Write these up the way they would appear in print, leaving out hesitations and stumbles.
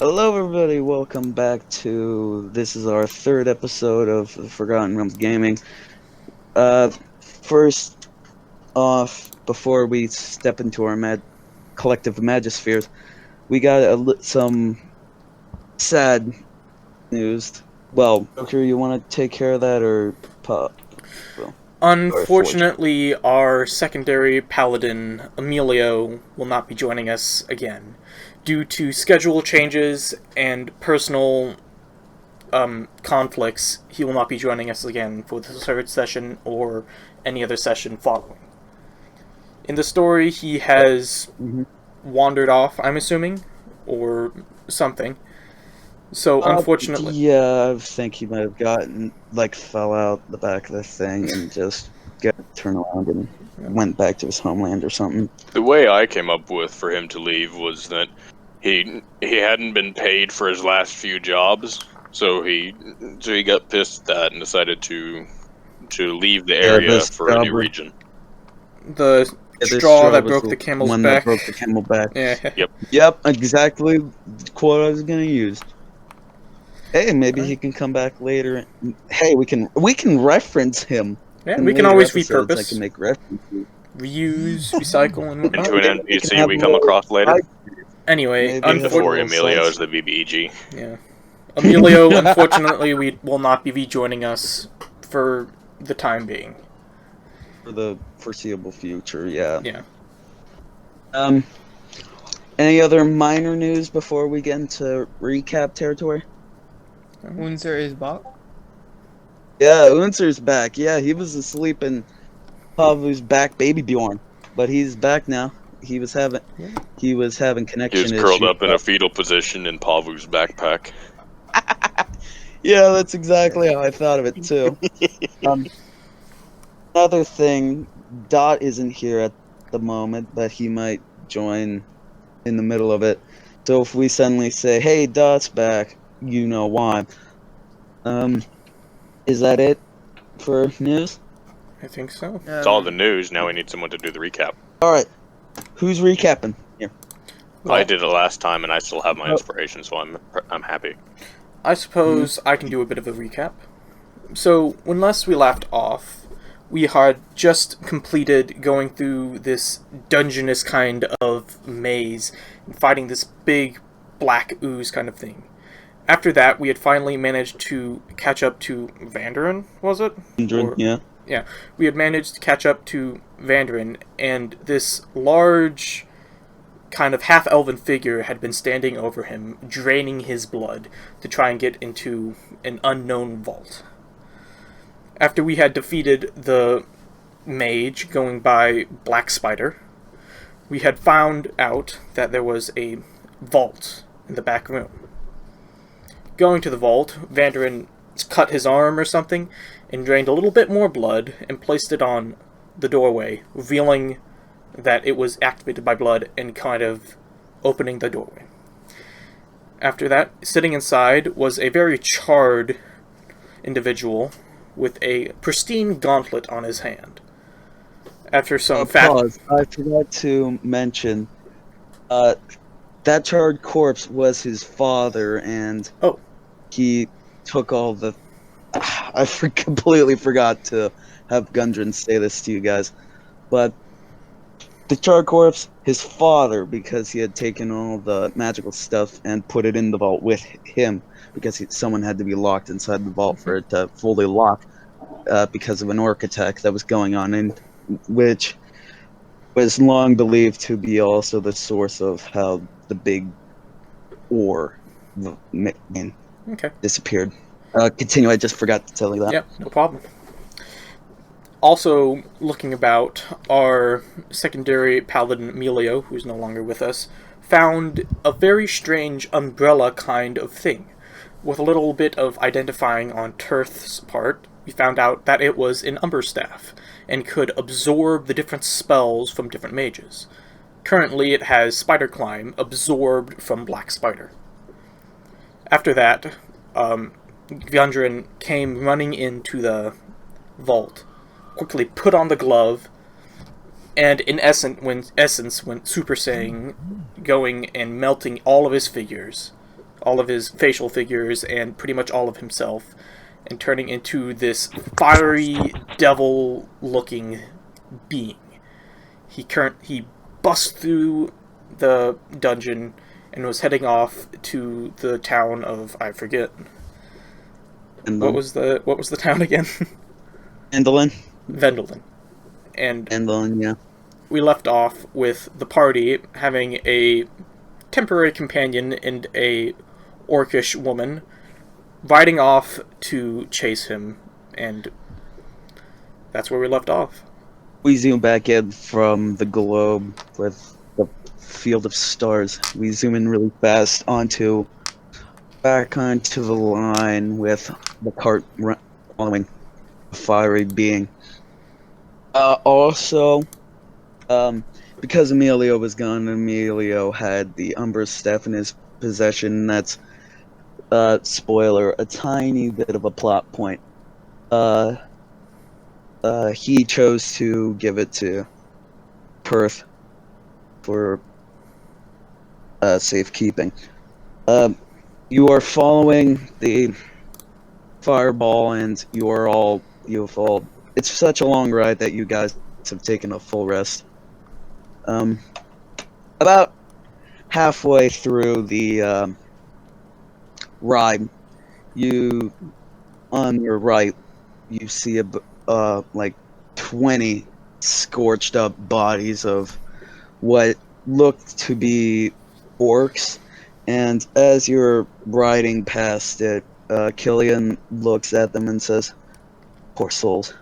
Hello, everybody. Welcome back to this is our third episode of the Forgotten Realms Gaming. First off, before we step into our collective magispheres, we got some sad news. Well, Joker, you want to take care of that, or Pop? Well, or Forge? Unfortunately, our secondary paladin, Emilio, will not be joining us again. Due to schedule changes and personal conflicts, he will not be joining us again for the third session or any other session following. In the story, he has wandered off, I'm assuming, or something. So, unfortunately... Yeah, I think he might have fell out the back of the thing and just got turned around and went back to his homeland or something. The way I came up with for him to leave was that he hadn't been paid for his last few jobs, so he got pissed at that and decided to leave the area for a new region. The straw that broke the camel's back. That broke the camel back. Yeah. Yep, exactly the quote I was gonna use. Hey, maybe he can come back later. Hey, we can reference him. Yeah, we can always repurpose. I can make references. Reuse, recycle, and whatnot. Into an NPC we come across later. Anyway, before Emilio is the BBG. Yeah. Emilio, unfortunately, will not be rejoining us for the time being. For the foreseeable future, yeah. Yeah. Any other minor news before we get into recap territory? Unser is back. Yeah, Unser's back. Yeah, he was asleep in Pavu's back, baby Bjorn, but he's back now. He was having connection issues. He was curled up in a fetal position in Pavu's backpack. Yeah, that's exactly how I thought of it too. Another thing, Dot isn't here at the moment, but he might join in the middle of it. So if we suddenly say, "Hey, Dot's back," you know why. Is that it for news? I think so. It's all the news. Now we need someone to do the recap. All right, who's recapping here? Well, I did it last time, and I still have my inspiration, so I'm happy. I suppose I can do a bit of a recap. So, when last we left off, we had just completed going through this dungeonous kind of maze and fighting this big black ooze kind of thing. After that, we had finally managed to catch up to Vandarin, was it? Yeah. Yeah, we had managed to catch up to Vandarin, and this large, kind of half-elven figure had been standing over him, draining his blood to try and get into an unknown vault. After we had defeated the mage going by Black Spider, we had found out that there was a vault in the back room. Going to the vault, Vandarin cut his arm or something and drained a little bit more blood and placed it on the doorway, revealing that it was activated by blood and kind of opening the doorway. After that, sitting inside was a very charred individual with a pristine gauntlet on his hand. After some pause. I forgot to mention, that charred corpse was his father, and he took all the... I completely forgot to have Gundren say this to you guys, but the charred corpse, his father, because he had taken all the magical stuff and put it in the vault with him, because someone had to be locked inside the vault for it to fully lock, because of an orc attack that was going on, and which was long believed to be also the source of how the big ore disappeared. Continue, I just forgot to tell you that. Yep, no problem. Also, looking about, our secondary paladin Emilio, who's no longer with us, found a very strange umbrella kind of thing. With a little bit of identifying on Tirth's part, we found out that it was an Umberstaff, and could absorb the different spells from different mages. Currently, it has Spider Climb, absorbed from Black Spider. After that, Gundren came running into the vault, quickly put on the glove, and in essence went Super Saiyan, going and melting all of his figures all of his facial figures and pretty much all of himself, and turning into this fiery devil-looking being. He busts through the dungeon and was heading off to the town of, I forget. What was the town again? Vendolin. And Vendolin, yeah. we left off with the party having a temporary companion and a orcish woman riding off to chase him, and that's where we left off. We zoom back in from the globe with the field of stars. We zoom in really fast back onto the line with the cart following a fiery being. Also, because Emilio was gone, Emilio had the Umbra's staff in his possession. That's, spoiler, a tiny bit of a plot point. He chose to give it to Perth for safekeeping. You are following the fireball, and you've all. It's such a long ride that you guys have taken a full rest. About halfway through the ride, on your right, you see like 20 scorched up bodies of what looked to be orcs, and as you're riding past it, Killian looks at them and says, "Poor souls,"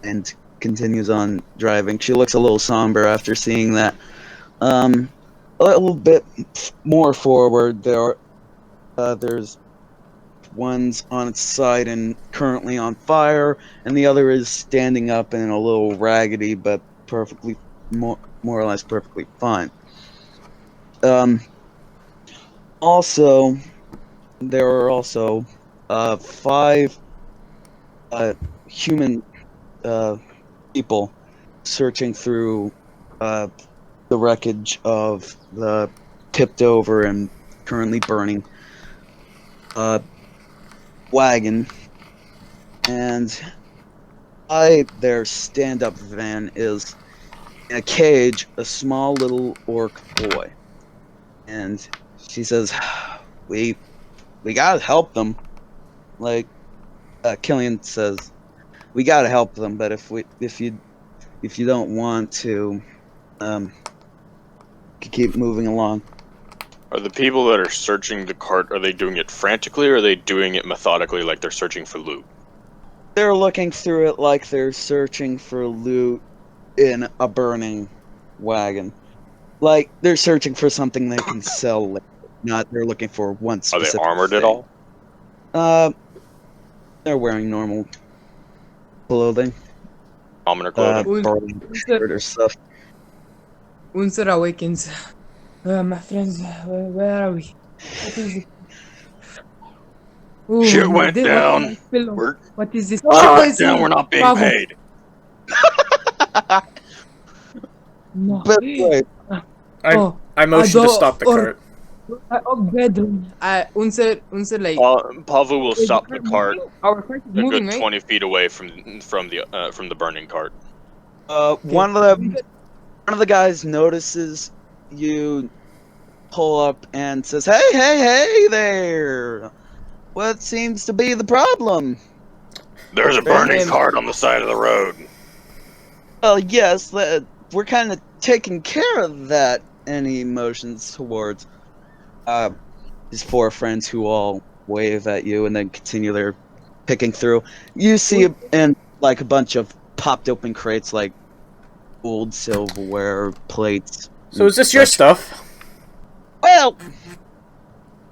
and continues on driving. She looks a little somber after seeing that. A little bit more forward, there's one's on its side and currently on fire, and the other is standing up and a little raggedy, but perfectly, more or less perfectly fine. Also, there are also 5 human people searching through the wreckage of the tipped over and currently burning wagon, and by their stand-up van is in a cage a small little orc boy, and she says, we gotta help them. Like, Killian says, we gotta help them, but if you don't want to, keep moving along. Are the people that are searching the cart, are they doing it frantically, or are they doing it methodically like they're searching for loot? They're looking through it like they're searching for loot in a burning wagon. Like, they're searching for something they can sell later, not they're looking for one specific Are they armored thing. at all? They're wearing normal clothing. Commoner clothing? Shirt or stuff. Unser awakens. My friends, where are we? What is it? Ooh, Shit went down. What is this? Down, we're not being paid. No. But wait. I motioned to stop the cart. Unser like. Pavu will stop the cart. Our cart is moving, a good 20 feet away from the burning cart. One of the guys notices you pull up and says, hey there! What seems to be the problem? There's a burning cart on the side of the road. Well, yes, we're kind of taking care of that. And he motions towards his 4 friends, who all wave at you and then continue their picking through. You see and like a bunch of popped open crates, like old silverware, plates. So is this your stuff? Well,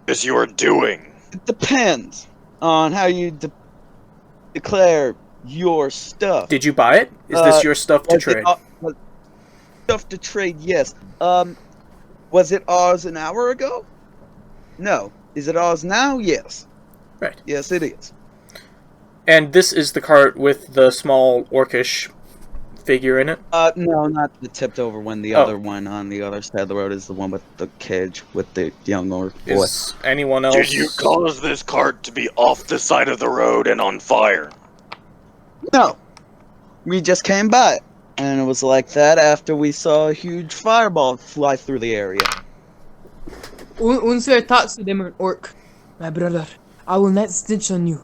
This your doing. it depends on how you declare your stuff. Did you buy it? Is this your stuff to trade? Stuff to trade, yes. Was it ours an hour ago? No. Is it ours now? Yes. Right. Yes, it is. And this is the cart with the small orcish figure in it? No, not the tipped over one. The other one on the other side of the road is the one with the cage with the young orc boy. Is anyone else? Did you cause this cart to be off the side of the road and on fire? No, we just came by, and it was like that after we saw a huge fireball fly through the area. Unser talks to them an orc. My brother, I will not snitch on you.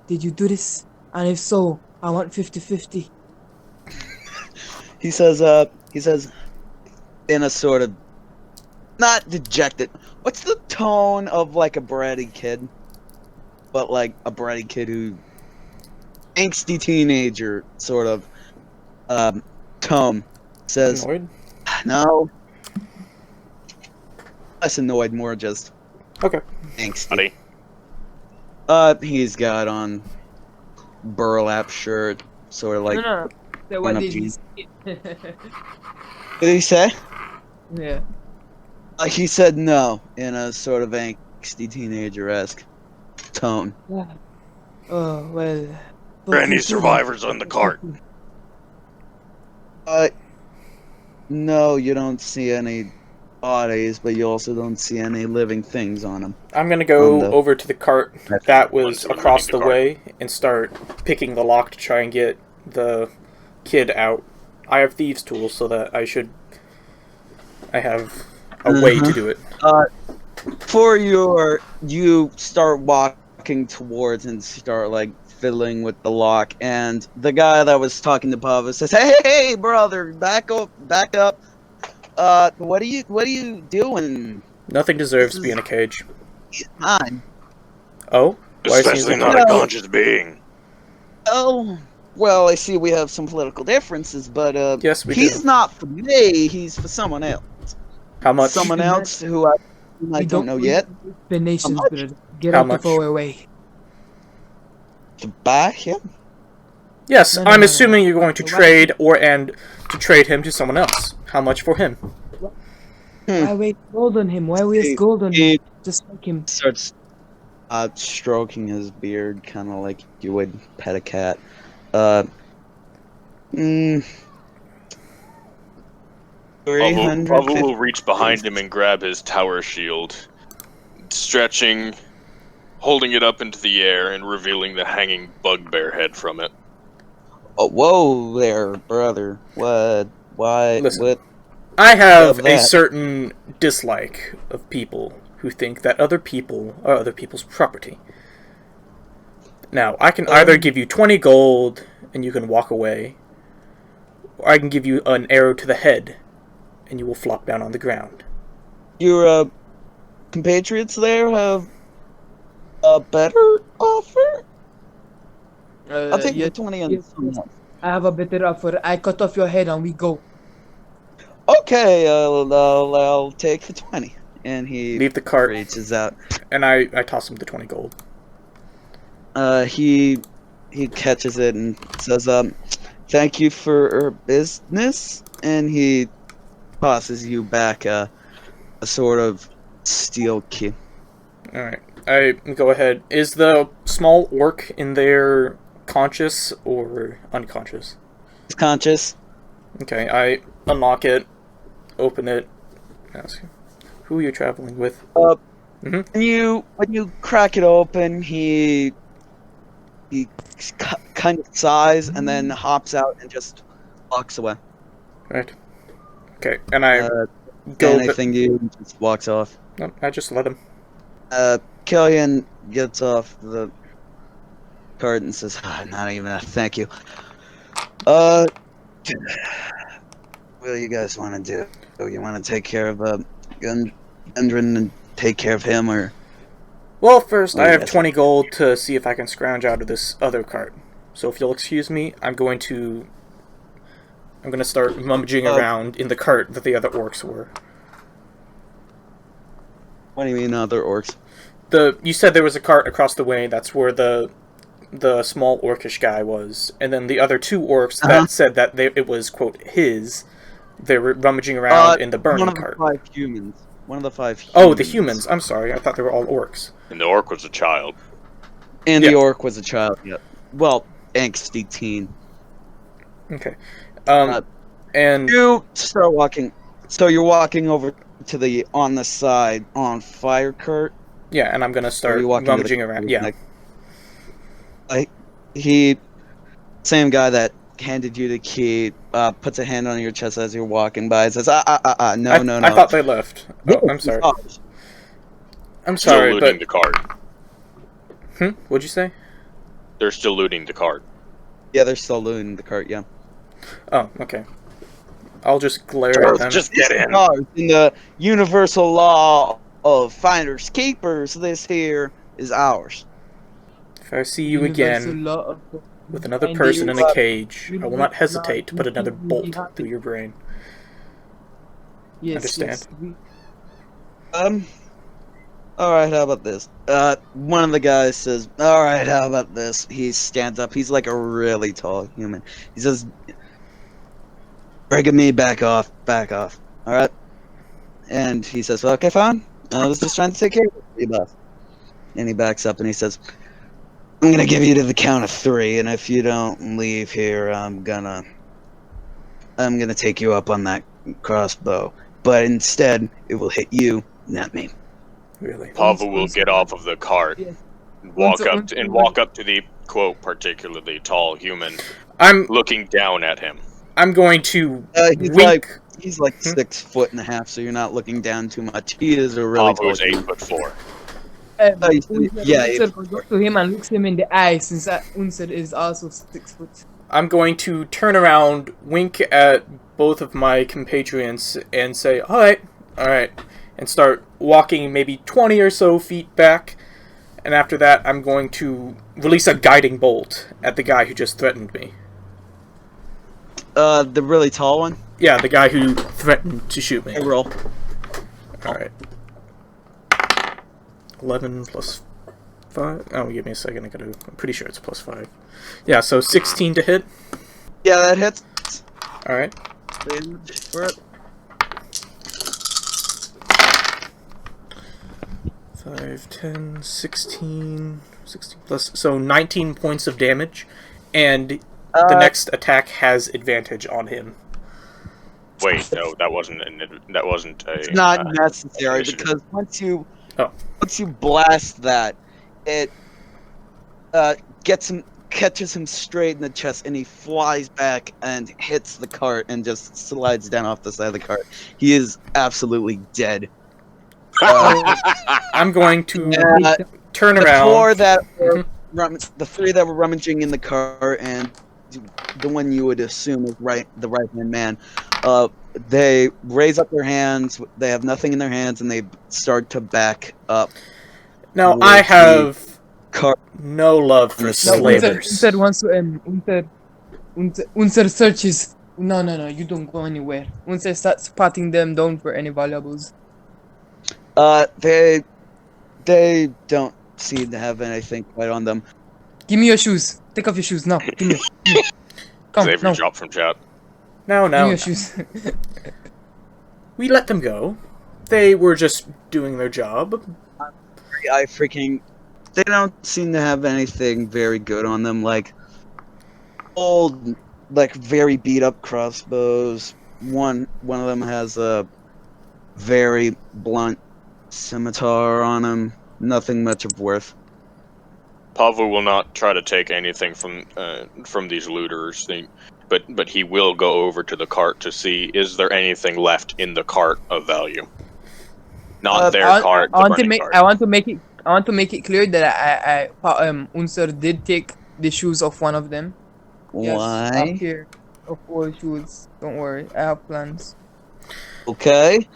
Did you do this? And if so, I want 50-50. He says in a sort of not dejected. What's the tone of like a bratty kid? But like a bratty kid who angsty teenager sort of tone says Annoyed? no. Less annoyed, more just Okay. angsty. He's got on burlap shirt, sort of like No. So what did he say? What did he say? Yeah. He said no in a sort of angsty teenager-esque tone. Yeah. Oh, well. Are there any survivors on the cart? No, you don't see any bodies, but you also don't see any living things on them. I'm gonna go over to the cart that was across the way and start picking the lock to try and get the kid out. I have thieves' tools, so that I have a way to do it. You start walking towards and start like fiddling with the lock, and the guy that was talking to Pava says, "Hey, brother, back up! What are you doing? Nothing deserves to be in a cage." Mine. Oh? Why is he Especially using not that? a conscious being. Oh, well, I see we have some political differences, but Yes, we he's do. not for me. He's for someone else. How much? Someone else who I don't know yet. The nations, brother. Get How out much? of our way. To buy him? Yes, No, I'm no. assuming you're going to trade to trade him to someone else. How much for him? Why waste gold on him? Why waste gold on him? He Just like him. starts stroking his beard, kind of like you would pet a cat. Pablo 350. will reach behind him and grab his tower shield, stretching, holding it up into the air, and revealing the hanging bugbear head from it. Oh, whoa there, brother. What? Why? Listen. What? I have Of a that. certain dislike of people who think that other people are other people's property. Now, I can either give you 20 gold and you can walk away, or I can give you an arrow to the head and you will flop down on the ground. Your compatriots there have a better offer? I'll take the 20 and yes. I have a better offer. I cut off your head and we go. Okay, I'll take the 20. And he Leave the cart, reaches out. and I toss him the 20 gold. He catches it and says, thank you for your business. And he tosses you back a sort of steel key. Alright, I go ahead. Is the small orc in there conscious or unconscious? He's conscious. Okay, I unlock it, open it, ask you, who are you traveling with? When you crack it open, he kind of sighs and then hops out and just walks away. Right. Okay, and I Say anything to you and just walks off. No, I just let him. Killian gets off the cart and says, not even a thank you. What do you guys want to do? You want to take care of Gundren and take care of him, or? Well, first, I have yes. 20 gold to see if I can scrounge out of this other cart. So if you'll excuse me, I'm going to start rummaging around in the cart that the other orcs were. What do you mean other orcs? You said there was a cart across the way. That's where the small orcish guy was, and then the other two orcs that said that it was quote his. They were rummaging around in the burning cart. One of the 5 humans. One of the 5 humans. Oh, the humans. I'm sorry. I thought they were all orcs. And the orc was a child. And Yeah. the orc was a child. Yep. Well, angsty teen. Okay. And you start walking. So you're walking over to the on the side on fire cart. yeah, and I'm gonna start rummaging around. Yeah. He, same guy that handed you the key, puts a hand on your chest as you're walking by. Says, no. I thought they left. Oh, I'm sorry. I'm sorry, still looting but the cart. What'd you say? They're still looting the cart. Yeah, they're still looting the cart. Yeah. Oh, okay. I'll just glare at them. Just get in. In the universal law of finders keepers, this here is ours. If I see you again with another person in a cage, I will not hesitate to put another bolt through your brain. Yes, Understand? Yes. Alright, how about this? One of the guys says, alright, how about this? He stands up. He's like a really tall human. He says, Brigham, back off. Alright? And he says, well, okay, fine. I was just trying to take care of you. And he backs up and he says, I'm gonna give you to the count of 3, and if you don't leave here, I'm gonna take you up on that crossbow. But instead, it will hit you, not me. Really? Pavel will get off of the cart and walk up to the quote particularly tall human. I'm looking down at him. I'm going to wink. He's like 6'1.5", so you're not looking down too much. He is a really tall. Pavel's 8'4". Yeah. Goes to him and looks him in the eye, since Unser is also 6 foot. I'm going to turn around, wink at both of my compatriots, and say, all right, and start walking maybe 20 or so feet back. And after that, I'm going to release a guiding bolt at the guy who just threatened me. The really tall one? Yeah, the guy who threatened to shoot me. Roll. Alright. 11 plus 5. Oh, give me a second. I'm pretty sure it's plus 5. Yeah, so 16 to hit. Yeah, that hits. Alright. For it. 5, 10, 16 plus, so 19 points of damage, and the next attack has advantage on him. Wait, no, that wasn't a. It's not necessary because once you blast that, it catches him straight in the chest, and he flies back and hits the cart and just slides down off the side of the cart. He is absolutely dead. I'm going to turn around. The 3 that were rummaging in the car, and the one you would assume is the right-hand man, they raise up their hands. They have nothing in their hands, and they start to back up. Now I have no love for slavers. Unser searches. No, you don't go anywhere. Unser starts patting them down for any valuables. They don't seem to have anything quite on them. Give me your shoes. Take off your shoes now. Give me. Come, Save your drop from chat. No. Give me your shoes. We let them go. They were just doing their job. They don't seem to have anything very good on them. Like old, very beat up crossbows. One of them has a very blunt scimitar on him. Nothing much of worth. Pavel will not try to take anything from these looters, but he will go over to the cart to see is there anything left in the cart of value. Not their cart. I want to make it clear that Unser did take the shoes of one of them. Why? Yes, I'm here of all shoes. Don't worry, I have plans. Okay.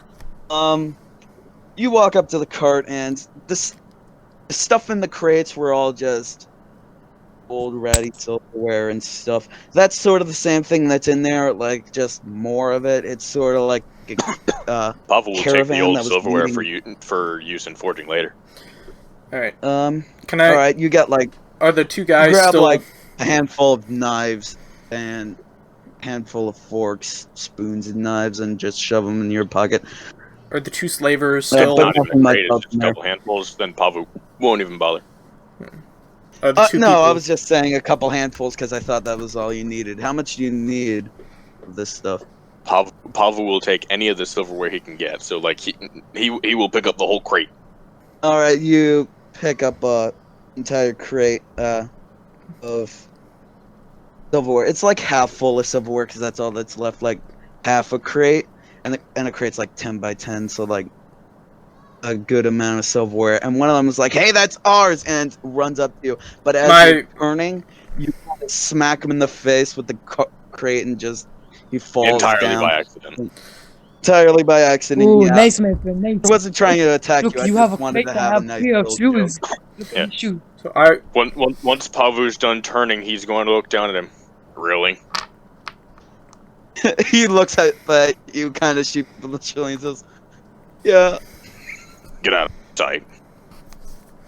You walk up to the cart, and the stuff in the crates were all just old ratty silverware and stuff. That's sort of the same thing that's in there, just more of it. It's sort of like Pavel will take the old silverware for use in forging later. Alright. Can I? Alright, you got Are the 2 guys grab still a handful of knives and handful of forks, spoons, and knives, and just shove them in your pocket. Are the 2 slavers still? Not even just a couple handfuls, then Pavel won't even bother. No, I was just saying a couple handfuls because I thought that was all you needed. How much do you need? of this stuff. Pavel will take any of the silverware he can get. So like he will pick up the whole crate. All right, you pick up a entire crate of silverware. It's like half full of silverware because that's all that's left. Like half a crate, and a crate's like 10 by 10, so like a good amount of silverware. And one of them is like, "Hey, that's ours!" and runs up to you. But as you're turning, you kind of smack him in the face with the crate, and just he falls entirely down. by accident. Entirely by accident. Oh, yeah. nice, my friend. Nice. I wasn't trying to attack Look, you. I you just have a wanted crate to have a nice pair of little shoes. joke. Look Yeah. at these shoes. So once Pavu's done turning, he's going to look down at him. Really? He looks at you kind of sheepishly and says, "Yeah, Get out of sight.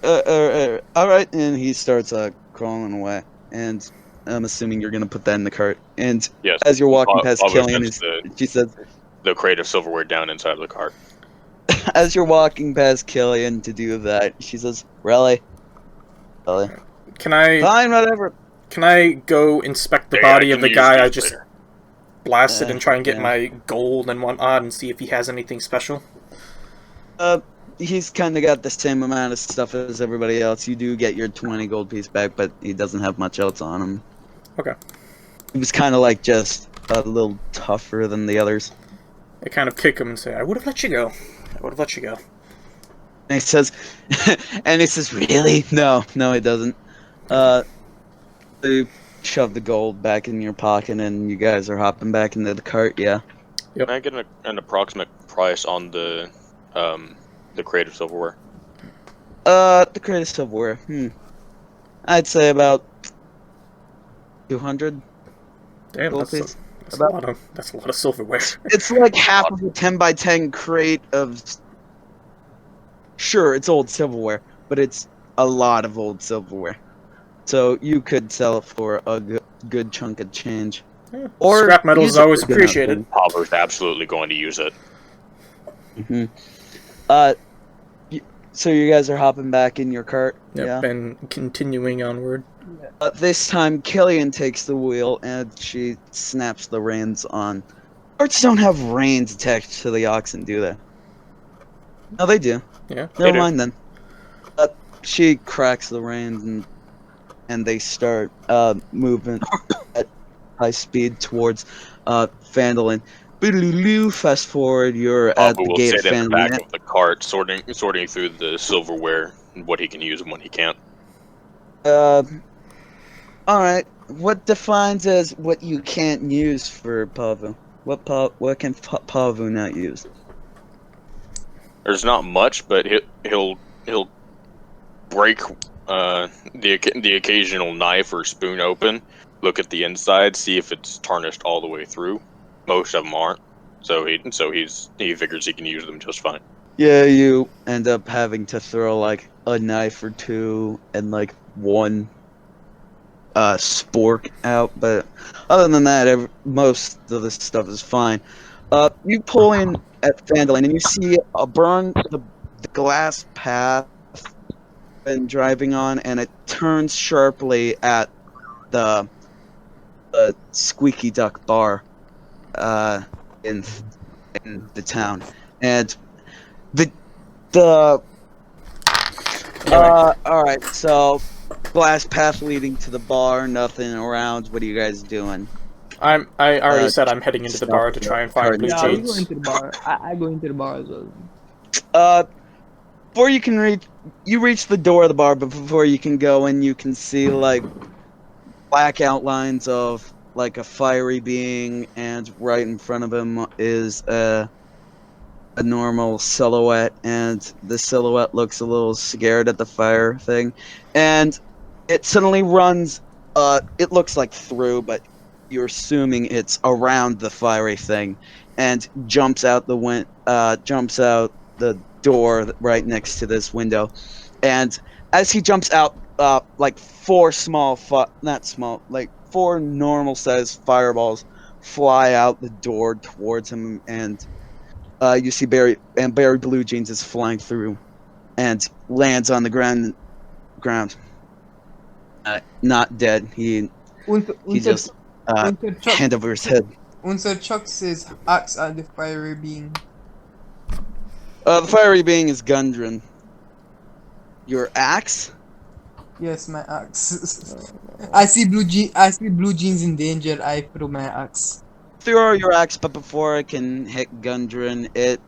all right." And he starts crawling away. And I'm assuming you're gonna put that in the cart. And Yes. as you're walking past Pavu Killian, sets she says, the crate of silverware down inside of the cart. as you're walking past Killian to do that, she says, "Really? can I Fine, whatever." can I go inspect the Yeah, body I of can the use guy I these just later. blasted and try and get Yeah. my gold and whatnot and see if he has anything special? He's kind of got the same amount of stuff as everybody else. You do get your 20 gold piece back, but he doesn't have much else on him. Okay. He was kind of like just a little tougher than the others. I kind of kick him and say, I would have let you go. I would have let you go. And he says, "Really? No, he doesn't." You shove the gold back in your pocket, and you guys are hopping back into the cart. Yeah. Yep. Can I get an approximate price on the crate of silverware? The crate of silverware. I'd say about 200. Damn, gold that's a piece. lot of silverware. It's like half of a 10 by 10 crate of. Sure, it's old silverware, but it's a lot of old silverware. So you could sell it for a good chunk of change. Yeah. Or Scrap metal is use it always for good appreciated. Pavu's absolutely going to use it. Mm-hmm. So you guys are hopping back in your cart? Yep, Yeah. and continuing onward. This time, Killian takes the wheel, and she snaps the reins on. Carts don't have reins attached to the oxen, do they? No, they do. Yeah. Never mind then. She cracks the reins, and they start moving at high speed towards Fandolin. Fast forward, you're at the Pavu will gate of sit in the Fandolin. back of the cart, sorting through the silverware, and what he can use and what he can't. Alright. What defines as what you can't use for Pavu? What can Pavu not use? There's not much, but he'll break the occasional knife or spoon open, look at the inside, see if it's tarnished all the way through. Most of them aren't, so he figures he can use them just fine. Yeah, you end up having to throw like a knife or two and like one spork out, but other than that, most of this stuff is fine. You pull in at Fandolin and you see the glass path been driving on, and it turns sharply at the Squeaky Duck bar in the town, and all right, so glass path leading to the bar, nothing around. What are you guys doing? I already said I'm heading into the bar to try and find blue Yeah, we jeans. go into the bar. I go into the bar as well. Before you can reach the door of the bar, but before you can go in, you can see like black outlines of like a fiery being, and right in front of him is a normal silhouette, and the silhouette looks a little scared at the fire thing, and it suddenly runs. It looks like through, but you're assuming it's around the fiery thing, and jumps out the door right next to this window, and as he jumps out, like four normal sized fireballs fly out the door towards him, and you see Barry Blue Jeans is flying through and lands on the ground. Not dead. He just hand over his head. Unser chucks his axe at the fiery being. The fiery being is Gundren. Your axe? Yes, my axe. I see blue jeans in danger. I throw my axe. Throw your axe, but before it can hit Gundren, it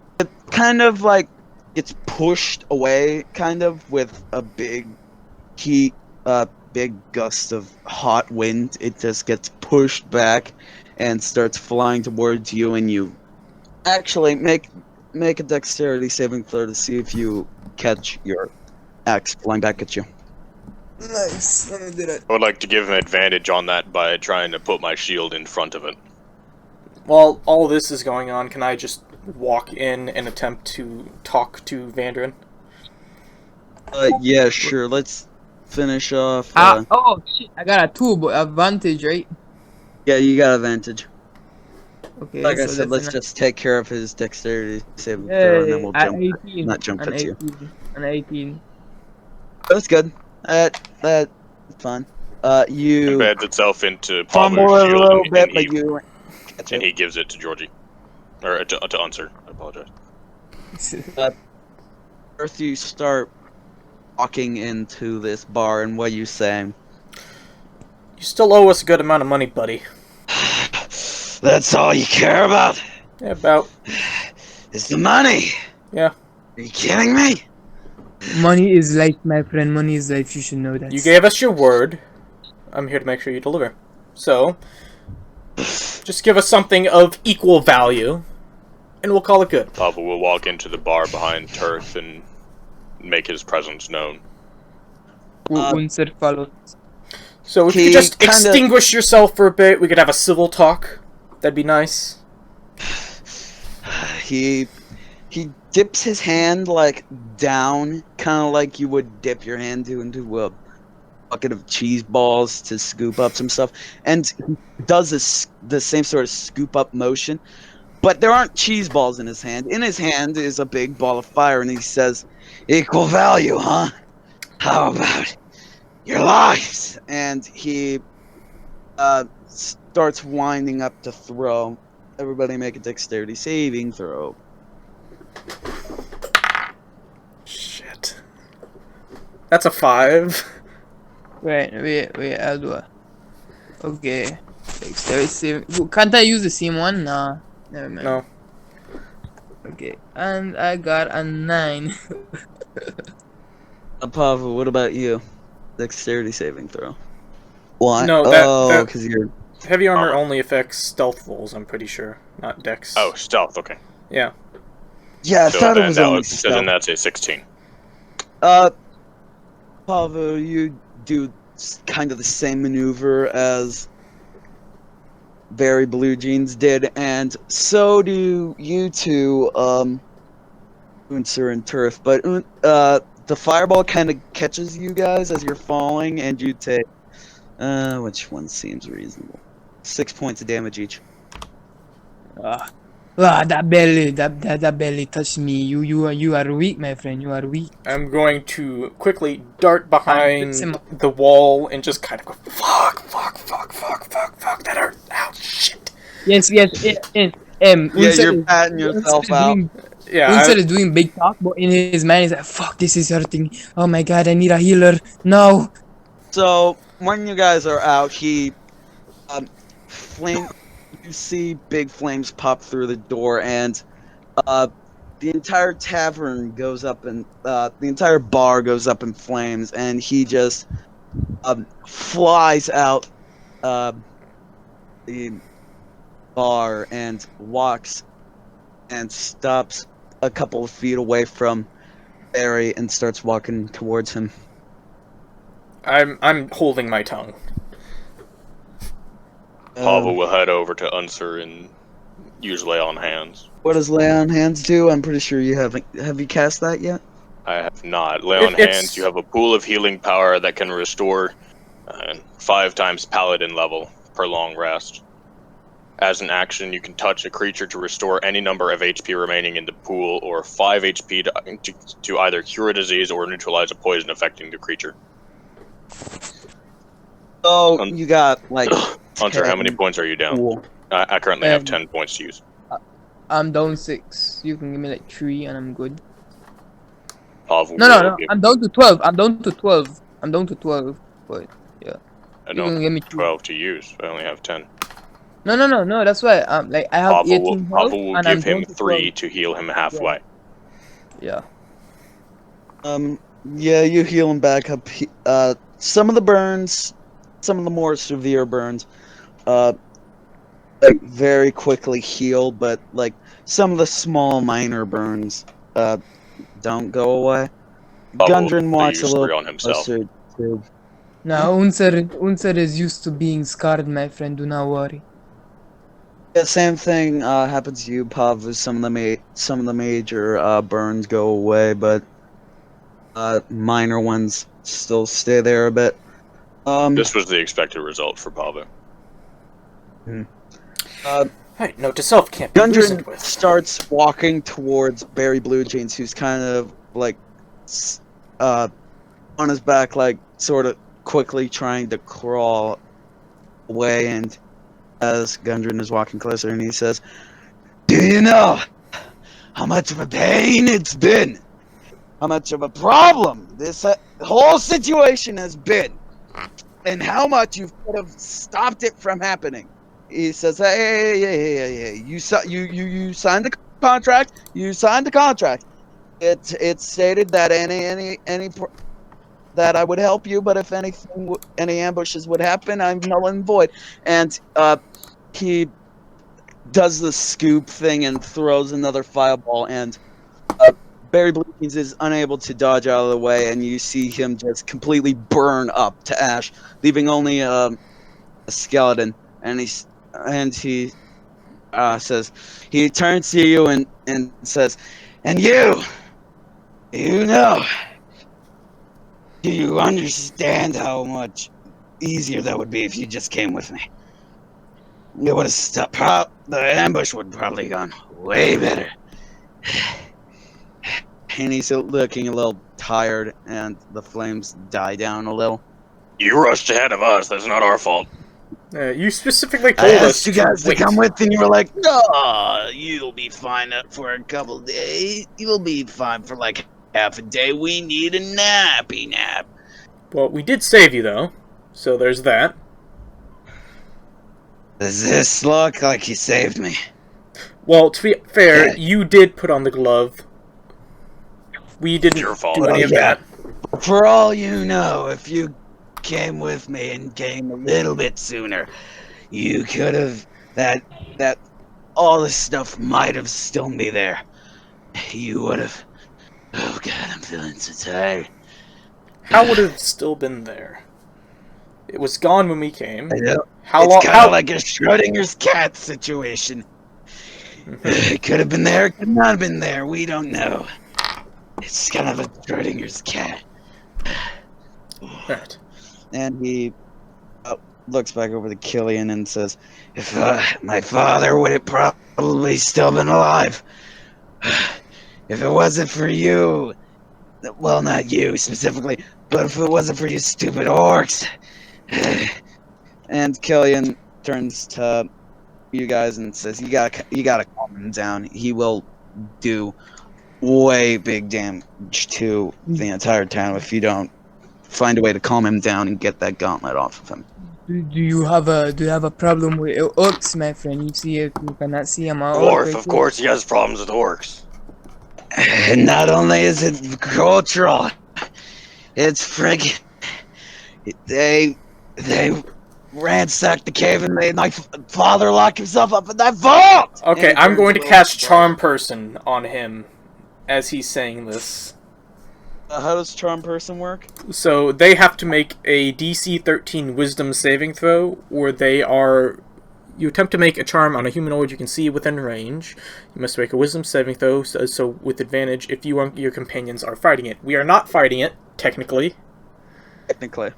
kind of like gets pushed away, kind of with a big heat, big gust of hot wind. It just gets pushed back and starts flying towards you, and you actually make a dexterity saving throw to see if you catch your axe flying back at you. Nice. Let me do that. I would like to give him advantage on that by trying to put my shield in front of it. While all this is going on, can I just walk in and attempt to talk to Vandrin? Yeah, sure. Let's finish off. Oh shit! I got a 2 but advantage, right? Yeah, you got advantage. Okay. Like I so said, let's that's just take care of his dexterity saving throw, and then we'll at jump. 18. Not jump An at you. 18. That's good. That's fine. You Embeds itself into fumble Pablo's it a shield, little bit, and but you catch and it. he gives it to Georgie. Or to Unser. I apologize. First, you start walking into this bar, and what are you saying? You still owe us a good amount of money, buddy. That's all you care about? Yeah, about. Is the money? Yeah. Are you kidding me? Money is life, my friend. Money is life. You should know that. You gave us your word. I'm here to make sure you deliver. So, just give us something of equal value, and we'll call it good. Pablo will walk into the bar behind Turf and make his presence known. Unser follows. So if you could just extinguish yourself for a bit, we could have a civil talk. That'd be nice. He dips his hand like down, kind of like you would dip your hand into a bucket of cheese balls to scoop up some stuff, and he does the same sort of scoop up motion, but there aren't cheese balls in his hand. In his hand is a big ball of fire, and he says, "Equal value, huh? How about your lives?" And he starts winding up to throw. Everybody make a dexterity saving throw. Shit. That's a 5. Wait, I'll do it. Okay. Dexterity saving. Can't I use the same one? Nah. Never mind. No. Okay. And I got a 9. Pavel, what about you? Dexterity saving throw. What? No, because you're... Heavy armor only affects stealth rolls, I'm pretty sure. Not dex. Oh, stealth, okay. Yeah. Yeah, I So thought it then was that only would, so then that's a 16. Pavel, you do kind of the same maneuver as Very Blue Jeans did, and so do you two, Unser and Turf, but the fireball kind of catches you guys as you're falling, and you take, which one seems reasonable? 6 points of damage each. That belly touched me. You are weak, my friend. You are weak. I'm going to quickly dart behind the wall and just kind of go, fuck, that hurt. Ow, shit. Yes. Yeah, you're patting yourself out. Unser is doing big talk, but in his mind he's like, fuck, this is hurting. Oh my god, I need a healer. No. So, when you guys are out, he, you see big flames pop through the door, and, the entire tavern goes up and, the entire bar goes up in flames, and he just, flies out, the bar and walks and stops a couple of feet away from Barry and starts walking towards him. I'm holding my tongue. Pavel will head over to Unser and use Lay on Hands. What does Lay on Hands do? I'm pretty sure you haven't. Have you cast that yet? I have not. Lay on Hands, you have a pool of healing power that can restore 5 times Paladin level per long rest. As an action, you can touch a creature to restore any number of HP remaining in the pool, or 5 HP to either cure a disease or neutralize a poison affecting the creature. Oh, you got like. Hunter, how many points are you down? Cool. I currently have 10 points to use. I'm down 6. You can give me like 3 and I'm good. Pavel No. I'm down to 12. I'm down to 12. But yeah. I You can don't give me have 3. 12 to use. I only have 10. No. That's why. Like I have 18 health, Pavel will and I'm give him down to 3 12. to heal him halfway. Yeah. Yeah, you heal him back up. Some of the burns, some of the more severe burns, like very quickly heal, but like some of the small minor burns, don't go away. Pavel Gundren will walks a use little 3 on himself. closer to. Now Unser is used to being scarred, my friend. Do not worry. Yeah, same thing happens to you, Pav. As some of the major burns go away, but minor ones still stay there a bit. This was the expected result for Pavel. Right, note to self, can't be reasoned Gundren with. starts walking towards Barry Blue Jeans, who's kind of like on his back, like sort of quickly trying to crawl away. And as Gundren is walking closer, and he says, "Do you know how much of a pain it's been? How much of a problem this whole situation has been? And how much you could have stopped it from happening?" He says, "Hey, you signed the contract. You signed the contract. It stated that that I would help you, but if any ambushes would happen, I'm null and void." And he does the scoop thing and throws another fireball, and Barry Bleakins is unable to dodge out of the way, and you see him just completely burn up to ash, leaving only a skeleton. And he says, he turns to you and says, "And you know, do you understand how much easier that would be if you just came with me? It would have stopped. The ambush would probably gone way better." And he's looking a little tired, and the flames die down a little. You rushed ahead of us. That's not our fault. You specifically I told asked us you guys to wait. come with, and you were like, "No, you'll be fine for a couple days. You'll be fine for like half a day. We need a nappy nap." Well, we did save you, though. So there's that. Does this look like you saved me? Well, to be fair, you did put on the glove. We didn't do any of that. For all you know, if you came with me and came a little bit sooner, you could have that all this stuff might have still be there. You would have. Oh God, I'm feeling so tired. How would it have still been there? It was gone when we came. I know. How It's long? kind of like a Schrodinger's cat situation. It could have been there, could not have been there. We don't know. It's kind of a Schrodinger's cat. Right. And he looks back over to Killian and says, "If my father would have probably still been alive. If it wasn't for you, well, not you specifically, but if it wasn't for you stupid orcs." And Killian turns to you guys and says, "You gotta calm him down. He will do way big damage to the entire town if you don't find a way to calm him down and get that gauntlet off of him." Do you have a problem with orcs, my friend? You see, if you cannot see him. Of course, he has problems with orcs. And not only is it cultural, it's friggin'. They ransacked the cave and made my father lock himself up in that vault! Okay, I'm going to cast Charm Person on him as he's saying this. How does Charm Person work? So they have to make a DC 13 Wisdom saving throw, or you attempt to make a charm on a humanoid you can see within range. You must make a Wisdom saving throw, so with advantage if you and your companions are fighting it. We are not fighting it, technically. Technically.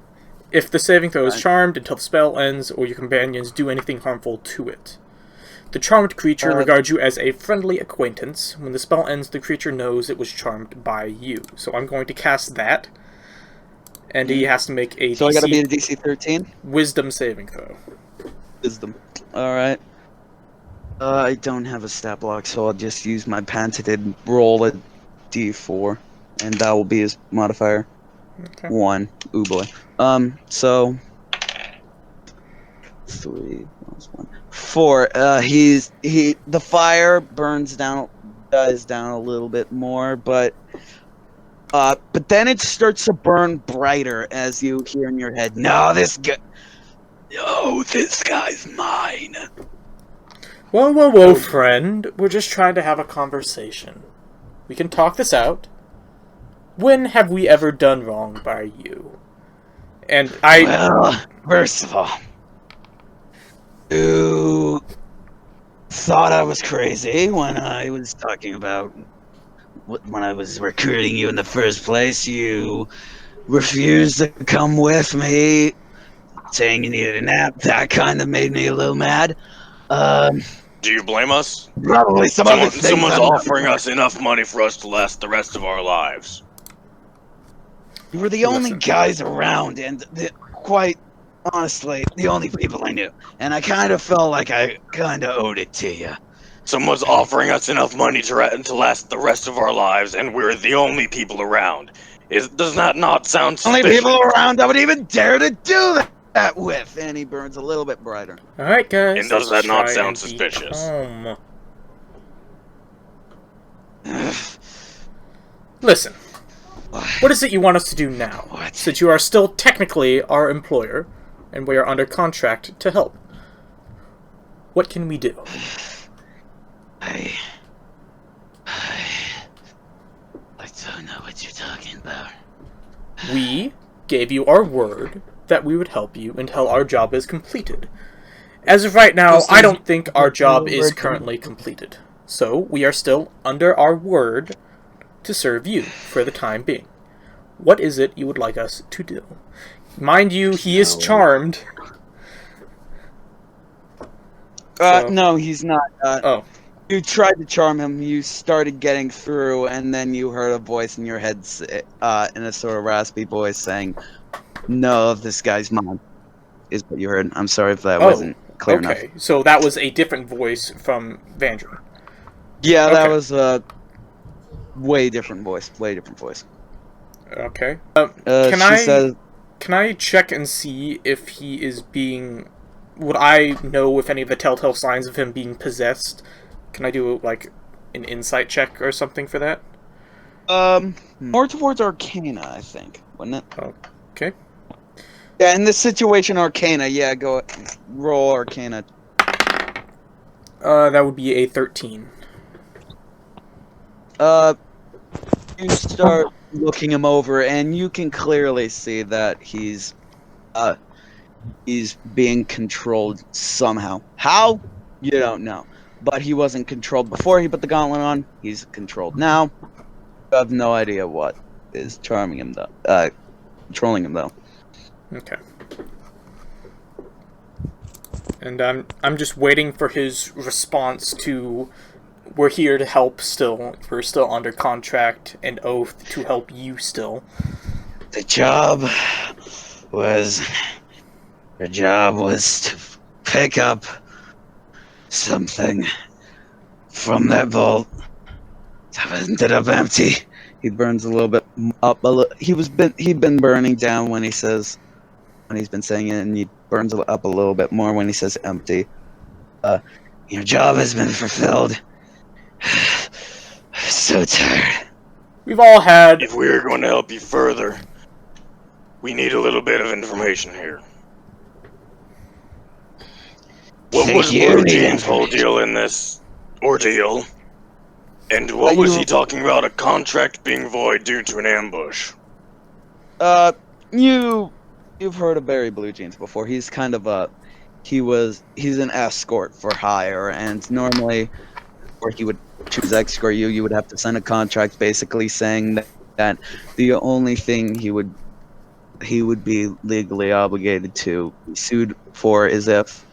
If the saving throw is charmed until the spell ends, or your companions do anything harmful to it. The charmed creature regards you as a friendly acquaintance. When the spell ends, the creature knows it was charmed by you. So I'm going to cast that. And he has to make a So I gotta be a DC 13? Wisdom saving throw. Wisdom. Alright. I don't have a stat block, so I'll just use my patented roll a d4, and that will be his modifier. Okay. 1. Ooh boy. So 3 plus 1. 4. The fire dies down a little bit more, but then it starts to burn brighter as you hear in your head, no, this guy's mine. Whoa, friend. We're just trying to have a conversation. We can talk this out. When have we ever done wrong by you? And Well, first of all, you thought I was crazy when I was talking about when I was recruiting you in the first place. You refused to come with me, saying you needed a nap. That kind of made me a little mad. Do you blame us? Probably Someone's offering us enough money for us to last the rest of our lives. You were the only guys around, and quite honestly, the only people I knew. And I kind of felt like I kind of owed it to you. Someone's offering us enough money to last the rest of our lives, and we're the only people around. Does that not sound suspicious? Only people around I would even dare to do that with. And he burns a little bit brighter. Alright, guys. And does that not sound suspicious? Listen. What is it you want us to do now? Since you are still technically our employer, and we are under contract to help. What can we do? I don't know what you're talking about. We gave you our word that we would help you until our job is completed. As of right now, I don't think our job is currently completed. So, we are still under our word to serve you for the time being. What is it you would like us to do? Mind you, he is charmed. No, he's not. Oh. You tried to charm him, you started getting through, and then you heard a voice in your head in a sort of raspy voice saying, no, this guy's mine, is what you heard. I'm sorry if that wasn't clear enough. Okay, so that was a different voice from Vandrin. Yeah, that was a way different voice. Okay. Can I check and see if he is being... Would I know if any of the telltale signs of him being possessed? Can I do, like, an insight check or something for that? More towards Arcana, I think, wouldn't it? Okay. Yeah, in this situation, Arcana, yeah, go roll Arcana. That would be a 13. You start looking him over, and you can clearly see that he's being controlled somehow. How? You don't know. But he wasn't controlled before he put the gauntlet on. He's controlled now. You have no idea what is charming him, though. Controlling him, though. Okay. And I'm just waiting for his response to, we're here to help still. We're still under contract and oath to help you still. The job was to pick up something from that vault that ended up empty. He burns a little bit up. He'd been burning down when he's been saying it, and he burns up a little bit more when he says empty. Your job has been fulfilled. I'm so tired. We've all had... If we're going to help you further, we need a little bit of information here. What was Blue Jean's whole deal in this ordeal? And what was he talking about a contract being void due to an ambush? You've heard of Barry Blue Jeans before. He's kind of he's an escort for hire, and normally, or he would choose to escort you, you would have to sign a contract basically saying that the only thing he would be legally obligated to be sued for is if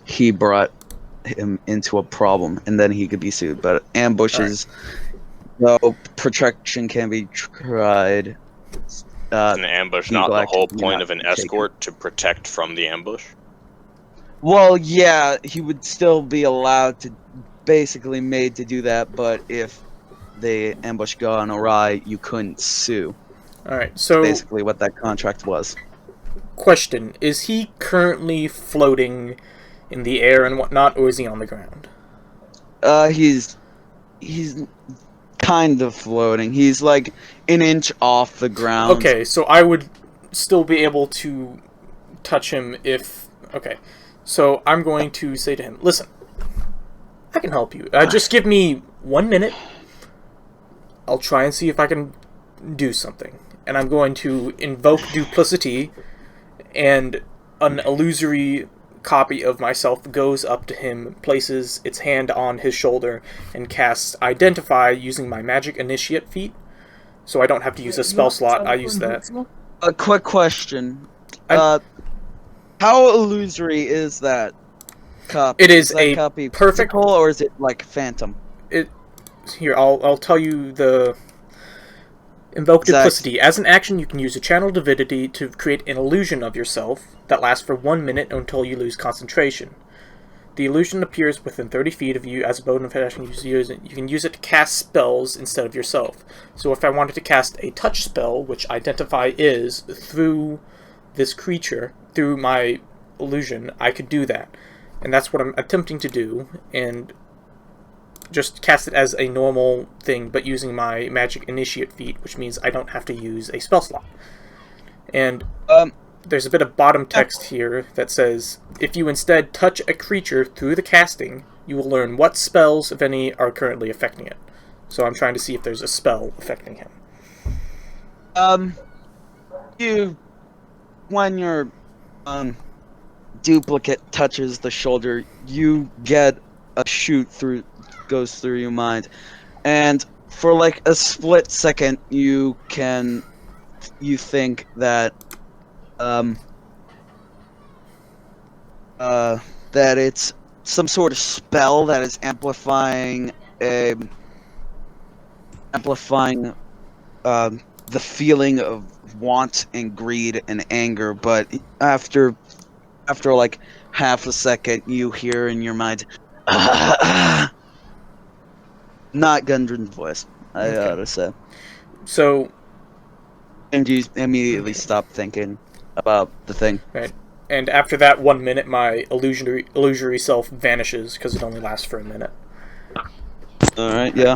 he brought him into a problem, and then he could be sued. But ambushes, though protection can be tried. An ambush not the whole point of an escort to protect from the ambush? Well, yeah, he would still be allowed to, basically made to do that, but if the ambush gone awry, you couldn't sue. Alright, so... Basically what that contract was. Question, is he currently floating in the air and whatnot, or is he on the ground? He's kind of floating. He's like an inch off the ground. Okay, so I would still be able to touch him if... Okay, so I'm going to say to him, listen, I can help you. Just give me 1 minute. I'll try and see if I can do something. And I'm going to invoke duplicity, and an illusory copy of myself goes up to him, places its hand on his shoulder, and casts Identify using my magic initiate feat. So I don't have to use a spell slot, I use that. A quick question. How illusory is that copy? It is that a copy perfect... physical, or is it like phantom? Here, I'll tell you the... Invoke Duplicity. As an action, you can use a Channel Divinity to create an illusion of yourself that lasts for 1 minute until you lose concentration. The illusion appears within 30 feet of you as a bonus action. You can use it to cast spells instead of yourself. So if I wanted to cast a touch spell, which Identify is, through this creature, through my illusion, I could do that. And that's what I'm attempting to do, and just cast it as a normal thing, but using my magic initiate feat, which means I don't have to use a spell slot. And there's a bit of bottom text here that says, if you instead touch a creature through the casting, you will learn what spells, if any, are currently affecting it. So I'm trying to see if there's a spell affecting him. When your duplicate touches the shoulder, you get a shoot goes through your mind, and for like a split second you think that that it's some sort of spell that is amplifying the feeling of want and greed and anger, but after like half a second you hear in your mind, not Gundren's voice, I gotta say. So, and you immediately stop thinking about the thing. Right. And after that 1 minute, my illusory self vanishes, because it only lasts for a minute. Alright, yeah.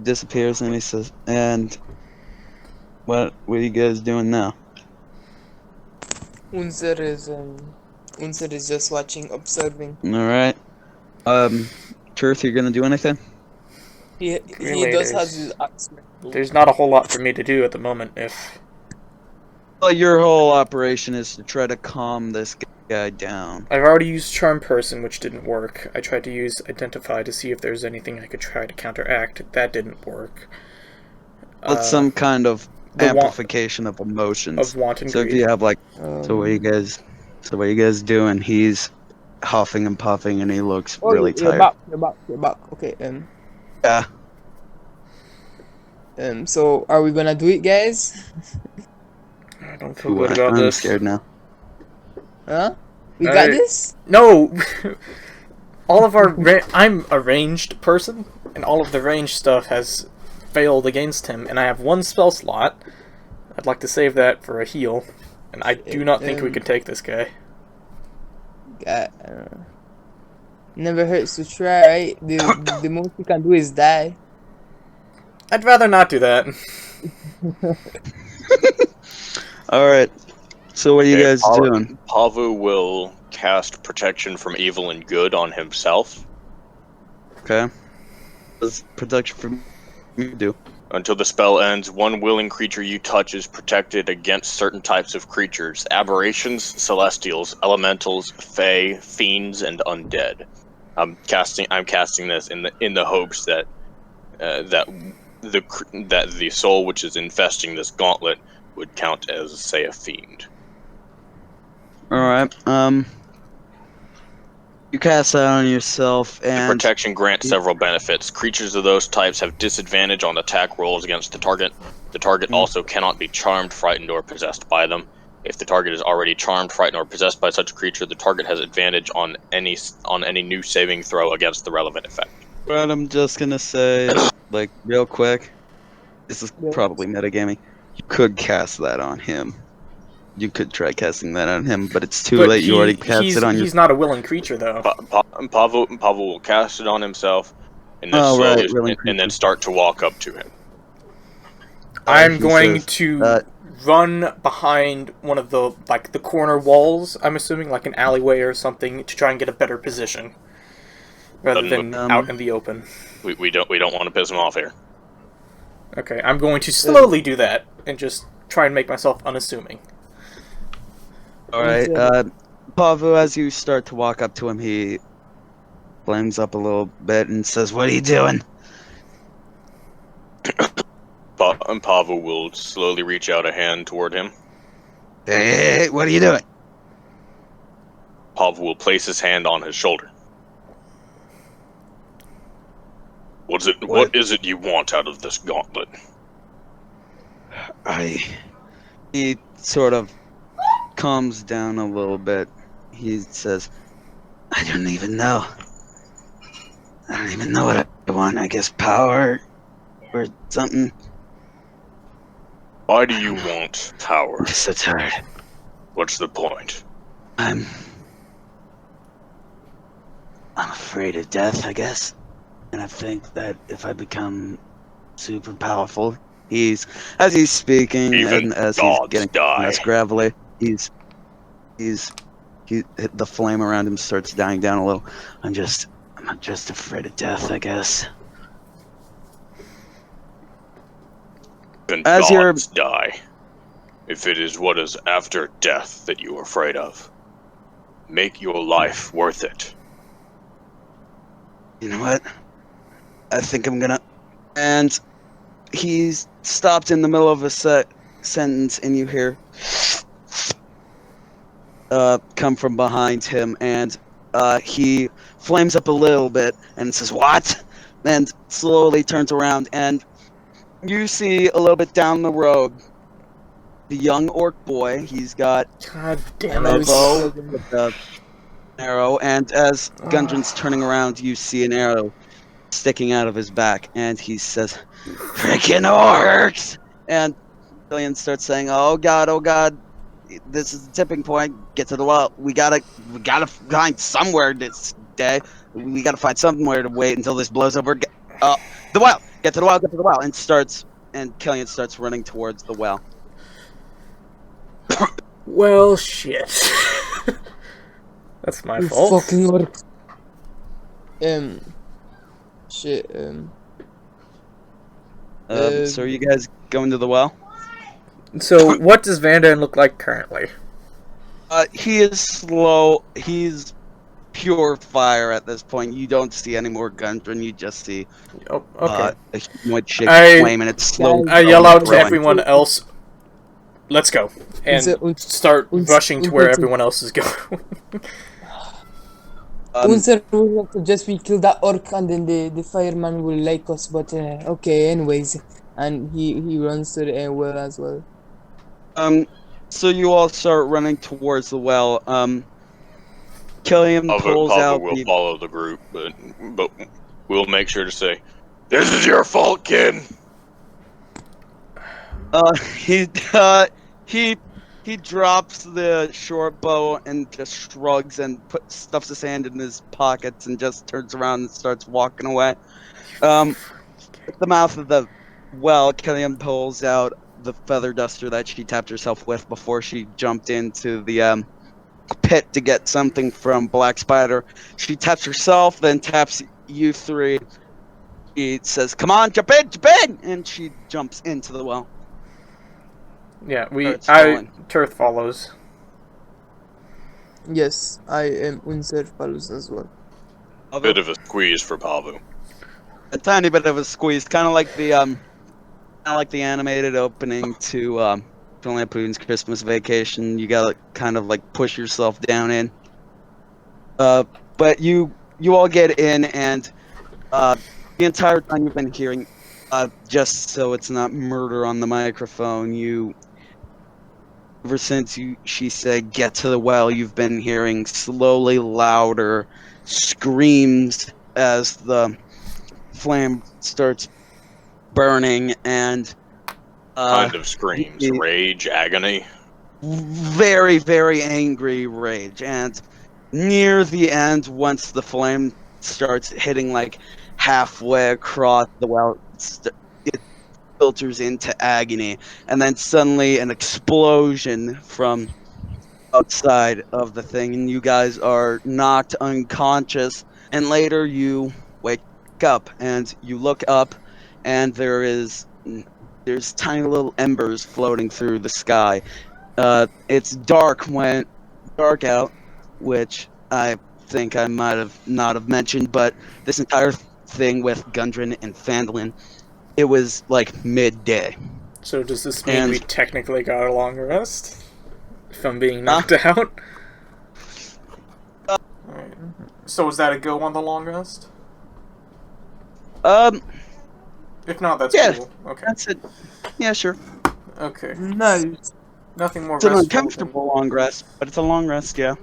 Disappears, and he says, and what are you guys doing now? Unser is just watching, observing. Alright. Truth, you're gonna do anything? He does have his axe. There's not a whole lot for me to do at the moment, if... Well, your whole operation is to try to calm this guy down. I've already used Charm Person, which didn't work. I tried to use Identify to see if there's anything I could try to counteract. That didn't work. That's some kind of amplification of emotions. Of want and greed. So if you have like, so what are you guys doing? He's huffing and puffing, and he looks really tired. You're back. Okay. Yeah. So are we gonna do it, guys? I don't feel good about this. I'm scared now. Huh? We got this? No! All of our... I'm a ranged person, and all of the ranged stuff has failed against him, and I have one spell slot. I'd like to save that for a heal, and I do not think we can take this guy. Never hurts to try, right? The most we can do is die. I'd rather not do that. Alright, so what are you guys doing? Pavu will cast Protection from Evil and Good on himself. Okay. What does Protection from you do? Until the spell ends, one willing creature you touch is protected against certain types of creatures: aberrations, celestials, elementals, fae, fiends, and undead. I'm casting this in the hopes that the soul which is infesting this gauntlet would count as, say, a fiend. Alright, you cast that on yourself, and... The protection grants several benefits. Creatures of those types have disadvantage on attack rolls against the target. The target also cannot be charmed, frightened, or possessed by them. If the target is already charmed, frightened, or possessed by such a creature, the target has advantage on any new saving throw against the relevant effect. But I'm just gonna say, like, real quick, this is Yeah. probably metagaming. You could cast that on him. You could try casting that on him, but it's too But late. You already cast it on he's not a willing creature, though. Pavel will cast it on himself, and then right, and then start to walk up to him. I'm going to run behind one of the corner walls. I'm assuming like an alleyway or something to try and get a better position, rather than out in the open. We don't want to piss him off here. Okay, I'm going to slowly do that and just try and make myself unassuming. Alright, Pavu, as you start to walk up to him, he flames up a little bit and says, "What are you doing?" And Pavu will slowly reach out a hand toward him. Hey, what are you doing? Pavu will place his hand on his shoulder. What is it you want out of this gauntlet? He sort of calms down a little bit. He says, I don't even know what I want. I guess power or something. Why do you want power? I'm so tired. What's the point? I'm afraid of death, I guess. And I think that if I become super powerful, as he's speaking even and as he's getting less die. gravelly, the flame around him starts dying down a little. I'm just afraid of death, I guess. Even gods die. If it is what is after death that you are afraid of, make your life worth it. You know what? I think I'm gonna... And he's stopped in the middle of a sentence, and you hear come from behind him, and he flames up a little bit and says, "What?" And slowly turns around, and you see a little bit down the road the young orc boy. He's got God damn a it. bow with an arrow, and as Gundren's turning around, you see an arrow sticking out of his back, and he says, "Freaking orcs!" And Billion starts saying, "Oh god, this is the tipping point. Get to the well. We gotta find somewhere this day. We gotta find somewhere to wait until this blows over. The well. Get to the well." And Killian starts running towards the well. Well, shit. That's my fault. Fucking orcs. Shit. So are you guys going to the well? So, what does Vandan look like currently? He is slow. He's pure fire at this point. You don't see any more Gundren. You just see a humanoid shape flame, and it's slow. I yell out to everyone else, "Let's go!" and start rushing to where everyone else is going. Unser will suggest we kill that orc, and then the fireman will like us. But okay, anyways, and he runs to the well as well. So you all start running towards the well. Killian pulls out. Will follow the group, but we'll make sure to say, "This is your fault, kid." He drops the short bow and just shrugs and stuffs his hand in his pockets and just turns around and starts walking away. At the mouth of the well, Killian pulls out the feather duster that she tapped herself with before she jumped into the pit to get something from Black Spider. She taps herself, then taps you three. He says, "Come on, jump in!" And she jumps into the well. Yeah, Turth follows. Yes, Unser follows as well. A bit of a squeeze for Pavu. A tiny bit of a squeeze, kind of like the animated opening to Napoleon Putin's Christmas Vacation. You gotta kind of like push yourself down in. But you all get in, and the entire time you've been hearing, just so it's not murder on the microphone, you ever since she said get to the well, you've been hearing slowly louder screams as the flame starts burning, and kind of screams, rage, agony. Very, very angry rage. And near the end, once the flame starts hitting like halfway across the well, it filters into agony, and then suddenly an explosion from outside of the thing, and you guys are knocked unconscious. And later you wake up, and you look up, and there's tiny little embers floating through the sky. It's dark out, which I think I might have not have mentioned, but this entire thing with Gundren and Fandolin, it was like midday. So does this mean we technically got a long rest? If I'm being knocked out? Alright. So is that a go on the long rest? If not, that's cool. Okay. That's it. Yeah, sure. Okay. Nice. Nothing more. It's an uncomfortable long rest, but it's a long rest, yeah.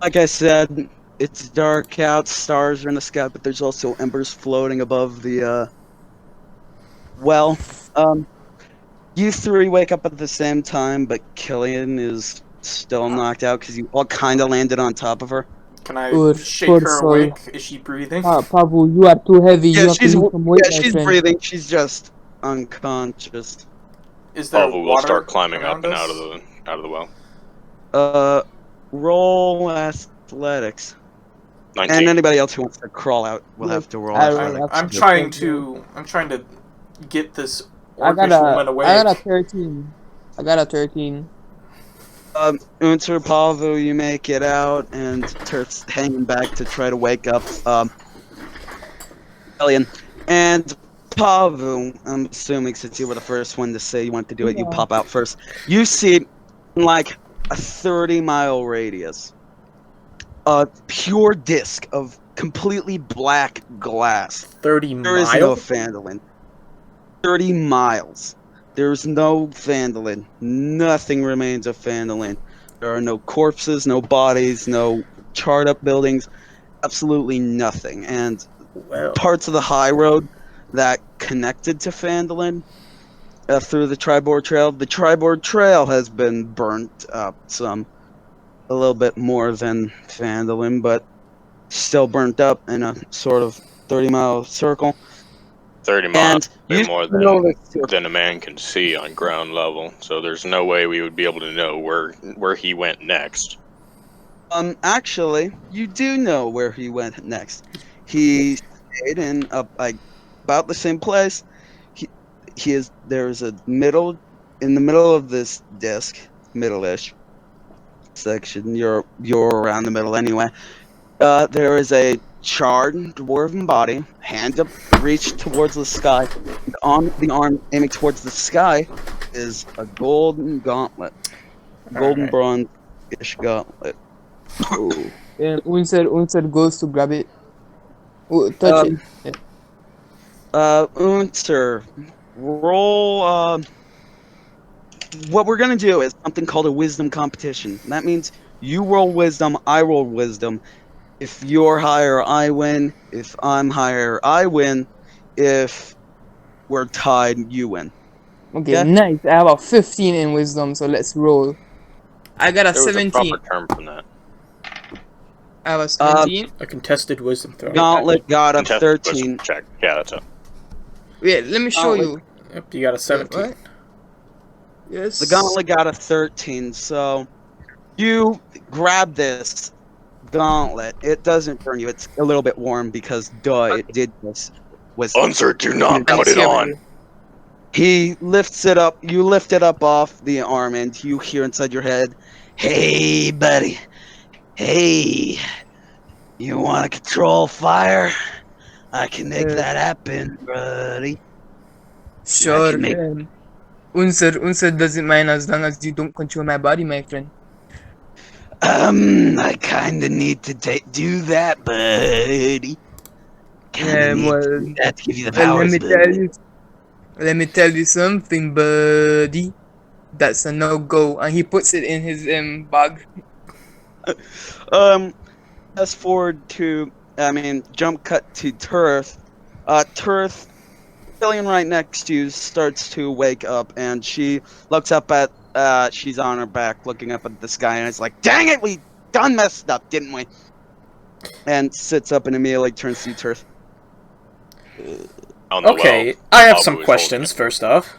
Like I said, it's dark out, stars are in the sky, but there's also embers floating above the well. You three wake up at the same time, but Killian is still knocked out because you all kind of landed on top of her. Can I shake her awake? Is she breathing? Pavu, you are too heavy. Yeah, you have to lose some weight, she's breathing. She's just unconscious. Is there water will start climbing up and out of the well. Roll athletics. 19. And anybody else who wants to crawl out will have to roll athletics. I'm trying to get this orcish woman away. I got a 13. Unter Pavu, you make it out, and Turt's hanging back to try to wake up Alien. And Pavu, I'm assuming since you were the first one to say you want to do it, you pop out first. You see, like a 30-mile radius, a pure disc of completely black glass. 30 miles? There is no Fandolin. 30 miles. There's no Fandolin. Nothing remains of Fandolin. There are no corpses, no bodies, no charred up buildings. Absolutely nothing. And parts of the high road that connected to Fandolin through the Triboard Trail. The Triboard Trail has been burnt up a little bit more than Fandolin, but still burnt up in a sort of 30-mile circle. 30 miles is more than a man can see on ground level, so there's no way we would be able to know where he went next. Actually, you do know where he went next. He stayed in about the same place. There's a in the middle of this disc, middle-ish section. You're around the middle anyway. There is a charred dwarven body, hand up, reached towards the sky. On the arm aiming towards the sky is a golden gauntlet. Golden bronze-ish gauntlet. Ooh. And Unser goes to grab it. Ooh, touch it. Unser, roll, what we're gonna do is something called a wisdom competition. That means you roll wisdom, I roll wisdom. If you're higher, I win. If I'm higher, I win. If we're tied, you win. Okay, nice. I have a 15 in wisdom, so let's roll. I got a 17. There was a proper term from that. I have a 17. A contested wisdom throw. Gauntlet got a 13. Check. Yeah, that's it. Wait, let me show you. Yep, you got a 17. What? Yes. The gauntlet got a 13, so you grab this gauntlet. It doesn't burn you. It's a little bit warm because it did this. Unser, do not put it on. He lifts it up. You lift it up off the arm, and you hear inside your head, "Hey, buddy. Hey, you want to control fire? I can make that happen, buddy." Sure. Unser doesn't mind as long as you don't control my body, my friend. I kinda need to do that, buddy. Kinda need to give you the powers, Let me tell you something, buddy. That's a no-go. And he puts it in his bag. Fast forward to, jump cut to Turth. Turth, Killian right next to you, starts to wake up, and she looks up at, she's on her back, looking up at the sky, and it's like, dang it, we done messed up, didn't we? And sits up and immediately turns to you, Turth. Okay, I have some questions, first off.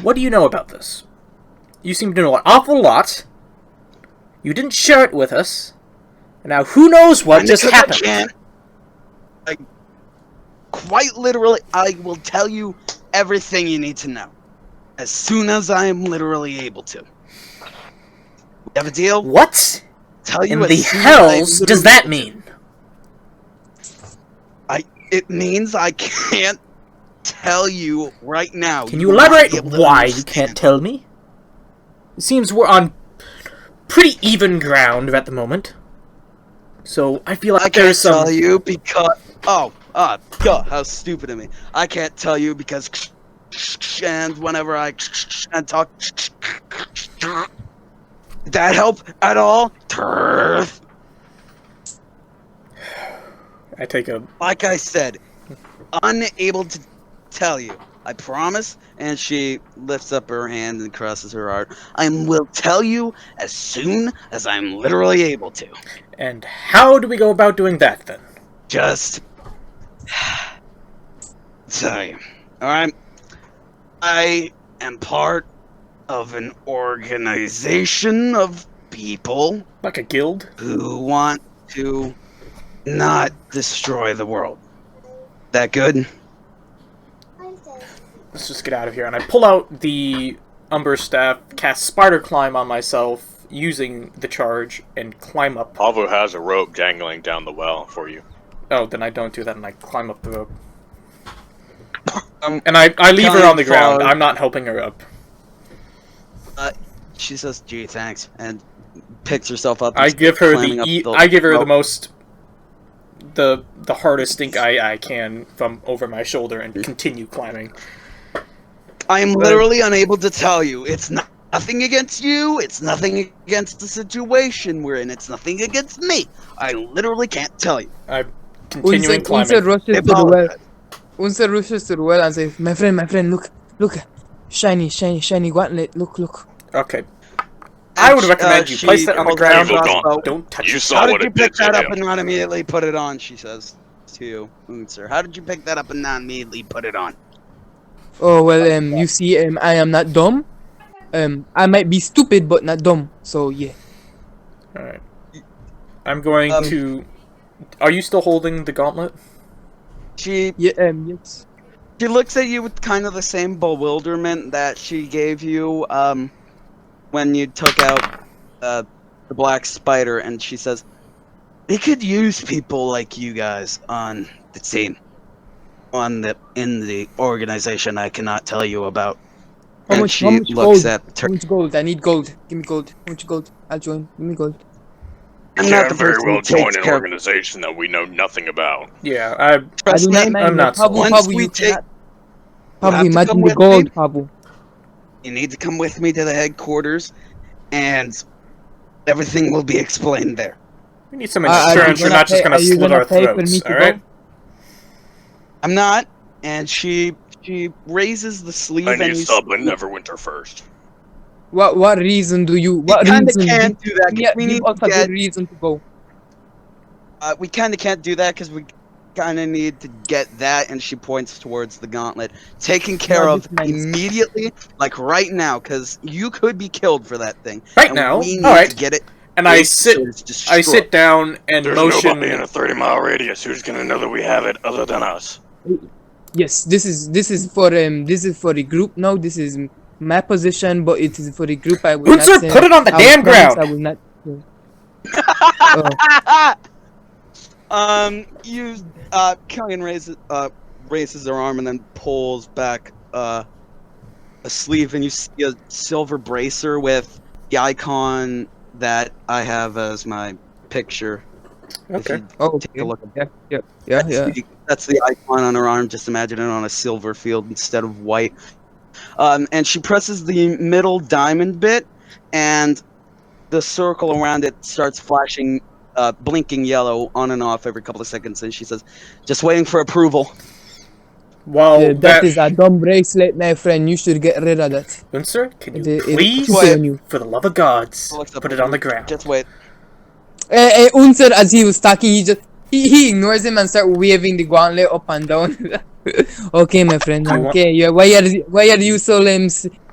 What do you know about this? You seem to know an awful lot. You didn't share it with us. And now who knows what just happened? Quite literally, I will tell you everything you need to know. As soon as I am literally able to. We have a deal? What Tell you in the hells does that mean? It means I can't tell you right now. Can you elaborate why you can't tell me? It seems we're on pretty even ground at the moment. So I feel like there's some... I can't tell you because... God, how stupid of me. I can't tell you because... And whenever I... And talk... Did that help at all? Turf! I take a... Like I said, unable to tell you. I promise. And she lifts up her hand and crosses her heart. I will tell you as soon as I'm literally able to. And how do we go about doing that, then? Just... tell you. Alright? I am part of an organization of people... Like a guild? ...who want to... not destroy the world. That good? Let's just get out of here. And I pull out the Umber Staff, cast Spider Climb on myself, using the charge, and climb up. Pavu has a rope dangling down the well for you. Oh, then I don't do that, and I climb up the rope. And I leave her on the ground. I'm not helping her up. She says, gee, thanks, and picks herself up. I give her the most... the hardest stink I can from over my shoulder and continue climbing. I am literally unable to tell you. It's nothing against you. It's nothing against the situation we're in. It's nothing against me. I literally can't tell you. I'm continuing climbing. Unser rushes to the well and says, my friend, look. Shiny gauntlet, look. Okay. I would recommend you place that on the ground. Don't touch it. You saw what it did to him. How did you pick that up and not immediately put it on, she says to you, Unser. How did you pick that up and not immediately put it on? Oh, well, you see, I am not dumb. I might be stupid, but not dumb, so yeah. Alright. I'm going to... Are you still holding the gauntlet? Yes. She looks at you with kind of the same bewilderment that she gave you, when you took out the black spider, and she says, "They could use people like you guys on the team, in the organization I cannot tell you about." How much gold? I need gold. Give me gold. How much gold? I'll join. Give me gold. You can't very well join an organization that we know nothing about. Yeah, I'm not. Once we take... Pablo, imagine the gold, Pablo. You need to come with me to the headquarters, and everything will be explained there. We need some insurance. We're not just going to slit our throats, alright? I'm not, and she raises the sleeve I need Sublin, Neverwinter first. What reason do you... What reason can't do that. We need a good reason to go. We kind of can't do that because we kind of need to get that, and she points towards the gauntlet, taken care of immediately, like right now, because you could be killed for that thing. Right now? We need to get it. And I sit down and There's motion... nobody in a 30-mile radius who's gonna know that we have it other than us. Yes, this is for the group now. This is my position, but it is for the group. I will not say, put it on the damn ground. I will not. Killian raises her arm and then pulls back a sleeve, and you see a silver bracer with the icon that I have as my picture Okay. Take a look at That's the icon on her arm. Just imagine it on a silver field instead of white. And she presses the middle diamond bit, and the circle around it starts flashing, blinking yellow on and off every couple of seconds. And she says, "Just waiting for approval." Well, that is a dumb bracelet, my friend. You should get rid of that. Unser, can you It please, keeps it on you. for the love of gods, Looks up put at it on you. the ground? Just wait. Unser, as he was talking, he ignores him and start waving the gauntlet up and down. Okay, my friend. Okay, yeah. Why are you so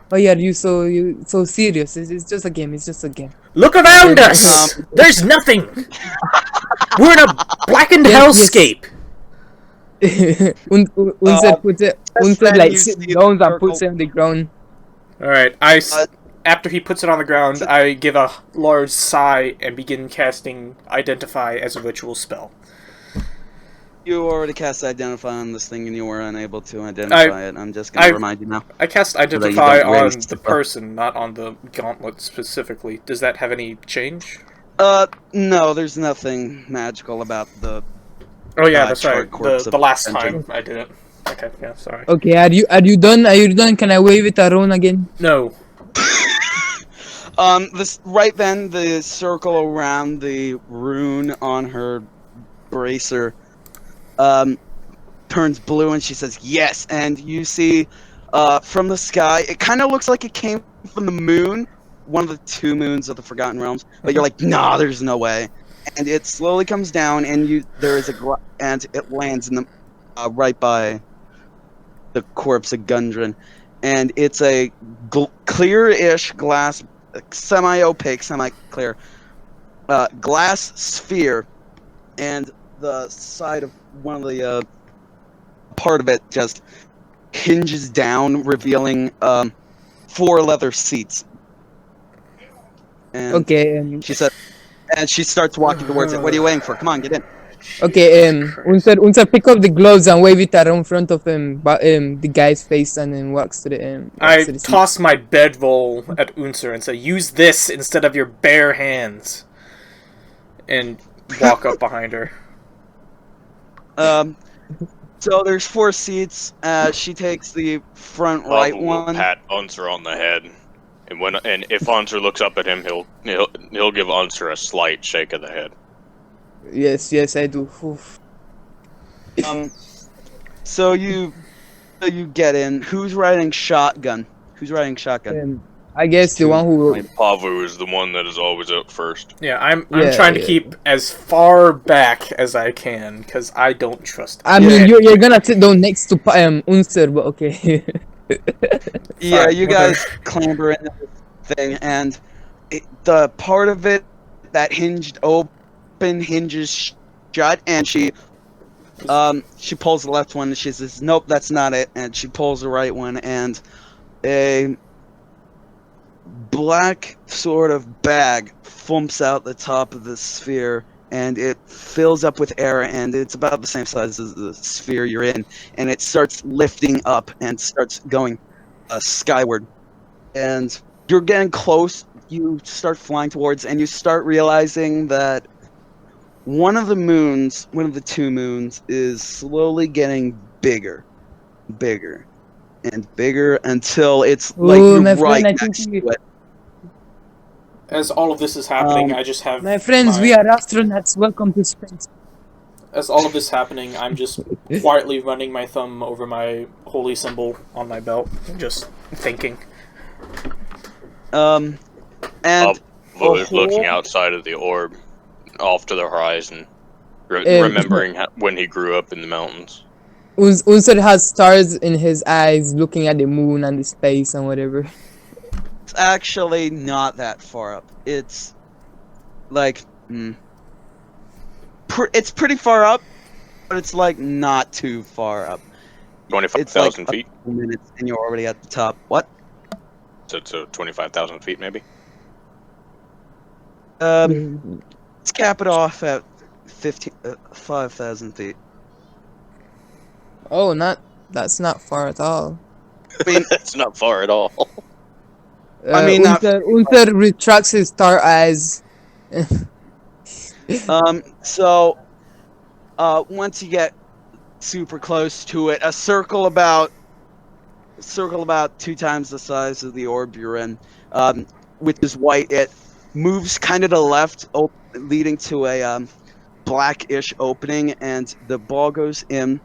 why are you so serious? It's just a game. It's just a game. Look around us. There's nothing. We're in a blackened hellscape. Unser puts it. Unser like sits down and puts it on the ground. All right. After he puts it on the ground, I give a large sigh and begin casting Identify as a ritual spell. You already cast Identify on this thing and you were unable to identify it. I'm just going to remind you now. I cast Identify on the person, not on the gauntlet specifically. Does that have any change? No, there's nothing magical about the... Oh yeah, that's right. The last time I did it. Okay, yeah, sorry. Okay, are you done? Are you done? Can I wave it around again? No. Right then, the circle around the rune on her bracer turns blue, and she says yes. And you see, from the sky, it kind of looks like it came from the moon, one of the 2 moons of the Forgotten Realms. But you're like, nah, there's no way. And it slowly comes down, and there is and it lands in the right by the corpse of Gundren, and it's a clear-ish glass, semi-opaque, semi-clear glass sphere, and the side of one of the part of it just hinges down, revealing 4 leather seats. And okay. She said, and she starts walking towards it. What are you waiting for? Come on, get in. Okay, Unser pick up the gloves and wave it around in front of the guy's face, and then walks to the I toss my bedroll at Unser and say, "Use this instead of your bare hands," and walk up behind her. So there's 4 seats. She takes the front right one. Pat Unser on the head, and if Unser looks up at him, he'll give Unser a slight shake of the head. Yes, I do. Oof. So you get in. Who's riding shotgun? I guess the one who... Pavu is the one that is always up first. Yeah, I'm trying to keep as far back as I can, because I don't trust him. I mean, you're gonna sit down next to Unser, but okay. Yeah, you guys clamber into this thing, and the part of it that hinged open hinges shut, and she pulls the left one, and she says, "Nope, that's not it," and she pulls the right one, and a black sort of bag thumps out the top of the sphere, and it fills up with air, and it's about the same size as the sphere you're in, and it starts lifting up and starts going skyward, and you're getting close. You start flying towards, and you start realizing that one of the 2 moons, is slowly getting bigger, and bigger until it's like you're right next to it. As all of this is happening, I just have... My friends, we are astronauts. Welcome to space. As all of this happening, I'm just quietly running my thumb over my holy symbol on my belt, just thinking. And Pavu is looking outside of the orb, off to the horizon, remembering when he grew up in the mountains. Unser has stars in his eyes, looking at the moon and the space and whatever. It's actually not that far up. It's like it's pretty far up, but it's like not too far up. 25,000 feet. A couple minutes, and you're already at the top. What? So 25,000 feet, maybe. Let's cap it off at 5,000 feet. Oh, that's not far at all. I mean, it's not far at all. Unser retracts his star eyes. So, once you get super close to it, a circle about 2 times the size of the orb you're in, which is white. It moves kind of to the left, leading to a blackish opening, and the ball goes in,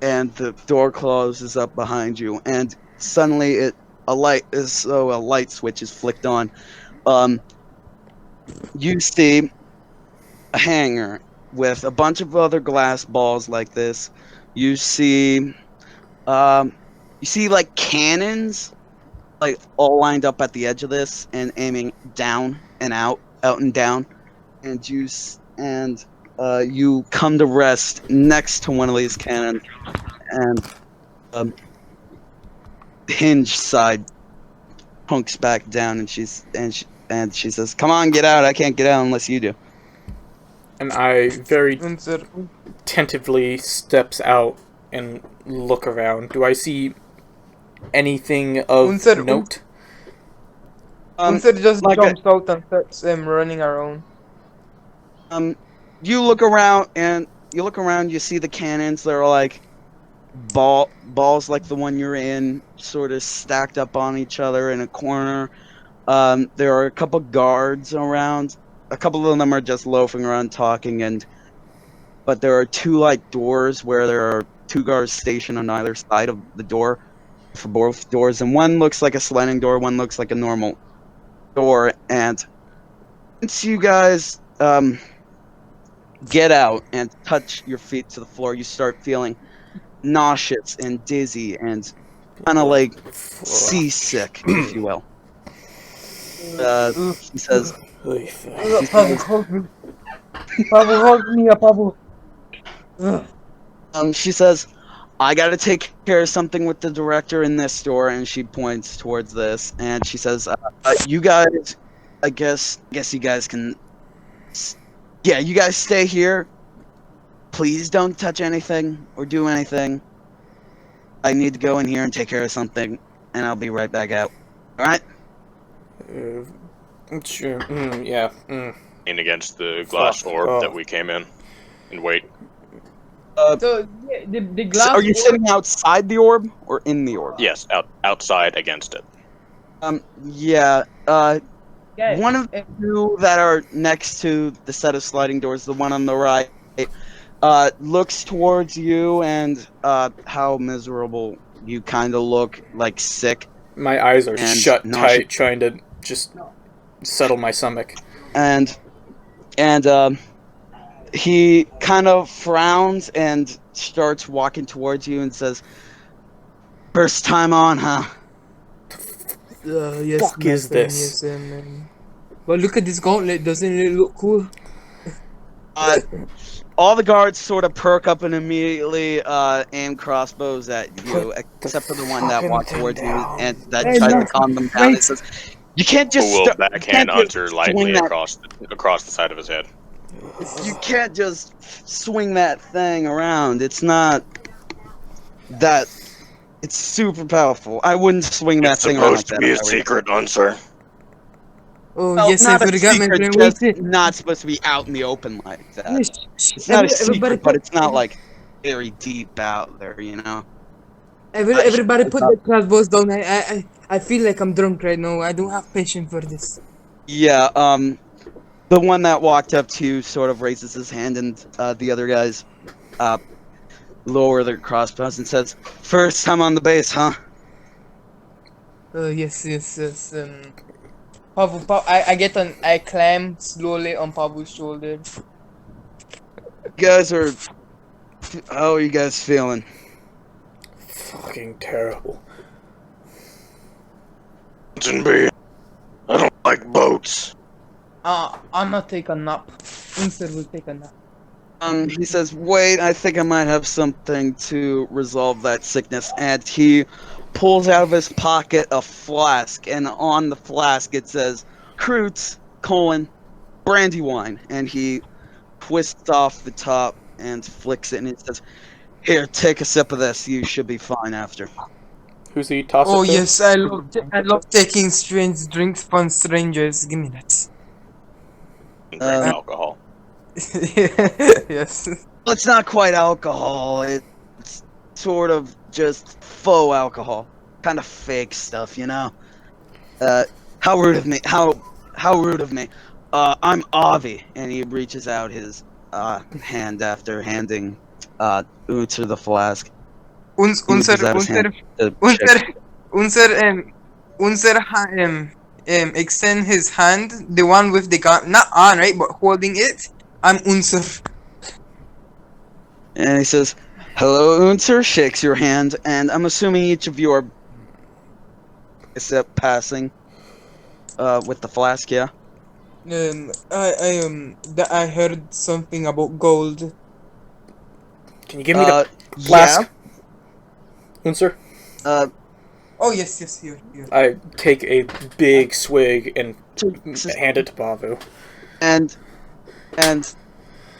and the door closes up behind you, and suddenly a light switch is flicked on. You see a hangar with a bunch of other glass balls like this. You see like cannons, like all lined up at the edge of this and aiming down and out and down, and you come to rest next to one of these cannons, and the hinge side punks back down, and she says, "Come on, get out! I can't get out unless you do." And I very tentatively steps out and look around. Do I see anything of note? Unser just jumps out and starts running around. You look around, you see the cannons. They're like balls like the one you're in, sort of stacked up on each other in a corner. There are a couple guards around. A couple of them are just loafing around talking, but there are two like doors where there are two guards stationed on either side of the door for both doors, and one looks like a sliding door, one looks like a normal door. And once you guys get out and touch your feet to the floor, you start feeling nauseous and dizzy and kind of like seasick, if you will. He says, Pablo, hold me. Pablo, hold me up, Pablo. She says, "I gotta take care of something with the director in this store," and she points towards this, and she says, "You guys, I guess you guys can, yeah, you guys stay here. Please don't touch anything or do anything. I need to go in here and take care of something, and I'll be right back out. All right?" Sure. Yeah. In against the glass orb that we came in, and wait. So the glass. Are you sitting outside the orb or in the orb? Yes, outside against it. Yeah. One of the two that are next to the set of sliding doors, the one on the right, looks towards you, and how miserable you kind of look, like sick. My eyes are shut tight, trying to just settle my stomach. And he kind of frowns and starts walking towards you and says, "First time on, huh?" Yes, fuck is this? Yes, well, look at this gauntlet. Doesn't it look cool? All the guards sort of perk up and immediately aim crossbows at you, except for the one that walked towards you and that tries to calm them down. It says, "You can't just backhand Hunter lightly across the side of his head. You can't just swing that thing around. It's not that. It's super powerful. I wouldn't swing that thing around like that." It's supposed to be a secret, Hunter. Oh, well, yes, I forgot my friend. It's not supposed to be out in the open like that. It's not a secret, but it's not like very deep out there, you know? Everybody put the crossbows down. I feel like I'm drunk right now. I don't have patience for this. Yeah, the one that walked up to you sort of raises his hand, and the other guys lower their crossbows and says, "First time on the base, huh?" Yes. Pablo, I climb slowly on Pablo's shoulder. How are you guys feeling? Fucking terrible. I don't like boats. I'm not take a nap. Unser will take a nap. He says, "Wait, I think I might have something to resolve that sickness," and he pulls out of his pocket a flask, and on the flask it says, "Krutz, brandy wine," and he twists off the top and flicks it, and it says, "Here, take a sip of this. You should be fine after." Who's he tossing? Oh yes, I love taking strange drinks from strangers. Give me that. Drink alcohol. Yes. Well, it's not quite alcohol. It's sort of just faux alcohol, kind of fake stuff, you know. How rude of me! How rude of me! I'm Avi, and he reaches out his hand after handing Uther the flask. He reaches out his hand to check. Unser extend his hand, the one with the gun, not on, right, but holding it. I'm Unser. And he says, "Hello, Unser." Shakes your hand, and I'm assuming each of you are, except passing, with the flask, yeah. I heard something about gold. Can you give me the flask? Yeah. Unser? Oh yes, here. I take a big swig and hand it to Bavu. And Bavu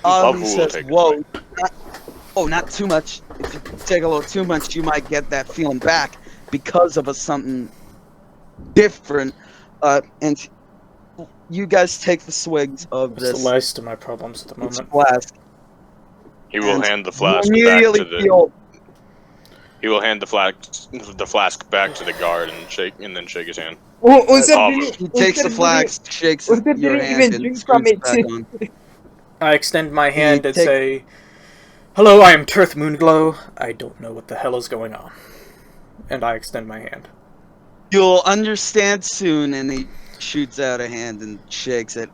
Avi will says, take a "Whoa, not too much. If you take a little too much, you might get that feeling back because of something different." And you guys take the swigs of What's this the least of my problems at the moment? flask. He will hand the flask You back immediately to the. feel He will hand the flask back to the guard and then shake his hand. he takes the flask, shakes your hand, and screws it back on. I extend my hand and takes- say, "Hello, I am Tirth Moonglow. I don't know what the hell is going on." And I extend my hand. You'll understand soon, and he shoots out a hand and shakes it.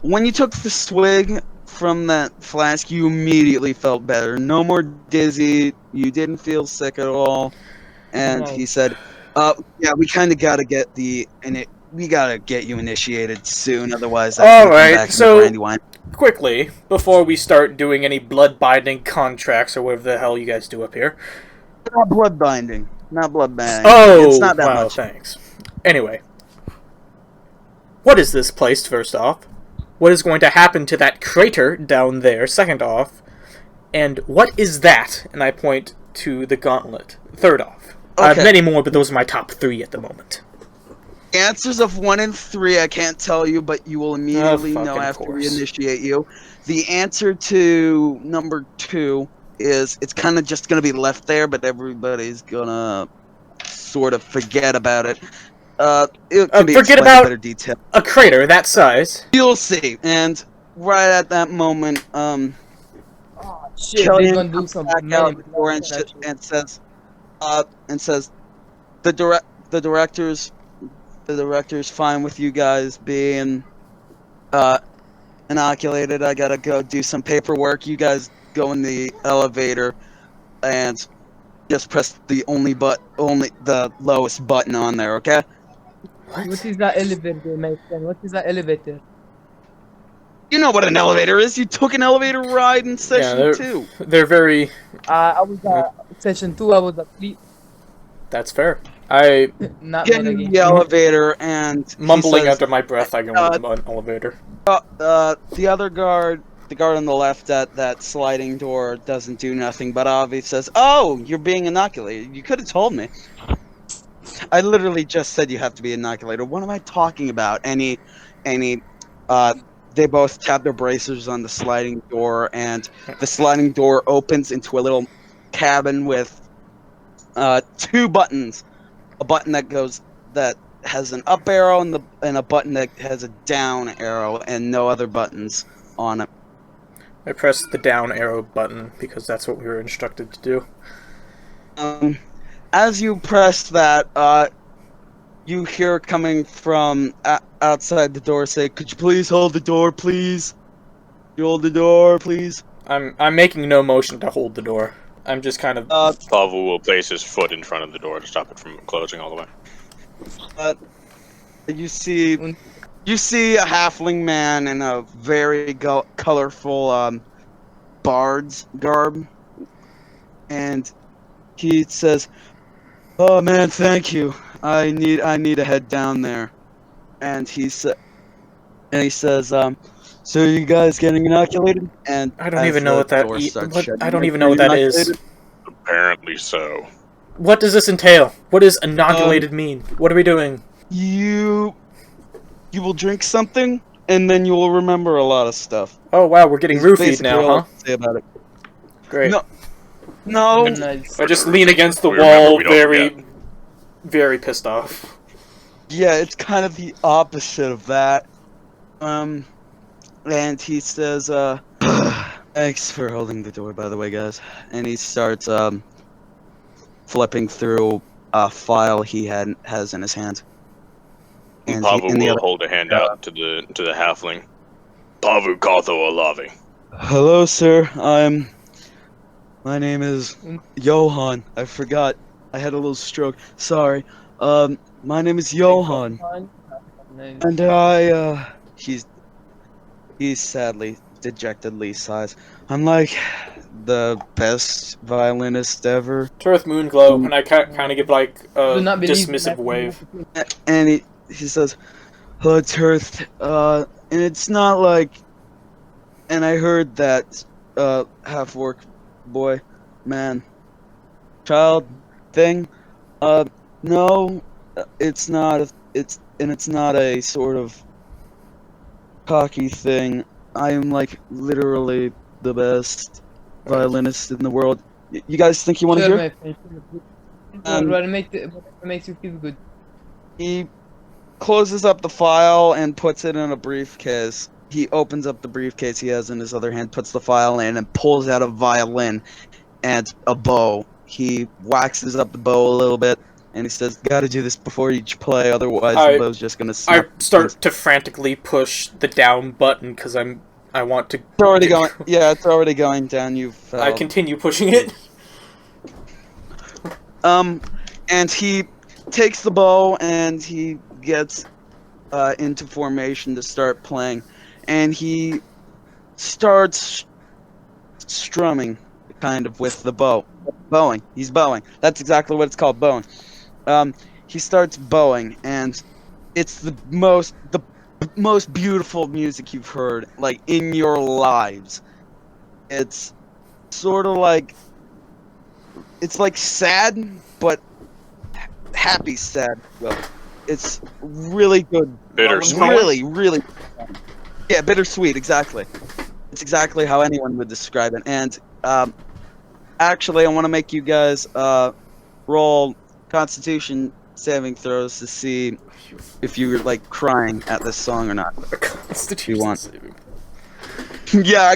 When you took the swig from that flask, you immediately felt better. No more dizzy. You didn't feel sick at all. And he said, yeah, we kind of got to get we got to get you initiated soon, otherwise All right, back so in the Brandywine. Quickly, before we start doing any blood binding contracts or whatever the hell you guys do up here. Not blood binding. Not blood binding. Oh, it's not that wow, much. Thanks. Anyway. What is this place, first off? What is going to happen to that crater down there, second off? And what is that? And I point to the gauntlet, third off. I have many more, but those are my top 3 at the moment. Answers of 1 and 3 I can't tell you, but you will immediately know after we initiate you. The answer to number 2 is it's kind of just going to be left there, but everybody's going to sort of forget about it. It can be forget explained about in better detail. A crater that size. You'll see. And right at that moment, Shit, Kelly they're gonna do some back out the door and says, the director's fine with you guys being inoculated. I gotta go do some paperwork. You guys go in the elevator and just press the the lowest button on there, okay? What is that elevator, my friend? What is that elevator? You know what an elevator is. You took an elevator ride in session 2. They're very... I was session 2, I was asleep. That's fair. I... Not get in the elevator and... Mumbling under my breath, I go into the elevator. The other guard, the guard on the left at that sliding door, doesn't do nothing, but Avi says, "Oh, you're being inoculated. You could have told me." I literally just said you have to be inoculated. What am I talking about? They both tap their bracers on the sliding door, and the sliding door opens into a little cabin with 2 buttons. A button that has an up arrow and a button that has a down arrow, and no other buttons on it. I press the down arrow button because that's what we were instructed to do. As you press that, you hear coming from outside the door say, "Could you please hold the door, please? You hold the door, please." I'm making no motion to hold the door. I'm just kind of... Pavel will place his foot in front of the door to stop it from closing all the way. You see a halfling man in a very colorful bard's garb, and he says, "Oh man, thank you. I need to head down there." And he says, "So you guys getting inoculated?" And I don't even know what that I don't even know what that is. Apparently so. What does this entail? What does inoculated mean? What are we doing? You will drink something and then you will remember a lot of stuff. Oh wow, we're getting That's roofied basically now, all I huh? can say about it. Great. No. Nice. I just lean against the We remember, wall, we don't very, forget. very pissed off. Yeah, it's kind of the opposite of that. And he says, thanks for holding the door, by the way, guys. And he starts, flipping through a file he has in his hand. And Pavu will hold a hand out to the halfling. Pavu Katho Alavi. Hello, sir. My name is Johan. I forgot. I had a little stroke. Sorry. My name is Johan. Nice. And he sadly, dejectedly sighs. I'm like the best violinist ever. Turth Moonglow, and I kind of give like a Do not believe dismissive that. wave. And he says, hello, Turth. And it's not like. And I heard that half-orc boy, man, child thing. No, it's not. It's not a sort of cocky thing. I am like literally the best violinist in the world. You guys think you want to Sure, hear? my friend. What makes you feel good? He closes up the file and puts it in a briefcase. He opens up the briefcase he has in his other hand, puts the file in, and pulls out a violin and a bow. He waxes up the bow a little bit, and he says, "Gotta do this before each play, otherwise the bow's just gonna snap." I start to frantically push the down button because I want to. It's already going. Yeah, it's already going down. You fell. I continue pushing it. And he takes the bow and he gets into formation to start playing, and he starts strumming, kind of, with the bow. Bowing. He's bowing. That's exactly what it's called, bowing. He starts bowing, and it's the most beautiful music you've heard, like, in your lives. It's sort of like, it's like sad, but happy sad. Well, it's really good. Bittersweet. Really. Yeah, bittersweet, exactly. It's exactly how anyone would describe it. And actually, I want to make you guys roll Constitution saving throws to see if you're like crying at this song or not. Constitution You want? saving. Yeah.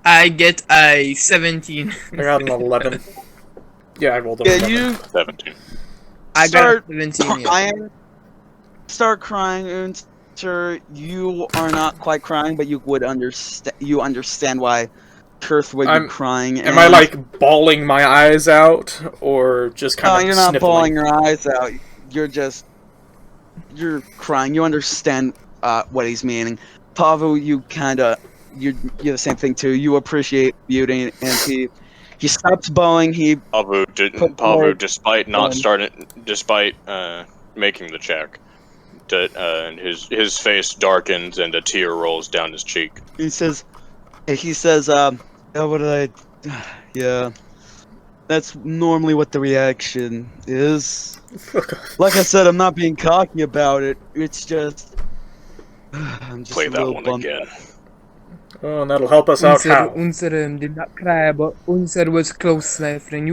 I get a 17. I got an 11. Yeah, I rolled an Yeah, 11. you 17. I got start a 17. Yeah. crying. Start crying, Unter. You are not quite crying, but you would understand. You understand why Kurth would be crying. Am I like bawling my eyes out, or just kind of? No, you're not sniffling? bawling your eyes out. You're crying. You understand what he's meaning. Pavu, you're the same thing too. You appreciate beauty, and he stops bowing. Pavu, despite making the check, his face darkens and a tear rolls down his cheek. He says, yeah, what did I? Yeah, that's normally what the reaction is. Like I said, I'm not being cocky about it. It's just, I'm just Play a that little one bummed. again. Oh, and that'll help us out. How? Unser did not cry, but Unser was close, my friend.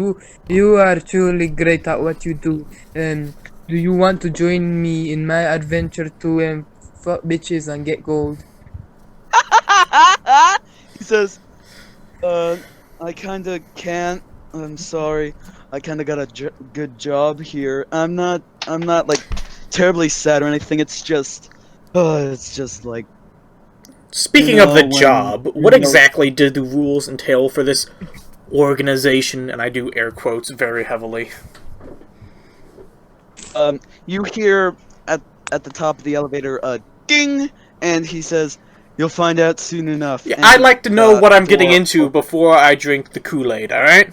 You are truly great at what you do. Do you want to join me in my adventure to fuck bitches and get gold? He says, I kinda can't. I'm sorry. I kinda got a good job here. I'm not like terribly sad or anything. It's just like. Speaking of the job, what exactly did the rules entail for this organization? And I do air quotes very heavily. You hear at the top of the elevator a ding, and he says, "You'll find out soon enough." Yeah, and, I'd like to know what I'm getting door- into before I drink the Kool-Aid, alright?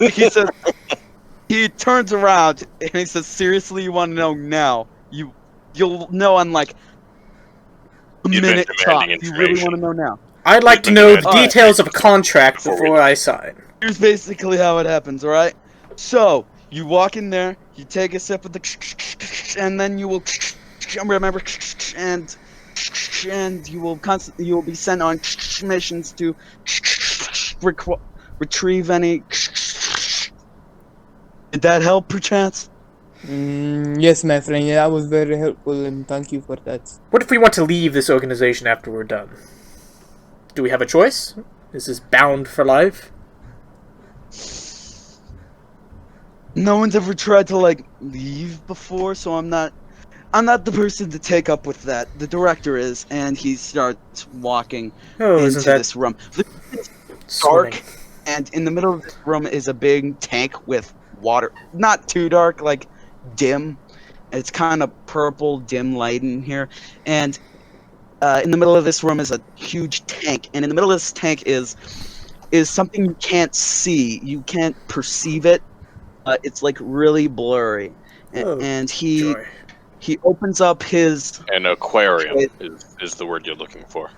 He says, he turns around and he says, "Seriously, you want to know now? You'll know in like a You've been minute demanding top. You really information. want to know now?" I'd like to been know the demanding details of a information contract before we before I sign. Here's basically how it happens. All right. So you walk in there, you take a sip of the, and then you will remember, and you will be sent on missions to retrieve any. Did that help, perchance? Yes, my friend. Yeah, that was very helpful, and thank you for that. What if we want to leave this organization after we're done? Do we have a choice? Is this bound for life? No one's ever tried to like leave before, so I'm not the person to take up with that. The director is, and he starts walking into this room. It's dark, and in the middle of this room is a big tank with water. Not too dark, like dim. It's kind of purple, dim light in here, and in the middle of this room is a huge tank, and in the middle of this tank is something you can't see. You can't perceive it. It's like really blurry, and he opens up his an aquarium is the word you're looking for.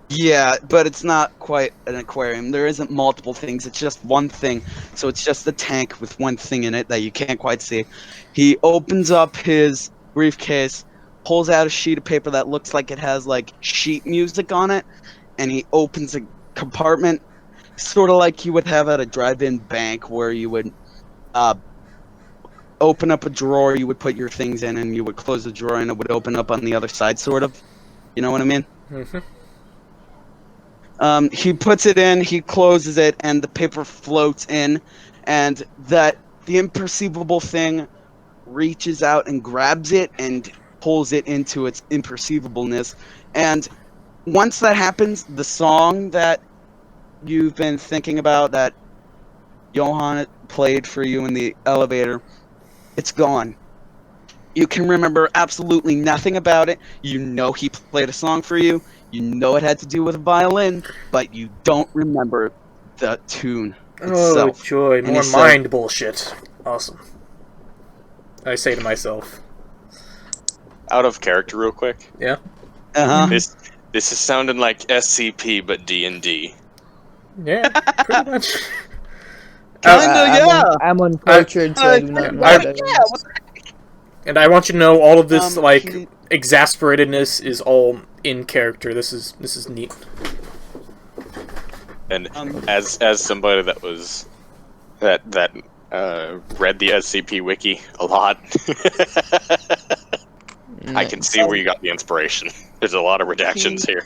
Yeah, but it's not quite an aquarium. There isn't multiple things. It's just one thing. So it's just a tank with one thing in it that you can't quite see. He opens up his briefcase, pulls out a sheet of paper that looks like it has like sheet music on it, and he opens a compartment, sort of like you would have at a drive-in bank, where you would open up a drawer, you would put your things in, and you would close the drawer, and it would open up on the other side, sort of. You know what I mean? Mm-hmm. He puts it in, he closes it, and the paper floats in, and the imperceivable thing reaches out and grabs it and pulls it into its imperceivableness. And once that happens, the song that you've been thinking about, that Johan played for you in the elevator, it's gone. You can remember absolutely nothing about it. You know he played a song for you. You know it had to do with a violin, but you don't remember the tune itself. Oh, joy. More mind bullshit. Awesome. I say to myself. Out of character real quick. Yeah? Uh-huh. This is sounding like SCP, but D&D. Yeah, pretty much. Kinda, yeah. I'm uncultured, so I do not know that. And I want you to know all of this, exasperatedness is all in character. This is neat. And as somebody that read the SCP wiki a lot, I can see where you got the inspiration. There's a lot of redactions here.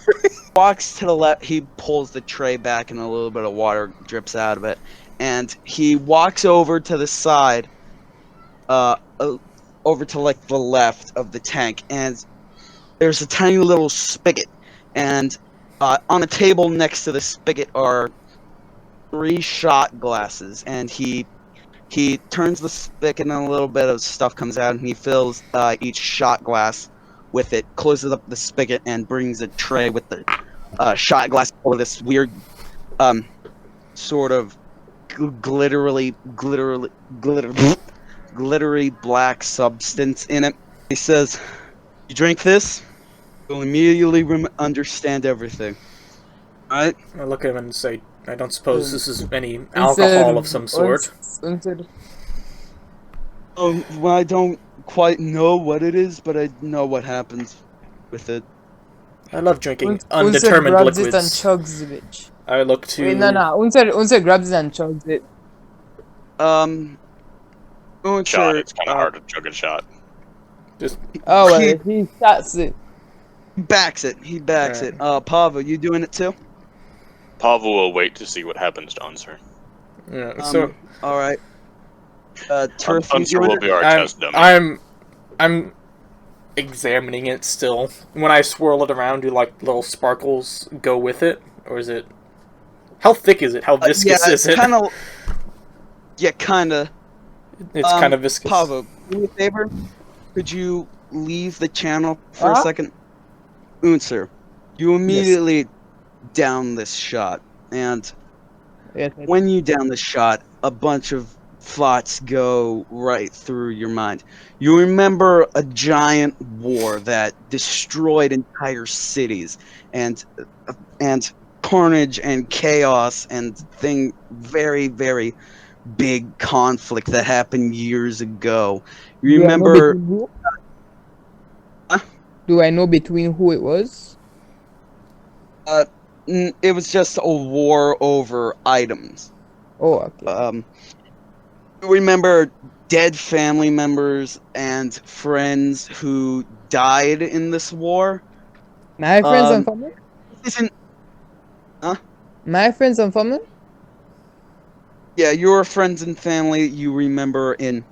Walks to the left. He pulls the tray back, and a little bit of water drips out of it. And he walks over to the side, over to like the left of the tank, and there's a tiny little spigot, and on a table next to the spigot are 3 shot glasses, and he turns the spigot and a little bit of stuff comes out, and he fills each shot glass with it, closes up the spigot, and brings a tray with the shot glass full of this weird sort of glittery black substance in it. He says, "You drink this, you'll immediately understand everything." Alright? I look at him and say, I don't suppose this is any alcohol of some sort. Well, I don't quite know what it is, but I know what happens with it. I love drinking undetermined grabs liquids. It and chugs it, bitch. I look to... Wait, no. Unser grabs it and chugs it. Shot, it's kind of hard to chug a shot. Just... Oh, well, he shots it. He backs it. Pava, you doing it too? Pava will wait to see what happens to Unser. Yeah, so... Alright. Turf, Unser will be our test dummy. I'm examining it still. When I swirl it around, do like little sparkles go with it? Or is it... How thick is it? How viscous is it? Kinda. It's kind of viscous. Pavo, do me a favor. Could you leave the channel for a second? Unser, you immediately down this shot, and when you down the shot, a bunch of thoughts go right through your mind. You remember a giant war that destroyed entire cities, and carnage and chaos and very, very big conflict that happened years ago. You remember? Do I know between who it was? It was just a war over items. Oh, okay. Remember dead family members and friends who died in this war? My friends and family? Isn't My friends and family? Yeah, your friends and family you remember, and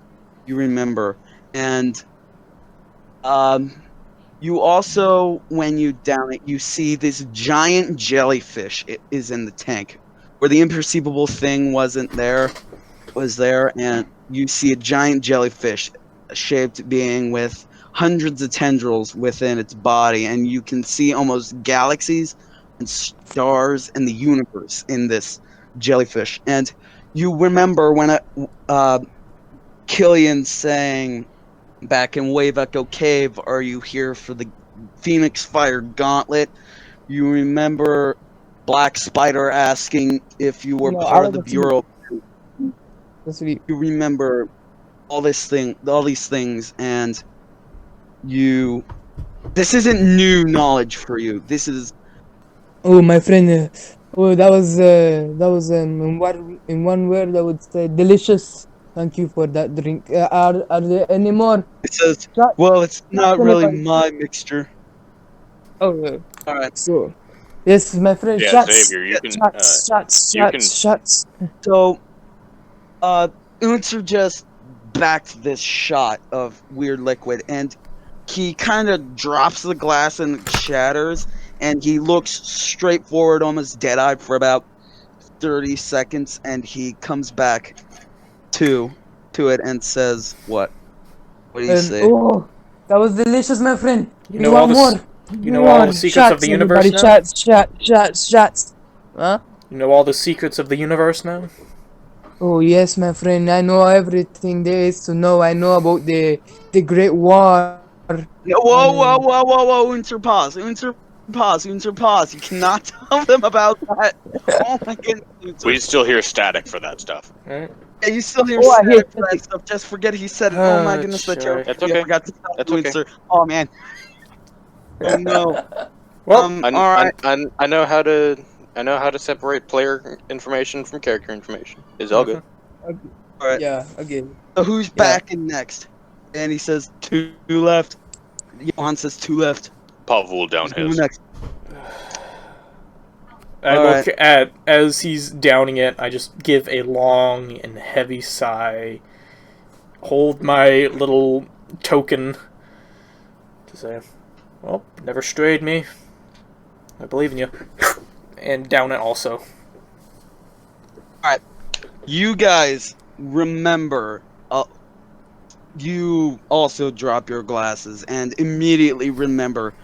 you also, when you down it, you see this giant jellyfish. It is in the tank where the imperceivable thing wasn't there. Was there, and you see a giant jellyfish, a shaped being with hundreds of tendrils within its body, and you can see almost galaxies and stars and the universe in this jellyfish. And you remember when Killian saying back in Wave Echo Cave, "Are you here for the Phoenix Fire Gauntlet?" You remember Black Spider asking if you were part of the Bureau. You remember all these things, and this isn't new knowledge for you. This is. Oh, my friend. That was in one word I would say delicious. Thank you for that drink. Are there any more? It says, well, it's not really my mixture. Oh, all right. So, yes, my friend. Yeah, shots, Xavier, you can. shots. So, Unser just backed this shot of weird liquid, and he kind of drops the glass and it shatters, and he looks straight forward, almost dead-eyed for about 30 seconds, and he comes back to it and says, "What? What do you say?" Oh, that was delicious, my friend. You know all the secrets shots, of the universe now? Shots. Huh? You know all the secrets of the universe now? Oh yes, my friend. I know everything there is to know. I know about the Great War. Whoa! Unser, pause. You cannot tell them about that. Oh my goodness. Unser. We still hear static for that stuff. Right. Yeah, you still hear static for that stuff. Just forget he said it. Oh my goodness, That's okay. I forgot to tell That's Unser. okay. Oh man. Oh no. Well, all right. I know how to separate player information from character information. It's all good. All right. Yeah. Okay. So who's back in next? And he says 2 left. Johan says 2 left. Pavel down his. Next. I look at, as he's downing it, I just give a long and heavy sigh, hold my little token to say, well, never strayed me. I believe in you. And down it also. Alright. You guys remember, you also drop your glasses and immediately remember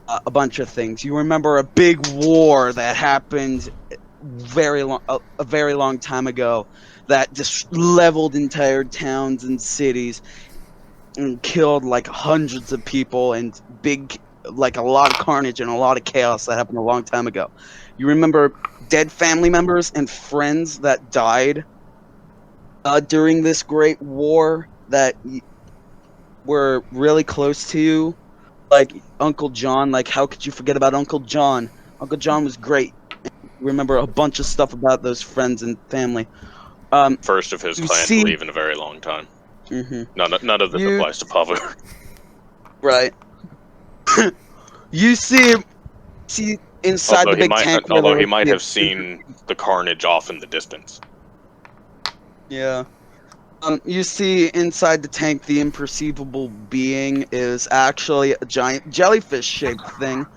a bunch of things. You remember a big war that happened a very long time ago that just leveled entire towns and cities and killed like hundreds of people, and a lot of carnage and a lot of chaos that happened a long time ago. You remember dead family members and friends that died during this great war that were really close to you. Like Uncle John, how could you forget about Uncle John? Uncle John was great. Remember a bunch of stuff about those friends and family. First of his clan to leave in a very long time. Mm-hmm. None of this applies to Pavel. Right. You see inside the big tank. Although he might have seen the carnage off in the distance. Yeah. You see inside the tank, the imperceivable being is actually a giant jellyfish-shaped thing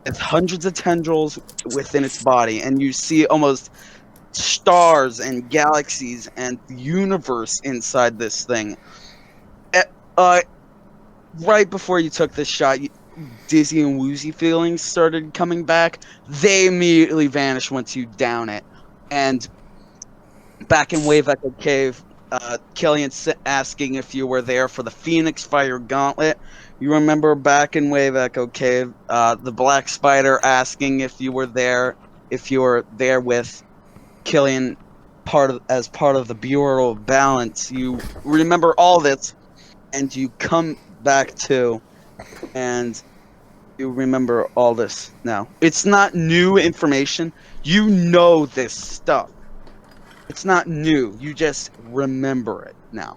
with hundreds of tendrils within its body, and you see almost stars and galaxies and the universe inside this thing. Right before you took this shot, dizzy and woozy feelings started coming back. They immediately vanished once you down it. And back in Wave Echo Cave, Killian asking if you were there for the Phoenix Fire Gauntlet. You remember back in Wave Echo Cave, the Black Spider asking if you were there with Killian as part of the Bureau of Balance. You remember all this, and you come back to, and you remember all this now. It's not new information. You know this stuff. It's not new. You just remember it now.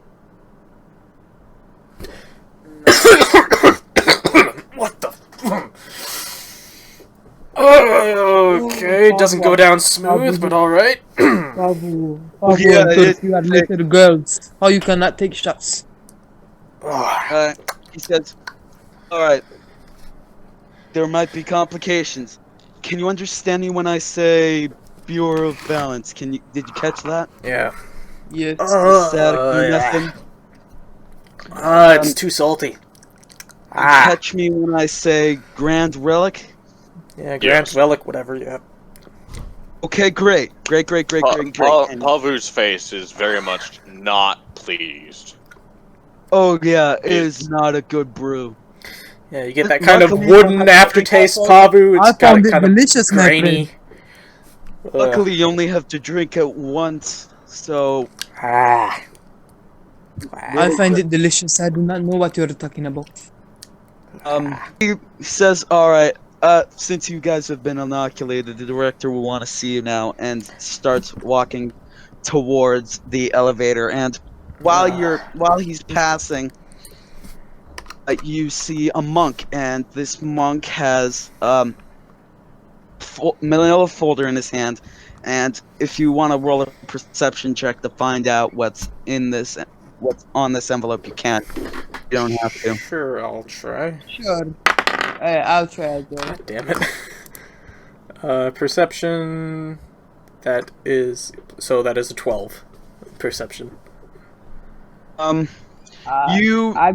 What the? Okay, doesn't go down smooth, but all right. Pavu, Yeah, you are little girls. How you cannot take shots? He says, "All right. There might be complications. Can you understand me when I say Bureau of Balance? Did you catch that? Yeah. Yes. Nothing. It's too salty. Catch me when I say Grand Relic? Yeah, Grand Relic, whatever, yeah. Okay, great. Pavu's face is very much not pleased. Oh yeah, it is not a good brew. Yeah, you get that kind of wooden aftertaste, Pavu. It's got a kind delicious, of grainy. Luckily, you only have to drink it once, so... I find it delicious. I do not know what you're talking about. He says, alright, since you guys have been inoculated, the director will want to see you now, and starts walking towards the elevator, and while he's passing, you see a monk, and this monk has, manila folder in his hand, and if you want to roll a perception check to find out what's on this envelope, you can. You don't have to. Sure, I'll try. Sure. I'll try as well. God damn it. Perception. That is a 12. Perception. I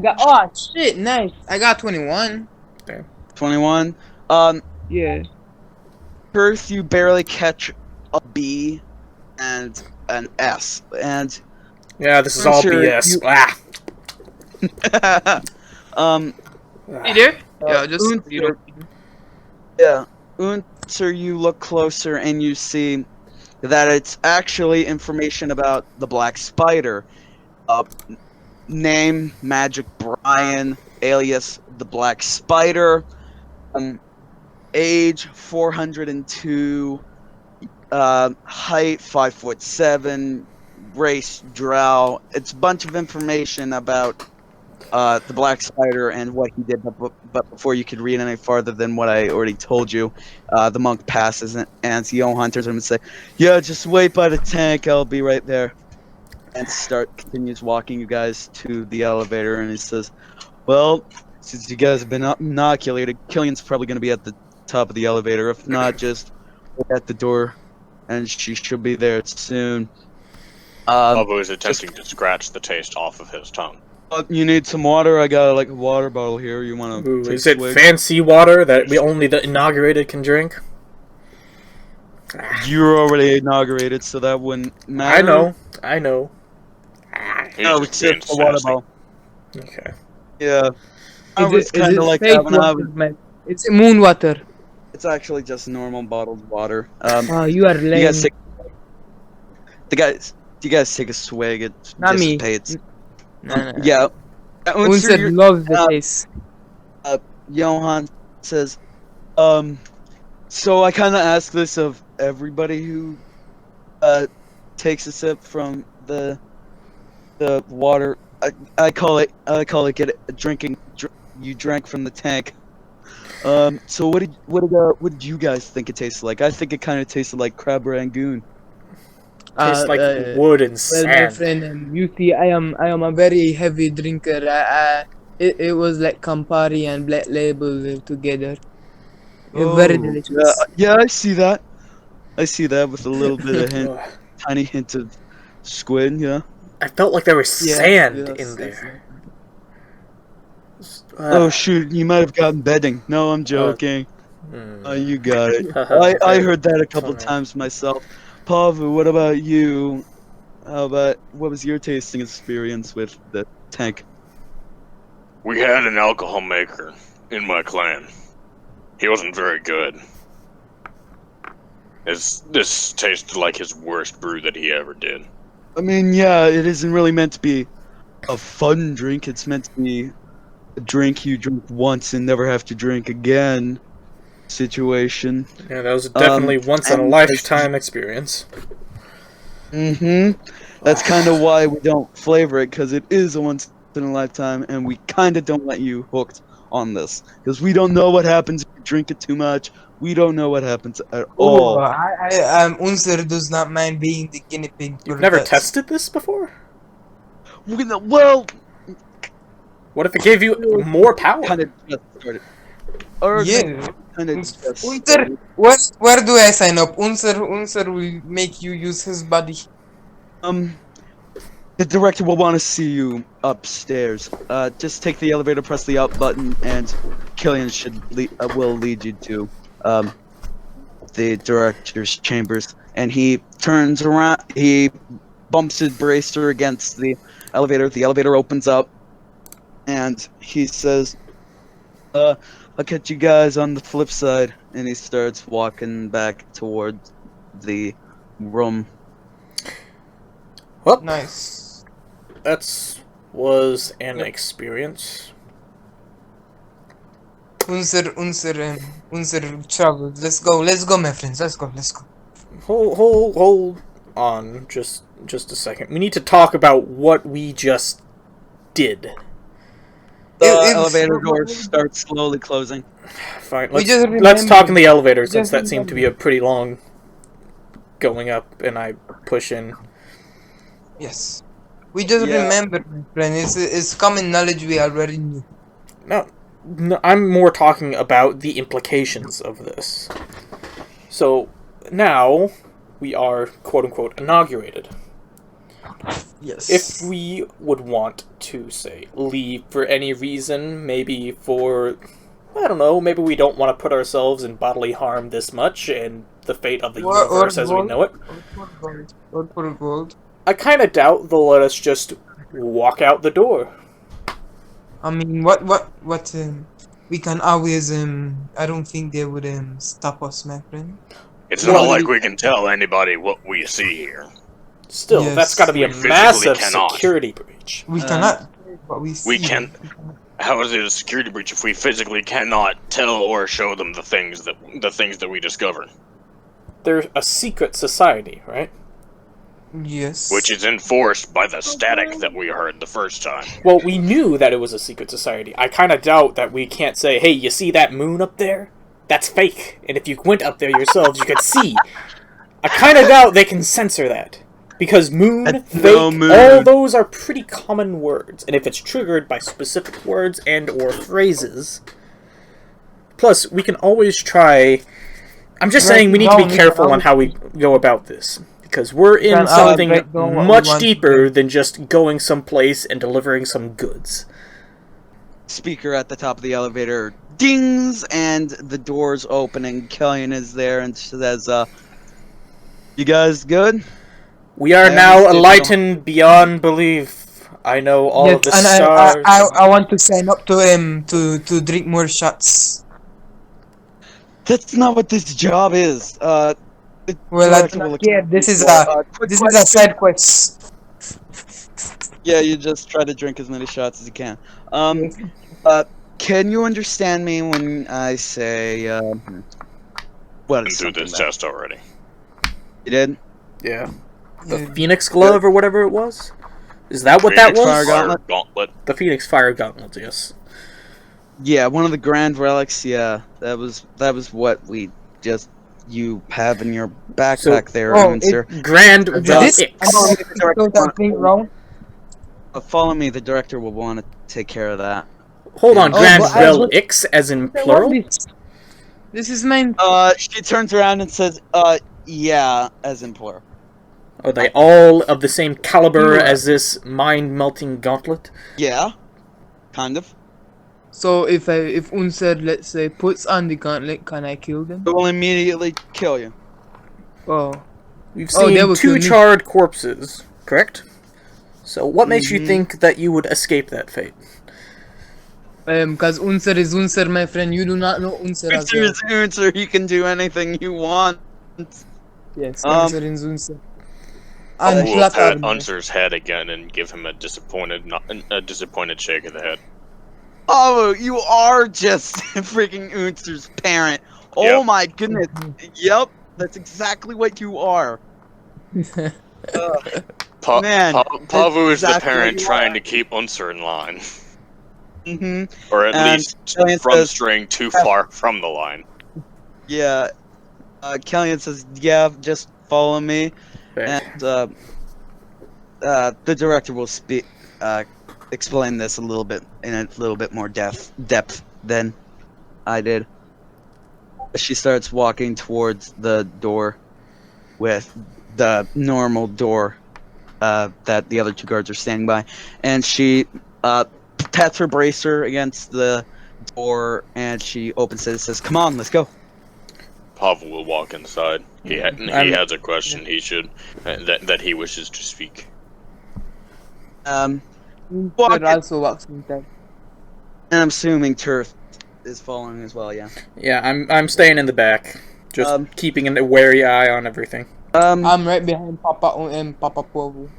got. Oh shit! Nice. I got 21. Damn. 21. Yeah. First, you barely catch a B and an S, and yeah, this is all BS. Hey there. Yeah, just Unser, you look closer and you see that it's actually information about the Black Spider. Name Magic Brian, alias the Black Spider. Age 402. Height 5'7". Race Drow. It's a bunch of information about the Black Spider and what he did, but before you could read any farther than what I already told you, the monk passes and Johan turns to him and say, "Yeah, just wait by the tank. I'll be right there." And continues walking you guys to the elevator, and he says, "Well, since you guys have been inoculated, Killian's probably going to be at the top of the elevator. If not, just wait at the door, and she should be there soon." Pavu is attempting to scratch the taste off of his tongue. You need some water? I got a water bottle here. You want to take is a it swig? fancy water that only the inaugurated can drink? You're already inaugurated, so that wouldn't matter. I know. No, it's just a water bottle. Okay. Yeah. It's kind of like that when I was... It's moon water. It's actually just normal bottled water. You are lame. Do you guys take a swig? It Not me. dissipates. No. Yeah. Unser loves the taste. Johan says, so I kind of ask this of everybody who takes a sip from the water. I call it drinking. You drank from the tank. So what did you guys think it tasted like? I think it kind of tasted like crab rangoon. Tastes like wood and well, my sand. friend, you see, I am a very heavy drinker. It was like Campari and Black Label together. Very delicious. Yeah, I see that. With a little bit of tiny hint of squid. Yeah. I felt like there was sand in there. Oh shoot! You might have gotten bedding. No, I'm joking. You got it. I heard that a couple times myself. Pavu, what about you? What was your tasting experience with the tank? We had an alcohol maker in my clan. He wasn't very good. This tasted like his worst brew that he ever did. I mean, yeah, it isn't really meant to be a fun drink. It's meant to be a drink you drink once and never have to drink again situation. Yeah, that was definitely once in a lifetime experience. That's kind of why we don't flavor it, because it is a once in a lifetime, and we kind of don't let you hooked on this, because we don't know what happens if you drink it too much. We don't know what happens at all. Unser does not mind being the guinea pig. You've never tested this before? Well, what if it gave you more power? Kind of just started. Or yeah. Kind of just Unser, where do I sign up? Unser will make you use his body. The director will want to see you upstairs. Just take the elevator, press the up button, and Killian will lead you to the director's chambers. And he turns around. He bumps his bracer against the elevator. The elevator opens up, and he says, "I'll catch you guys on the flip side." And he starts walking back towards the room. Well, nice. That was an experience. Unser traveled. Let's go, my friends. Let's go. Hold on, just a second. We need to talk about what we just did. The elevator doors start slowly closing. Fine, let's talk in the elevator, since that seemed to be a pretty long going up, and I push in. Yes. We just remember, my friend. It's common knowledge we already knew. No, I'm more talking about the implications of this. So, now, we are, quote-unquote, inaugurated. Yes. If we would want to, say, leave for any reason, maybe for, I don't know, maybe we don't want to put ourselves in bodily harm this much, and the fate of the universe as we know it. I kind of doubt they'll let us just walk out the door. I mean, what, we can always, I don't think they would, stop us, my friend. It's not like we can tell anybody what we see here. Still, that's got to be a massive security breach. We cannot, but we see. We can. How is it a security breach if we physically cannot tell or show them the things that we discovered? They're a secret society, right? Yes. Which is enforced by the static that we heard the first time. Well, we knew that it was a secret society. I kind of doubt that we can't say, hey, you see that moon up there? That's fake. And if you went up there yourselves, you could see. I kind of doubt they can censor that. Because moon, fake, all those are pretty common words. And if it's triggered by specific words and or phrases... Plus, we can always try... I'm just saying we need to be careful on how we go about this. Because we're in something much deeper than just going someplace and delivering some goods. Speaker at the top of the elevator dings, and the doors open, and Killian is there and says, you guys good? We are now enlightened beyond belief. I know all of the stars. I want to sign up to drink more shots. That's not what this job is. Well, I do not care. This is a side quest. Yeah, you just try to drink as many shots as you can. Can you understand me when I say, what is do this test already? You did? Yeah. The Phoenix Glove or whatever it was? Is that what that was? Fire Gauntlet. The Phoenix Fire Gauntlet, yes. Yeah, one of the Grand Relics, yeah. That was what you have in your backpack there, sir. Grand Relics. Follow me, the director will want to take care of that. Hold on, Grand Relics as in plural? This is mine. She turns around and says, yeah, as in plural. Are they all of the same caliber as this mind-melting gauntlet? Yeah, kind of. So if Unser, let's say, puts on the gauntlet, can I kill them? It will immediately kill you. Oh. We've seen two charred corpses, correct? So what makes you think that you would escape that fate? Because Unser is Unser, my friend. You do not know Unser as well. Unser, you can do anything you want. Yes, answering Unser. I And will pat platform. Unser's head again and give him a disappointed shake of the head. Oh, you are just freaking Unser's parent. Oh Yep. my goodness. Yep, that's exactly what you are. Man, Pavu is the exactly what parent you trying are. to keep Unser in line. Mm-hmm. Or at And least Kellyanne from says, straying too far from the line. yeah, Kellyanne says, yeah, just follow me. Right. And the director will explain this a little bit in a little bit more depth than I did. She starts walking towards the door with the normal door that the other two guards are standing by, and she pats her bracer against the door, and she opens it and says, "Come on, let's go." Pavel will walk inside. He has a question he should that he wishes to speak. Unser also walks inside. And I'm assuming Turf is following as well. Yeah. Yeah, I'm staying in the back, just keeping a wary eye on everything. I'm right behind Papa and Papa Povu.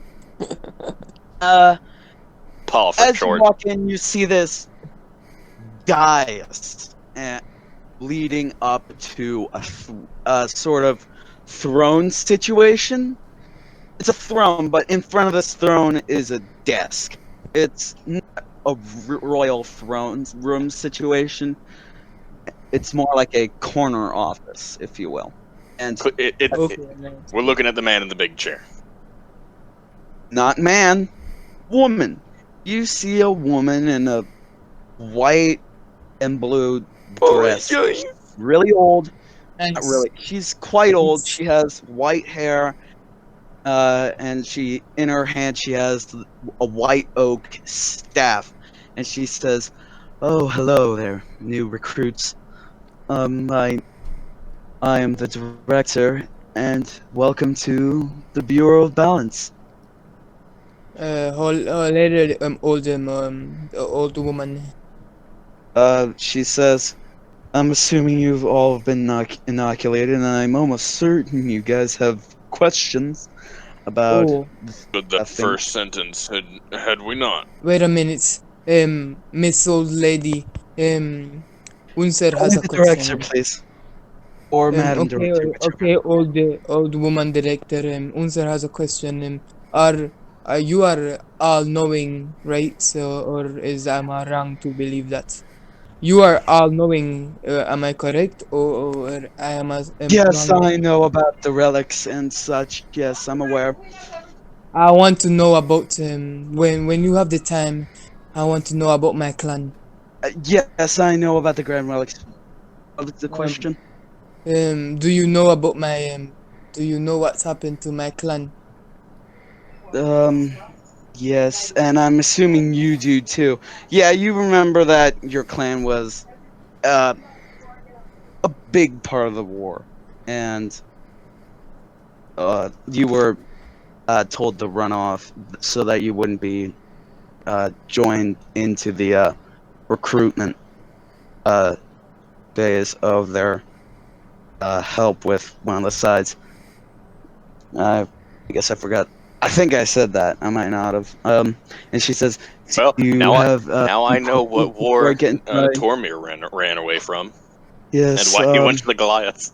Paul for As short. you walk in, you see this dais leading up to a sort of throne situation. It's a throne, but in front of this throne is a desk. It's not a royal throne room situation. It's more like a corner office, if you will. And We're looking at the man in the big chair. not man, woman. You see a woman in a white and blue dress. Really old. Not really. She's quite old. She has white hair. And she, in her hand, she has a white oak staff, and she says, "Oh, hello there, new recruits. I am the director, and welcome to the Bureau of Balance." Later, old woman. She says, "I'm assuming you've all been inoculated, and I'm almost certain you guys have questions about the first sentence. Had we not? Wait a minute, Miss Old Lady, Unser has a the question. director, please, or Madam Director. Okay, old woman director. Unser has a question. You are all knowing, right? So, or am I wrong to believe that? You are all knowing. Am I correct, or I am Yes, wrong? I know about the relics and such. Yes, I'm aware. I want to know about when you have the time. I want to know about my clan. Yes, I know about the grand relics. What's the question? Do you know about my Do you know what's happened to my clan? Yes, and I'm assuming you do too. Yeah, you remember that your clan was a big part of the war, and you were told to run off so that you wouldn't be joined into the recruitment phase of their help with one of the sides. I guess I forgot. I think I said that. I might not have. And she says, "Well, now I know what war Tormir ran away from. Yes, and why he went to the Goliaths."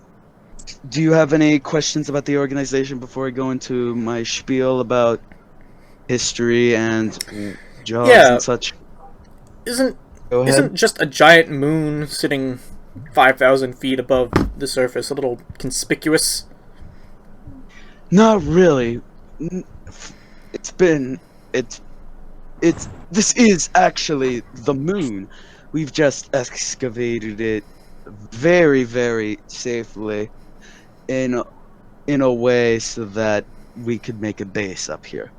Do you have any questions about the organization before I go into my spiel about history and jobs and such? Isn't just a giant moon sitting 5,000 feet above the surface a little conspicuous? Not really. This is actually the moon. We've just excavated it very, very safely in a way so that we could make a base up here.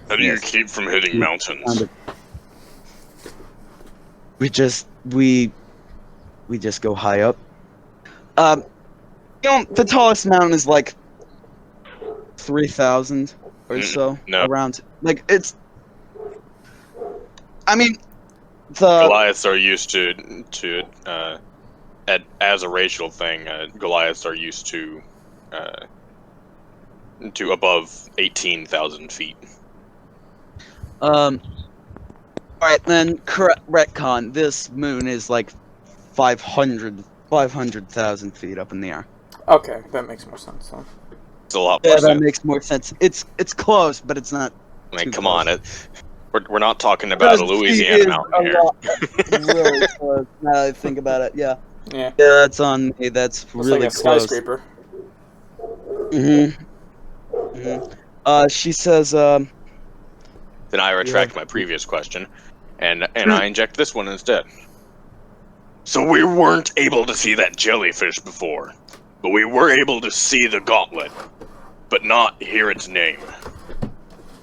How do you keep from hitting mountains? We just go high up. The tallest mountain is like 3,000 or so. No. Around, like, it's. I mean, Goliaths are used to as a racial thing. Goliaths are used to to above 18,000 feet. Alright, then, correct retcon. This moon is like 500,000 feet up in the air. Okay, that makes more sense. So. It's a lot more sense. That makes more sense. It's close, but it's not. I mean, come close. on, we're not talking about a Louisiana mountain here. Really close, now that I think about it, yeah. Yeah. Yeah, that's on me. That's Looks really like a close. skyscraper. She says, Then I retract my previous question, and I inject this one instead. So we weren't able to see that jellyfish before, but we were able to see the gauntlet, but not hear its name.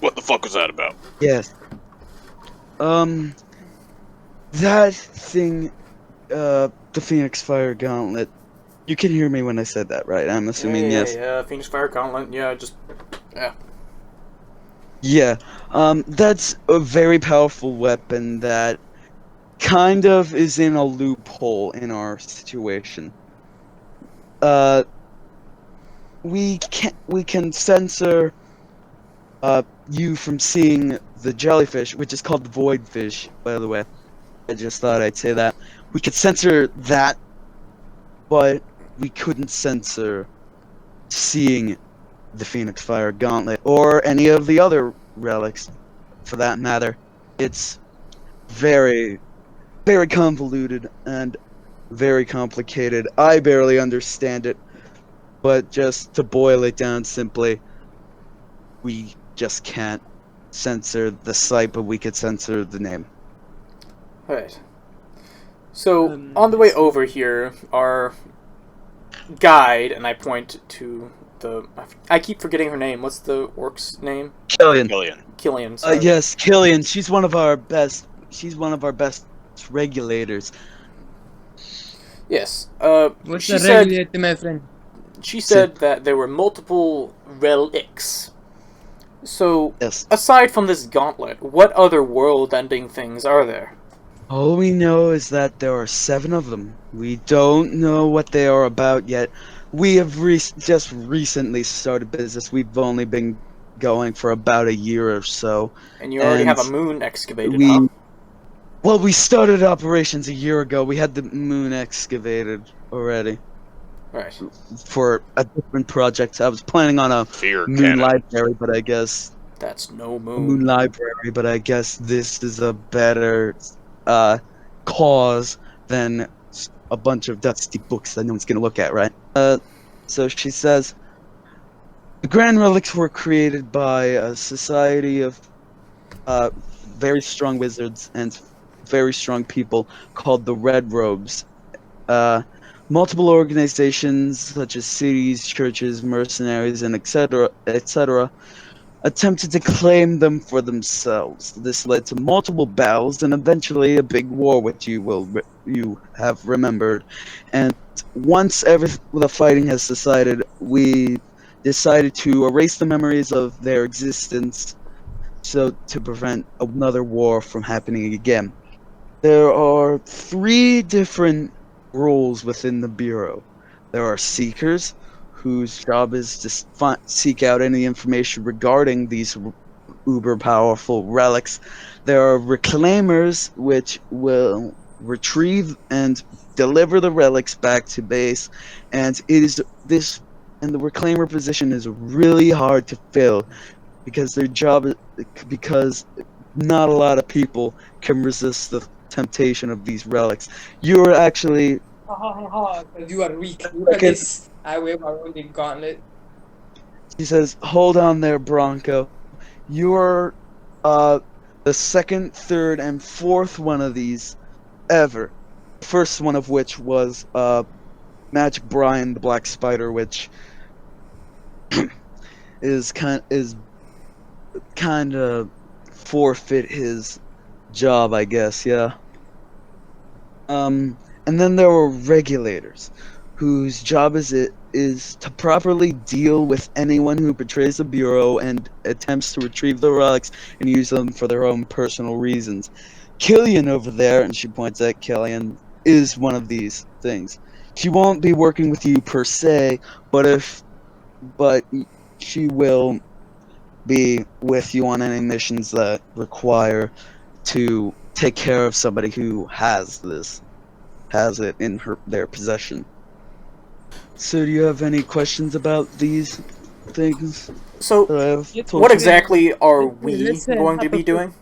What the fuck was that about? Yes. That thing, the Phoenix Fire Gauntlet. You can hear me when I said that, right? I'm assuming yes. Yeah, Phoenix Fire Gauntlet, yeah. Yeah, that's a very powerful weapon that kind of is in a loophole in our situation. We can censor you from seeing the jellyfish, which is called the void fish, by the way. I just thought I'd say that. We could censor that, but we couldn't censor seeing the Phoenix Fire Gauntlet, or any of the other relics, for that matter. It's very, very convoluted and very complicated. I barely understand it, but just to boil it down simply, we just can't censor the site, but we could censor the name. Right. So, on the way over here, our guide, and I point to I keep forgetting her name. What's the orc's name? Killian. Killian. Yes, Killian. She's one of our best regulators. Yes. What's the regulator, my friend? She said that there were multiple relics. So, yes. Aside from this gauntlet, what other world-ending things are there? All we know is that there are 7 of them. We don't know what they are about yet. We have just recently started business. We've only been going for about a year or so. And you already have a moon excavated, huh? Well, we started operations a year ago. We had the moon excavated already. Right. For a different project. I was planning on a moon library, but I guess... That's no moon. Moon library, but I guess this is a better cause than a bunch of dusty books that no one's gonna look at, right? So she says, the Grand Relics were created by a society of very strong wizards and very strong people called the Red Robes. Multiple organizations such as cities, churches, mercenaries, and etc., attempted to claim them for themselves. This led to multiple battles and eventually a big war, which you have remembered. And once the fighting has subsided, we decided to erase the memories of their existence, so to prevent another war from happening again. There are 3 different roles within the Bureau. There are Seekers, whose job is to seek out any information regarding these uber-powerful relics. There are Reclaimers, which will retrieve and deliver the relics back to base, and the Reclaimer position is really hard to fill because because not a lot of people can resist the temptation of these relics. You're actually... You are weak. I wave around the gauntlet. She says, hold on there, Bronco. You're the 2nd, 3rd, and 4th one of these ever. First one of which was Magic Brian, the Black Spider, which is kind of forfeit his job, I guess, yeah. And then there were Regulators, whose job is to properly deal with anyone who betrays the Bureau and attempts to retrieve the relics and use them for their own personal reasons. Killian over there, and she points at Killian, is one of these things. She won't be working with you per se, but she will be with you on any missions that require to take care of somebody who has it in their possession. So do you have any questions about these things? So, what exactly are we going to be doing?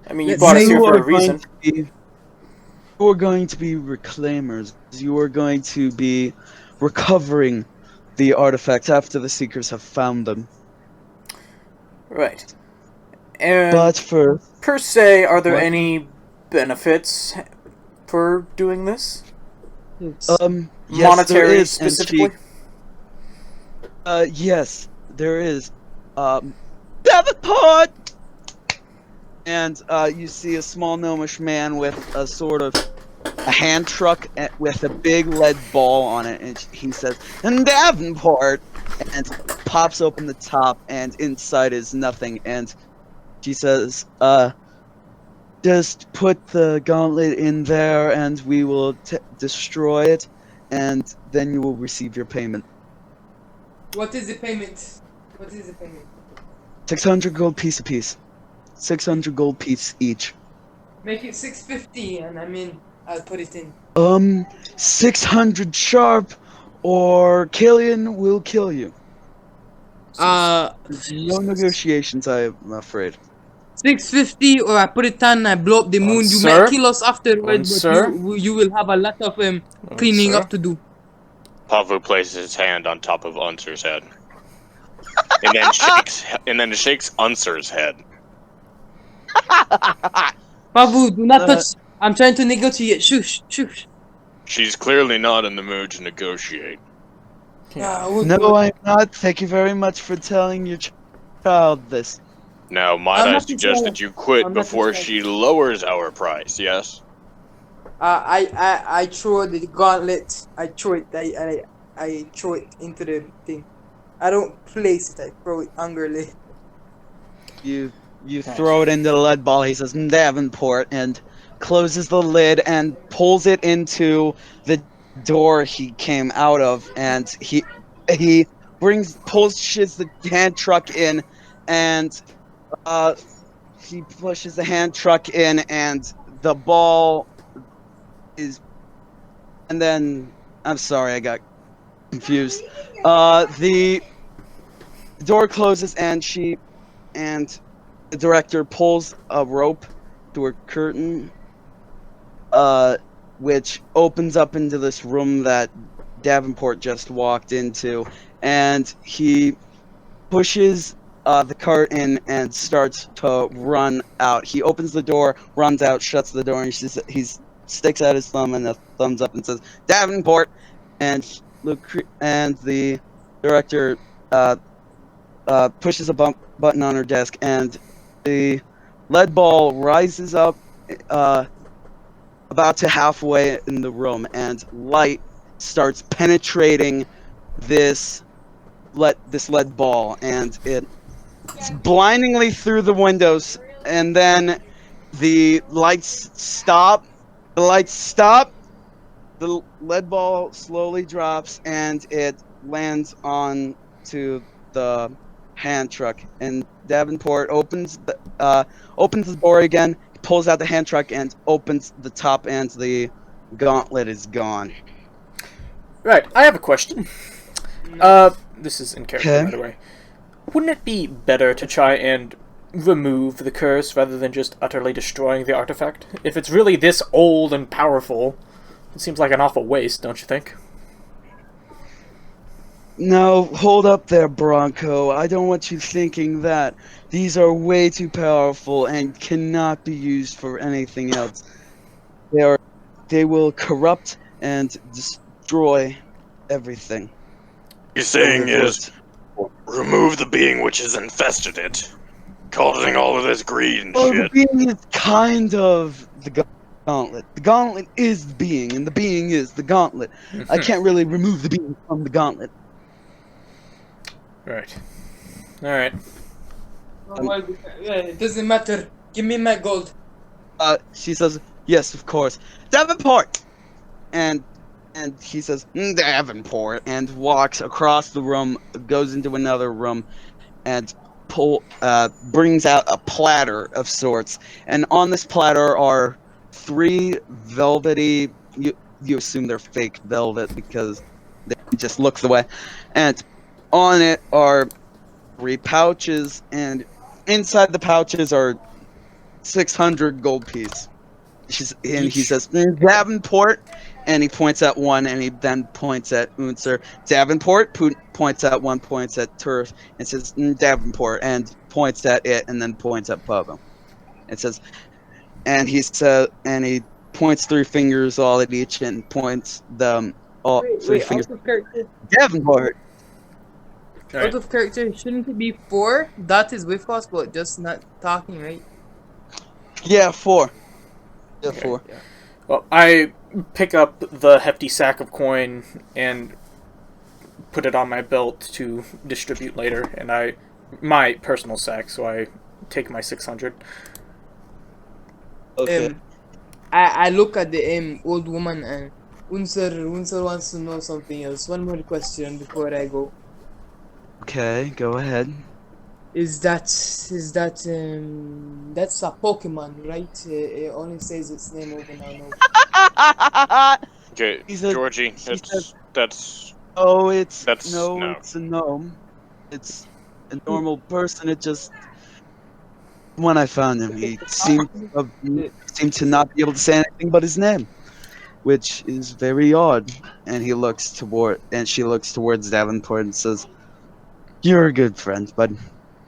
I mean, you brought us here for a reason. You are going to be reclaimers. You are going to be recovering the artifacts after the Seekers have found them. Right. And but for per se, are there any benefits for doing this? Yes, monetary is, specifically? Yes, there is. Davenport! And you see a small gnomish man with a sort of a hand truck with a big lead ball on it, and he says, "And Davenport!" and pops open the top, and inside is nothing. And she says, just put the gauntlet in there, and we will destroy it, and then you will receive your payment." What is the payment? 600 gold piece apiece. 600 gold piece each. Make it 650, and I'll put it in. 600 sharp, or Killian will kill you. No negotiations, I'm afraid. 650, or I put it on, I blow up the moon. You might kill us afterwards, but you will have a lot of cleaning up to do. Pavu places his hand on top of Unser's head. and then shakes Unser's head. Pavu, do not touch. I'm trying to negotiate. Shush. She's clearly not in the mood to negotiate. No, I'm not. Thank you very much for telling your child this. Now, might I suggest that you quit before she lowers our price, yes? I throw the gauntlet. I throw it. I throw it into the thing. I don't place it. I throw it angrily. You throw it into the lead ball. He says Davenport and closes the lid and pulls it into the door he came out of, and he pushes the hand truck in, and he pushes the hand truck in, and the ball is, and then I'm sorry, I got confused. The door closes, and the director pulls a rope to a curtain, which opens up into this room that Davenport just walked into, and he pushes the cart in and starts to run out. He opens the door, runs out, shuts the door, and he sticks out his thumb and a thumbs up and says, "Davenport!" And the director pushes a button on her desk, and the lead ball rises up about to halfway in the room, and light starts penetrating this lead ball, and it's blindingly through the windows, and then the lights stop. The lead ball slowly drops, and it lands onto the hand truck, and Davenport opens the door again, pulls out the hand truck, and opens the top, and the gauntlet is gone. Right, I have a question. This is in character, by the way. Wouldn't it be better to try and remove the curse rather than just utterly destroying the artifact? If it's really this old and powerful, it seems like an awful waste, don't you think? No, hold up there, Bronco. I don't want you thinking that. These are way too powerful and cannot be used for anything else. They will corrupt and destroy everything. You're saying is remove the being which has infested it, causing all of this greed and shit. The being is kind of the gauntlet. The gauntlet is the being, and the being is the gauntlet. I can't really remove the being from the gauntlet. Right. Alright. It doesn't matter. Give me my gold. She says, yes, of course. Davenport! And And he says, Davenport, and walks across the room, goes into another room, and brings out a platter of sorts. And on this platter are 3 velvety, you assume they're fake velvet because they just look the way. And on it are 3 pouches, and inside the pouches are 600 gold pieces. And he says, Davenport, and he points at one, and he then points at Unser. Davenport points at one, points at Turf, and says, Davenport, and points at it, and then points at Pavo. It says, and he points 3 fingers all at each, and points them all 3 fingers. Out of character. Davenport. Right. Out of character, shouldn't it be 4? That is with us, but just not talking, right? Yeah, 4. Yeah, Okay, 4. yeah. Well, I pick up the hefty sack of coin and put it on my belt to distribute later, and my personal sack, so I take my 600. Okay. I look at the old woman, and Unser wants to know something else. One more question before I go. Okay, go ahead. Is that that's a Pokemon, right? It only says its name over now. Okay, Georgie, that's Oh, it's no. It's a gnome. It's a normal person. It just when I found him, he seemed to not be able to say anything but his name, which is very odd. And she looks towards Davenport and says, "You're a good friend, bud."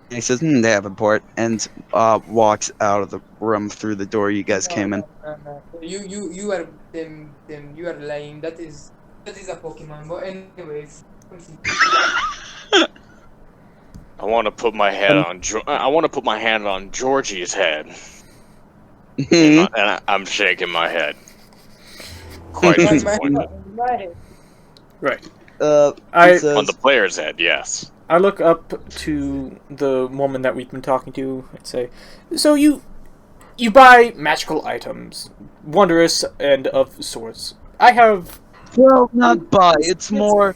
And he says, Davenport, and walks out of the room through the door you guys came in. No. You are you are lying. That is a Pokemon. But anyways. I want to put my head on. I want to put my hand on Georgie's head, and I'm shaking my head. Quite disappointed. Right. On the player's head, yes. I look up to the woman that we've been talking to and say, "So you buy magical items, wondrous and of sorts. I have." Well, not buy. It's more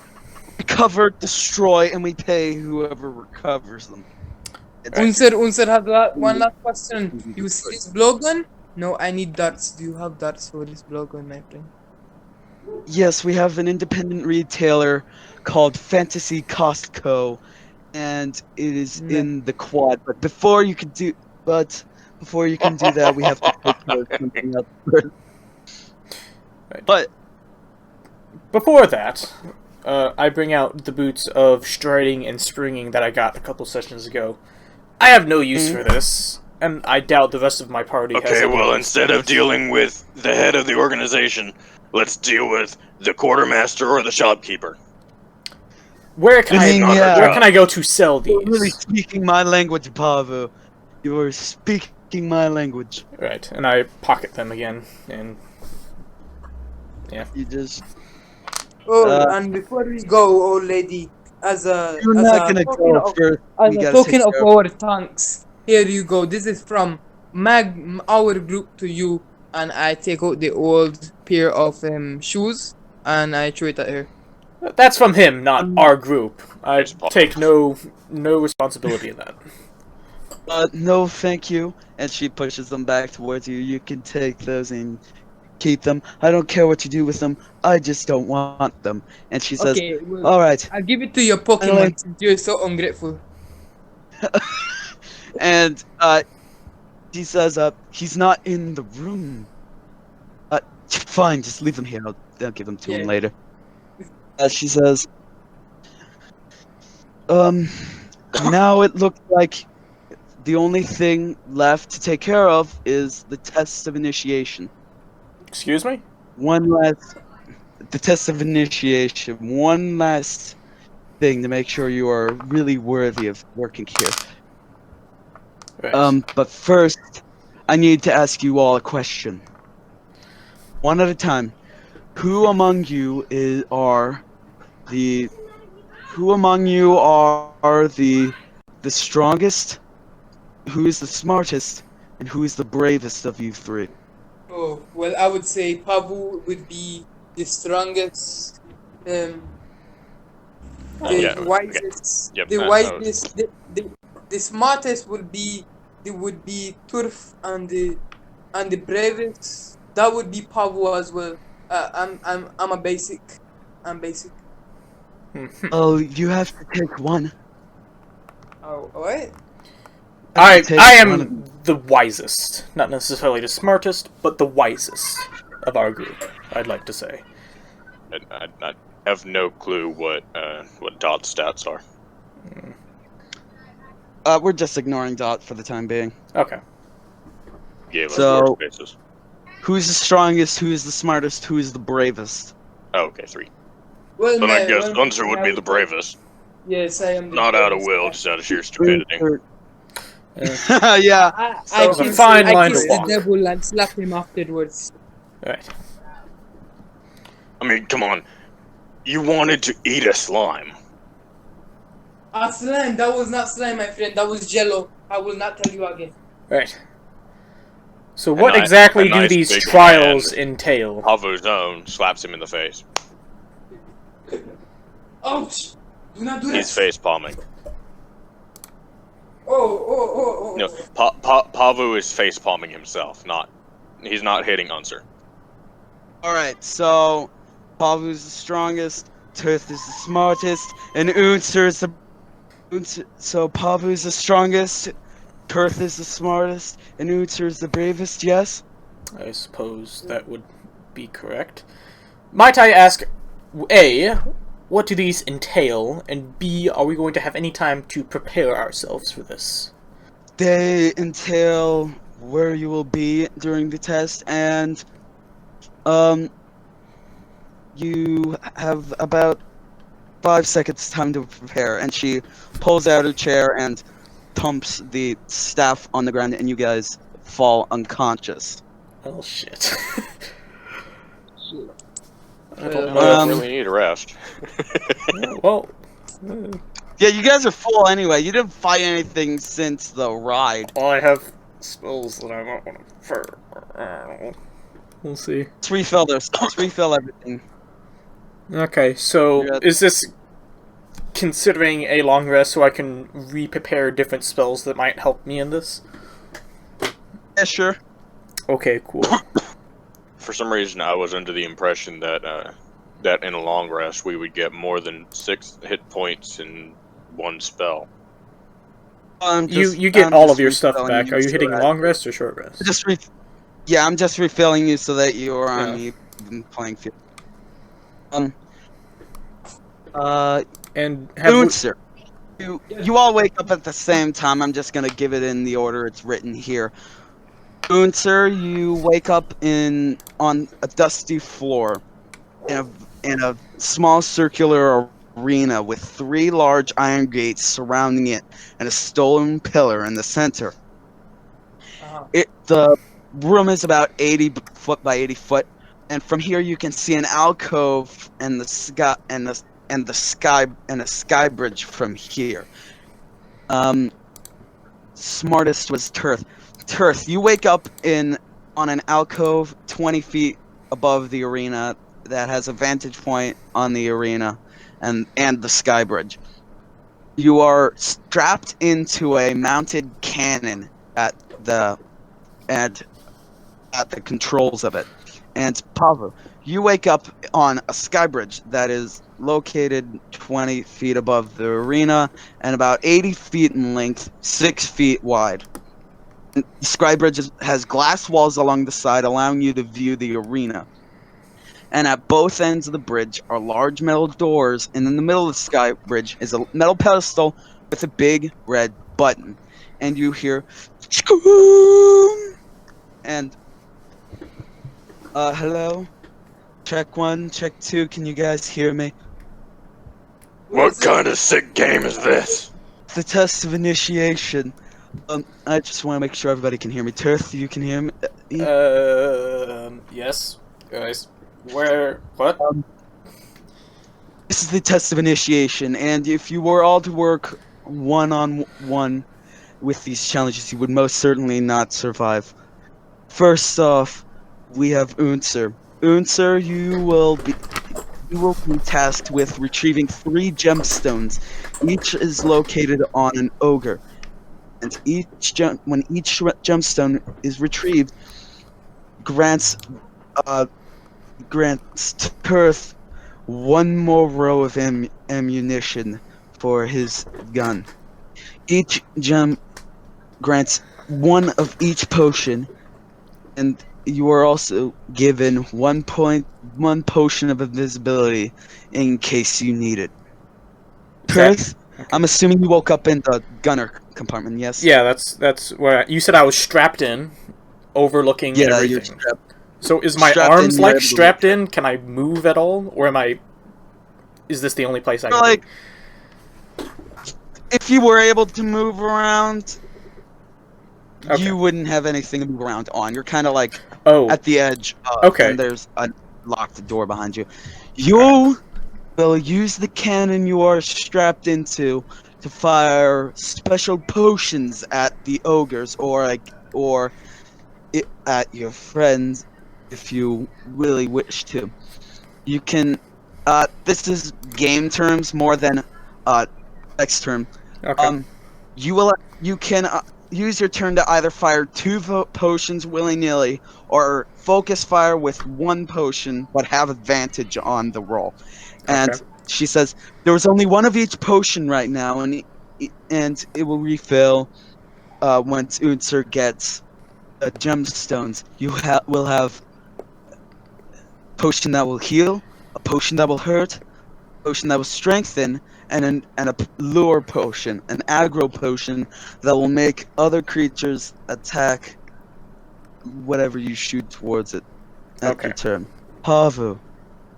recover, destroy, and we pay whoever recovers them. Unser has one last question. You see this blowgun? No, I need darts. Do you have darts for this blowgun, my friend? Yes, we have an independent retailer called Fantasy Costco, and it is in the quad. But before you can do that, we have to take care of something else first. Right. But before that, I bring out the boots of striding and springing that I got a couple sessions ago. I have no use for this, and I doubt the rest of my party has. Okay, well, instead of dealing with the head of the organization, let's deal with the quartermaster or the shopkeeper. Where can I go to sell these? You're really speaking my language, Pavu. You are speaking my language. Right, and I pocket them again, and yeah. You just. And before we go, old lady, as a token of our thanks, here you go. This is from our group to you, and I take out the old pair of shoes and I throw it at her. That's from him, not our group. I take no responsibility in that. No, thank you. And she pushes them back towards you. You can take those and keep them. I don't care what you do with them. I just don't want them. And she says, all right. I'll give it to your Pokemon since you're so ungrateful. And she says, he's not in the room. Fine, just leave them here. I'll give them to him later. She says, now it looks like the only thing left to take care of is the test of initiation. Excuse me? The test of initiation. One last thing to make sure you are really worthy of working here. Right. But first, I need to ask you all a question. One at a time. Who among you are the strongest? Who is the smartest? And who is the bravest of you three? Oh, well, I would say Pavu would be the strongest, the yeah, wisest, Yep, the that wisest, the smartest would be Turf, and the bravest that would be Pavo as well. I'm a basic. I'm basic. Oh, you have to take one. Oh, what? I Take one of am the wisest, not necessarily the smartest, but the wisest of our group. I'd like to say. I have no clue what Dot's stats are. We're just ignoring Dot for the time being. Okay. Gave us So- workspaces. Who's the strongest? Who's the smartest? Who's the bravest? Oh, okay, 3. Well, But I guess well, Unser would be the bravest. Yes, I am. The Not out of bravest. will, just out of sheer stupidity. Yeah. I So, kissed, fine I line to kissed the walk. devil and slapped him afterwards. Alright. I mean, come on. You wanted to eat a slime. Slime, that was not slime, my friend. That was jello. I will not tell you again. Right. So what A exactly do nice these big trials entail? Pavo's own slaps him in the face. Ouch! Do not do that. He's face palming. Oh. No, Pavo is face palming himself. He's not hitting Unser. All right. So, Pavu's the strongest. Turth is the smartest, and Unser is the. So Pavu's the strongest. Turth is the smartest, and Unser is the bravest. Yes. I suppose that would be correct. Might I ask, A, what do these entail, and B, are we going to have any time to prepare ourselves for this? They entail where you will be during the test, and you have about 5 seconds time to prepare. And she pulls out her chair and thumps the staff on the ground, and you guys fall unconscious. Oh shit. I don't really need a rest. Well, Yeah, you guys are full anyway. You didn't fight anything since the ride. I have spells that I might want to. We'll see. Let's refill those. Let's refill everything. Okay, so You're at- is this considering a long rest so I can re-prepare different spells that might help me in this? Yeah, sure. Okay, cool. For some reason, I was under the impression that that in a long rest we would get more than 6 hit points in one spell. You get all of your stuff back. Are you hitting long rest or short rest? Yeah, I'm just refilling you so that you are on the playing field. And have Unser, you all wake up at the same time. I'm just gonna give it in the order it's written here. Unser, you wake up on a dusty floor in a small circular arena with 3 large iron gates surrounding it and a stone pillar in the center. The room is about 80 foot by 80 foot, and from here you can see an alcove and the sky and a sky bridge from here. Smartest was Turth. Turth, you wake up on an alcove 20 feet above the arena that has a vantage point on the arena and the sky bridge. You are strapped into a mounted cannon at the controls of it. And Pavo, you wake up on a sky bridge that is located 20 feet above the arena and about 80 feet in length, 6 feet wide. The sky bridge has glass walls along the side, allowing you to view the arena. And at both ends of the bridge are large metal doors, and in the middle of the sky bridge is a metal pedestal with a big red button. And you hear Skoom! And hello? Check 1, check 2, can you guys hear me? What kind of sick game is this? The test of initiation. I just want to make sure everybody can hear me. Turth, you can hear me? Yes. Guys, where? What? This is the test of initiation, and if you were all to work one-on-one with these challenges, you would most certainly not survive. First off, we have Unser. Unser, you will be tasked with retrieving 3 gemstones. Each is located on an ogre, and when each gemstone is retrieved, grants Turth 1 more row of ammunition for his gun. Each gem grants 1 of each potion, and you are also given 1 potion of invisibility in case you need it. Turth, okay. I'm assuming you woke up in the gunner compartment, yes? Yeah, that's where you said I was strapped in, overlooking everything. You're strapped. So is my arms strapped in? Can I move at all, or is this the only place I can? If you were able to move around, you wouldn't have anything to move around on. You're kind of at the edge, and there's a locked door behind you. You will use the cannon you are strapped into to fire special potions at the ogres, or at your friends, if you really wish to. You can. This is game terms more than text term. Okay. You can use your turn to either fire 2 potions willy-nilly, or focus fire with 1 potion, but have advantage on the roll. And she says there was only 1 of each potion right now, and it will refill once Unser gets gemstones. You will have a potion that will heal, a potion that will hurt, a potion that will strengthen, and a lure potion, an aggro potion that will make other creatures attack whatever you shoot towards it at your turn. Pavu,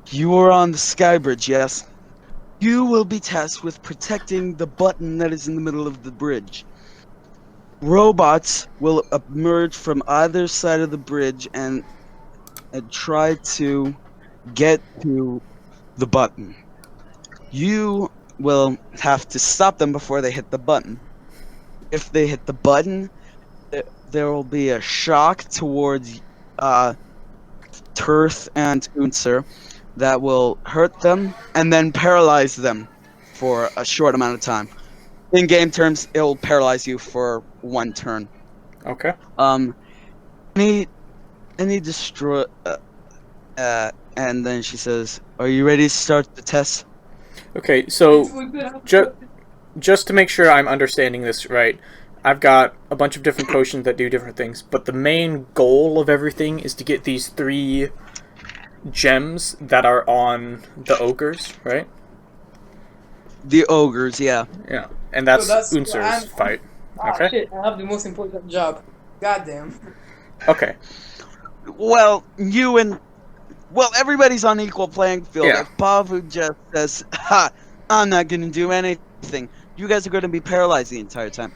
you are on the skybridge, yes? You will be tasked with protecting the button that is in the middle of the bridge. Robots will emerge from either side of the bridge and try to get to the button. You will have to stop them before they hit the button. If they hit the button, there will be a shock towards Turth and Unser that will hurt them and then paralyze them for a short amount of time. In game terms, it will paralyze you for 1 turn. Okay. Any destroy. And then she says, "Are you ready to start the test?" Okay, so just to make sure I'm understanding this right, I've got a bunch of different potions that do different things, but the main goal of everything is to get these 3 gems that are on the ogres, right? The ogres, yeah. Yeah, and that's Unser's fight. Okay. Shit, I have the most important job. Goddamn. Okay. Well, everybody's on equal playing field. Yeah. If Pavu just says, "Ha, I'm not going to do anything," you guys are going to be paralyzed the entire time.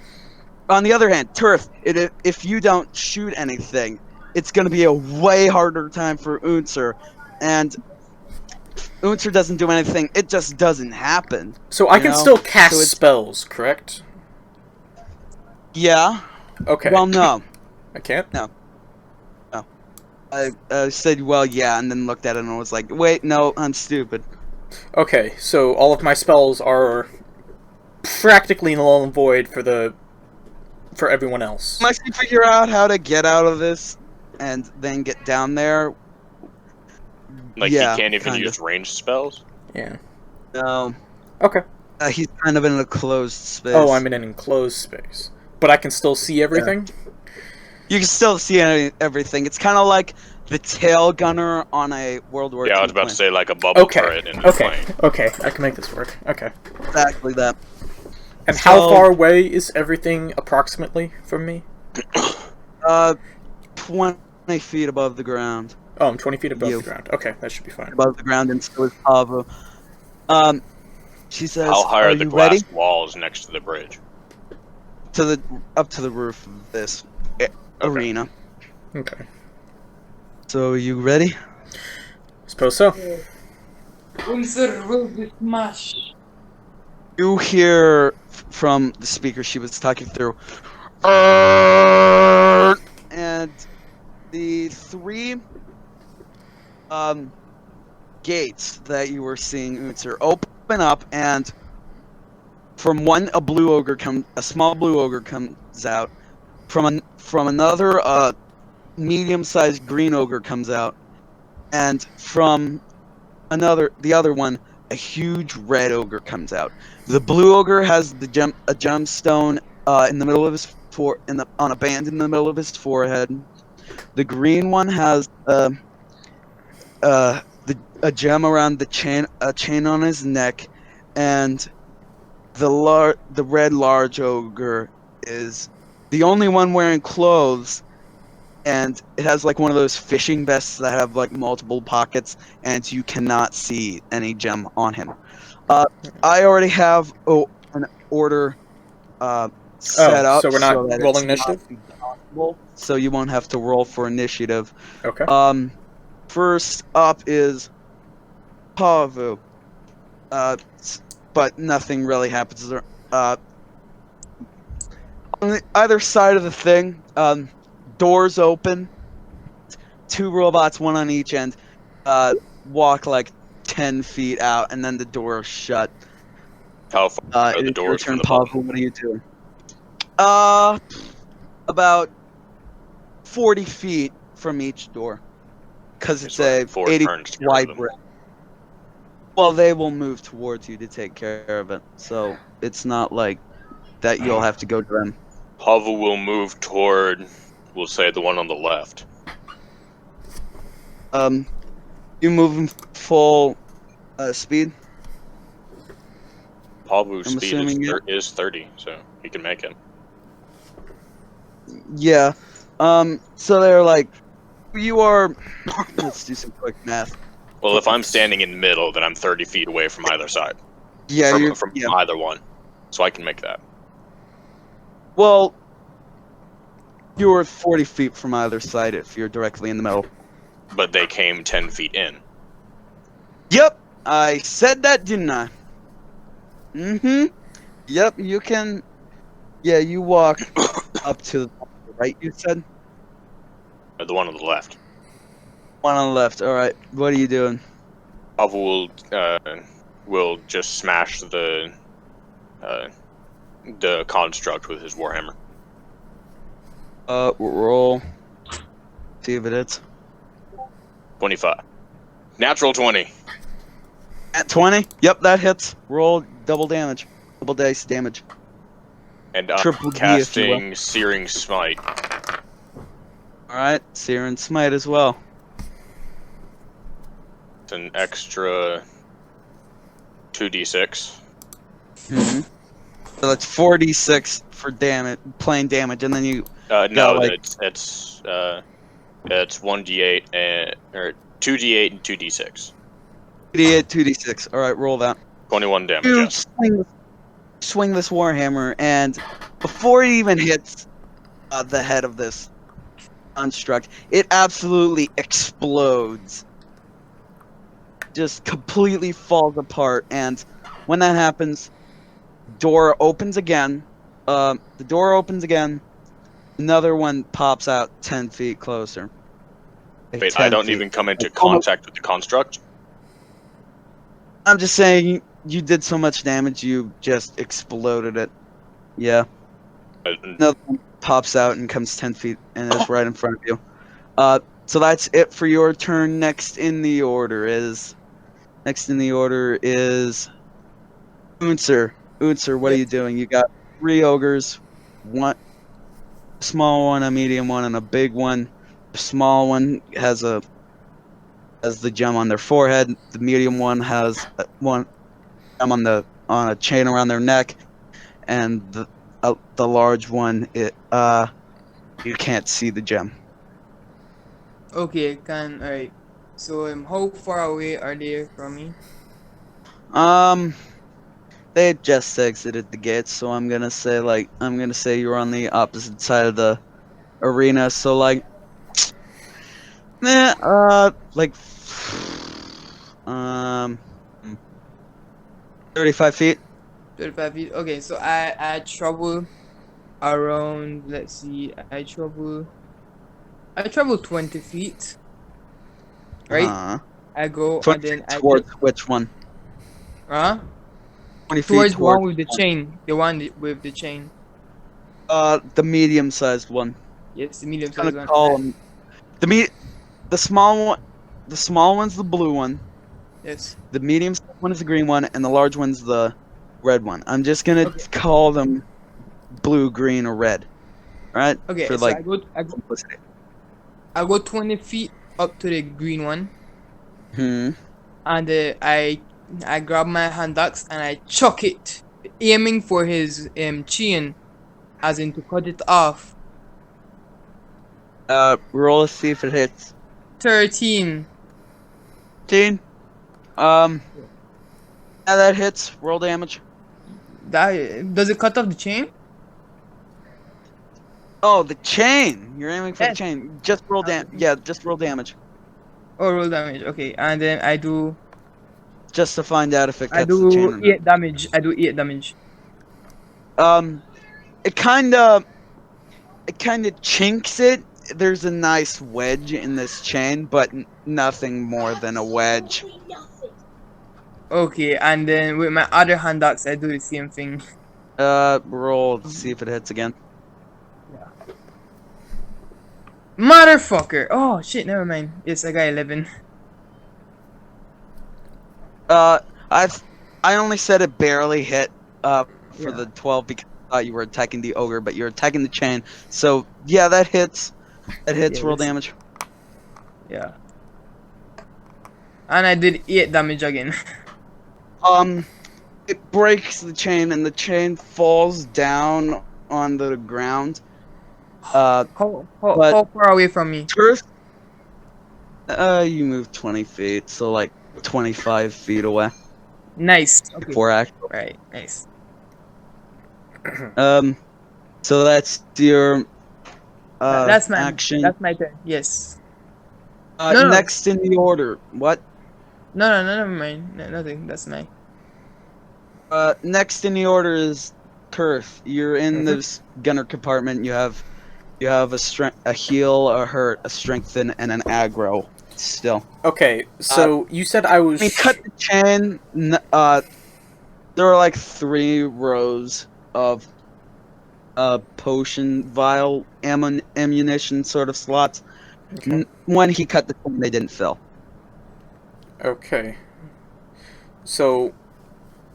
On the other hand, Turf, if you don't shoot anything, it's going to be a way harder time for Unser. And if Unser doesn't do anything, it just doesn't happen. So I can still cast spells, correct? Yeah. Okay. Well, no. I can't? No. I said, well, yeah, and then looked at it and was like, wait, no, I'm stupid. Okay, so all of my spells are practically null and void for everyone else. Unless you figure out how to get out of this and then get down there. Like, he can't even use ranged spells? Yeah. No. Okay. He's kind of in a closed space. Oh, I'm in an enclosed space. But I can still see everything? Yeah. You can still see everything. It's kind of like the tail gunner on a World War II I was about to say like a bubble turret in a plane. Okay, I can make this work. Okay. Exactly that. And how far away is everything approximately from me? 20 feet above the ground. Oh, I'm 20 feet above the ground. Okay, that should be fine. Above the ground, and so is Pavu. She says, how high are the glass walls next to the bridge? Up to the roof of this arena. Okay. So, are you ready? Suppose so. Unser will be smashed. You hear from the speaker she was talking through, and the 3 gates that you were seeing, Unser, open up, and from one a small blue ogre comes out. From another medium-sized green ogre comes out, and from the other one, a huge red ogre comes out. The blue ogre has a gemstone in the middle of his on a band in the middle of his forehead. The green one has a gem around the chain, a chain on his neck, and the red large ogre is the only one wearing clothes, and it has like one of those fishing vests that have like multiple pockets, and you cannot see any gem on him. I already have an order set up, so we're not that rolling initiative? possible, so you won't have to roll for initiative. Okay. First up is Pavu. But nothing really happens. On either side of the thing, doors open. 2 robots, one on each end, walk like 10 feet out, and then the door is shut. How far are the doors from the bottom? What are you doing? About 40 feet from each door, because it's a 80 wide brick. Well, they will move towards you to take care of it, so it's not like that you'll have to go to them. Pavel will move toward, we'll say, the one on the left. You moving full speed? Pavu's speed is 30, so he can make it. Yeah. So they're like, you are. Let's do some quick math. Well, if I'm standing in the middle, then I'm 30 feet away from either side. Yeah, from either one, so I can make that. Well, you're 40 feet from either side if you're directly in the middle. But they came 10 feet in. Yep, I said that, didn't I? Mm-hmm. Yep, you can. Yeah, you walk up to the right, you said? The one on the left. One on the left, alright. What are you doing? Pavel will just smash the construct with his warhammer. Roll. See if it hits. 25. Natural 20. At 20? Yep, that hits. Roll double damage. Double dice damage. And I'm casting Searing Smite. Alright, Searing Smite as well. It's an extra 2d6. Mm-hmm. So that's 4d6 for plain damage, and then you. No, it's 1d8 or 2d8 and 2d6. 2d8, 2d6. All right, roll that. 21 damage. You yes. swing this warhammer, and before it even hits the head of this construct, it absolutely explodes. Just completely falls apart, and when that happens, door opens again. The door opens again. Another one pops out 10 feet closer. Wait, I don't even come into contact with the construct? I'm just saying, you did so much damage, you just exploded it. Yeah. Another one pops out and comes 10 feet and is right in front of you. So that's it for your turn. Next in the order is Unser. Unser, what are you doing? You got 3 ogres, one small one, a medium one, and a big one. The small one has the gem on their forehead. The medium one has one gem on a chain around their neck, and the large one, you can't see the gem. Okay, alright. So how far away are they from me? They just exited the gates, so I'm gonna say you're on the opposite side of the arena. So like 35 feet. 35 feet. Okay, so I travel around. Let's see. I travel 20 feet. right? I go 20 and then feet towards which one? 20 feet towards the one towards with the chain. The one with the chain. the medium-sized one. Yes, the medium I'm gonna sized one. call him the small one. The small one's the blue one. Yes. The medium-sized one is the green one, and the large one's the red one. I'm just gonna call them blue, green, or red. Right? Okay, For so like simplicity. I go 20 feet up to the green one. And I grab my hand axe and I chuck it, aiming for his chin, as in to cut it off. Roll to see if it hits. 13. 13. Yeah, that hits. Roll damage. Does it cut off the chain? Oh, the chain. You're aiming for the chain. Just roll damage. Yeah, just roll damage. Oh, roll damage. Okay, and then I do. Just to find out if it cuts I the chain. do 8 damage. I do 8 damage. It kind of chinks it. There's a nice wedge in this chain, but nothing more than a wedge. Okay, and then with my other hand axe, I do the same thing. Roll to see if it hits again. Yeah. Motherfucker! Oh shit, never mind. Yes, I got 11. I only said it barely hit for the 12 because I thought you were attacking the ogre, but you're attacking the chain. So yeah, that hits. That hits. Roll damage. Yeah. And I did 8 damage again. It breaks the chain and the chain falls down on the ground. How far away from me? First, you move 20 feet, so like 25 feet away. Nice. Okay. Before actual. Right. Nice. So that's your that's my action. That's my turn. Yes. Next in the order. What? No, never mind. No, nothing. That's mine. Next in the order is Kurth. You're in this gunner compartment. You have a heal, a hurt, a strengthen, and an aggro. Still. Okay, so you said I was. Cut the chain. There are like 3 rows of potion vial ammunition sort of slots. Okay. When he cut the chain, they didn't fill. Okay. So,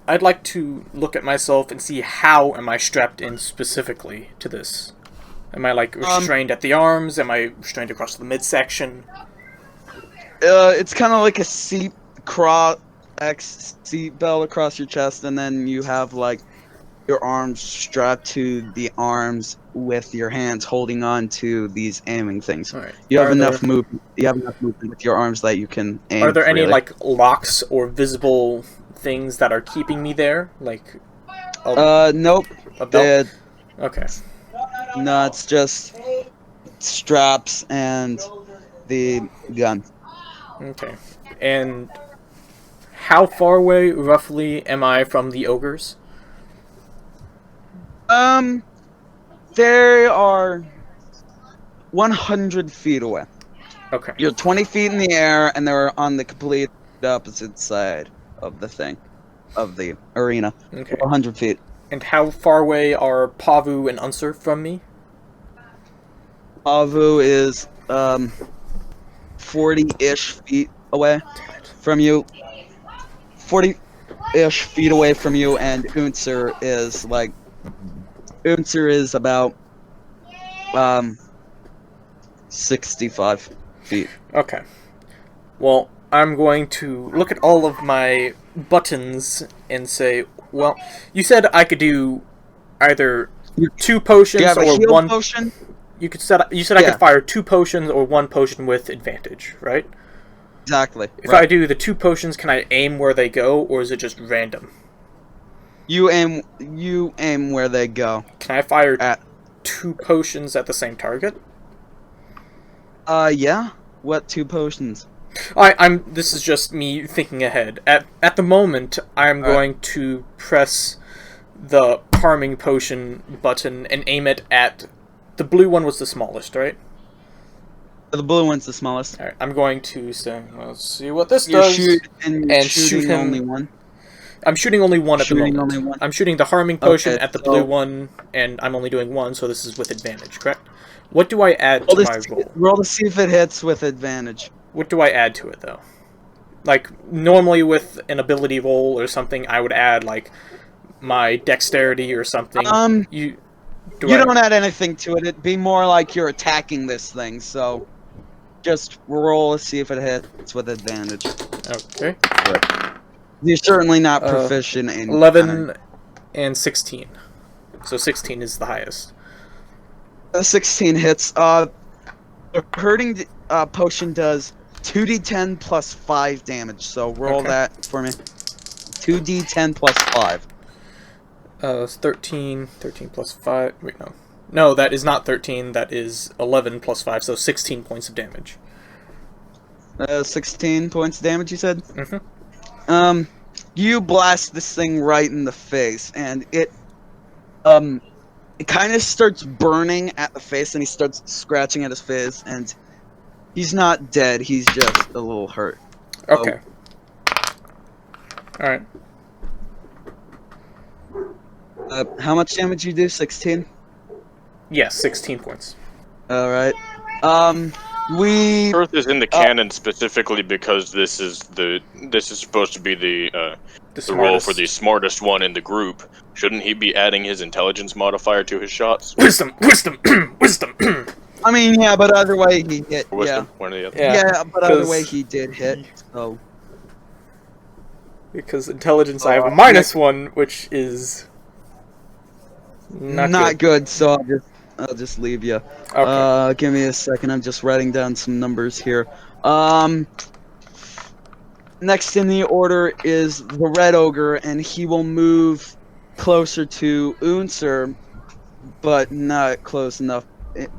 I'd like to look at myself and see how am I strapped in specifically to this. Am I like restrained at the arms? Am I restrained across the midsection? It's kind of like a seat belt across your chest, and then you have like your arms strapped to the arms with your hands holding on to these aiming things. Right. You have enough movement. You have enough movement with your arms that you can aim. Are there any like locks or visible things that are keeping me there? Like, nope. A belt? Okay. No, it's just straps and the gun. Okay. And how far away, roughly, am I from the ogres? They are 100 feet away. Okay. You're 20 feet in the air, and they're on the complete opposite side of the thing, of the arena. Okay. 100 feet. And how far away are Pavu and Unser from me? Pavu is 40-ish feet away from you. 40-ish feet away from you, and Unser is like about 65 feet. Okay. Well, I'm going to look at all of my buttons and say, well, you said I could do either 2 potions or 1 potion. You said I could fire 2 potions or 1 potion with advantage, right? Exactly. If I do the 2 potions, can I aim where they go, or is it just random? You aim where they go. Can I fire 2 potions at the same target? Yeah. What 2 potions? This is just me thinking ahead. At the moment, I'm going to press the harming potion button and aim it at the blue one was the smallest, right? The blue one's the smallest. Alright, I'm going to say, let's see what this You're does. shooting him. only one. I'm shooting only one at the moment. Only one. I'm shooting the harming potion Okay, at the blue one, and I'm only doing one, so this is with advantage, correct? What do I add to my roll? Roll to see if it hits with advantage. What do I add to it, though? Like, normally with an ability roll or something, I would add, like, my dexterity or something. You don't add anything to it. It'd be more like you're attacking this thing, so just roll to see if it hits with advantage. Okay. You're certainly not proficient in 11 and 16. So 16 is the highest. 16 hits. The hurting potion does 2d10 plus 5 damage, so roll that for me. 2d10 plus 5. It's 13. 13 plus 5. Wait, no. No, that is not 13. That is 11 plus 5, so 16 points of damage. 16 points of damage, you said? Mm-hmm. You blast this thing right in the face, and it kind of starts burning at the face, and he starts scratching at his face, and he's not dead, he's just a little hurt. Okay. Alright. How much damage you do? 16? Yes, 16 points. Alright. Earth is in the canon specifically because this is supposed to be the role for the smartest one in the group. Shouldn't he be adding his intelligence modifier to his shots? Wisdom! Wisdom! I mean, yeah, but either way he hit. Wisdom, one or the other. Yeah, but either way he did hit, so... Because intelligence I have a -1, which is... Not good, so I'll just leave you. Okay. Give me a second. I'm just writing down some numbers here. Next in the order is the Red Ogre, and he will move closer to Unser, but not close enough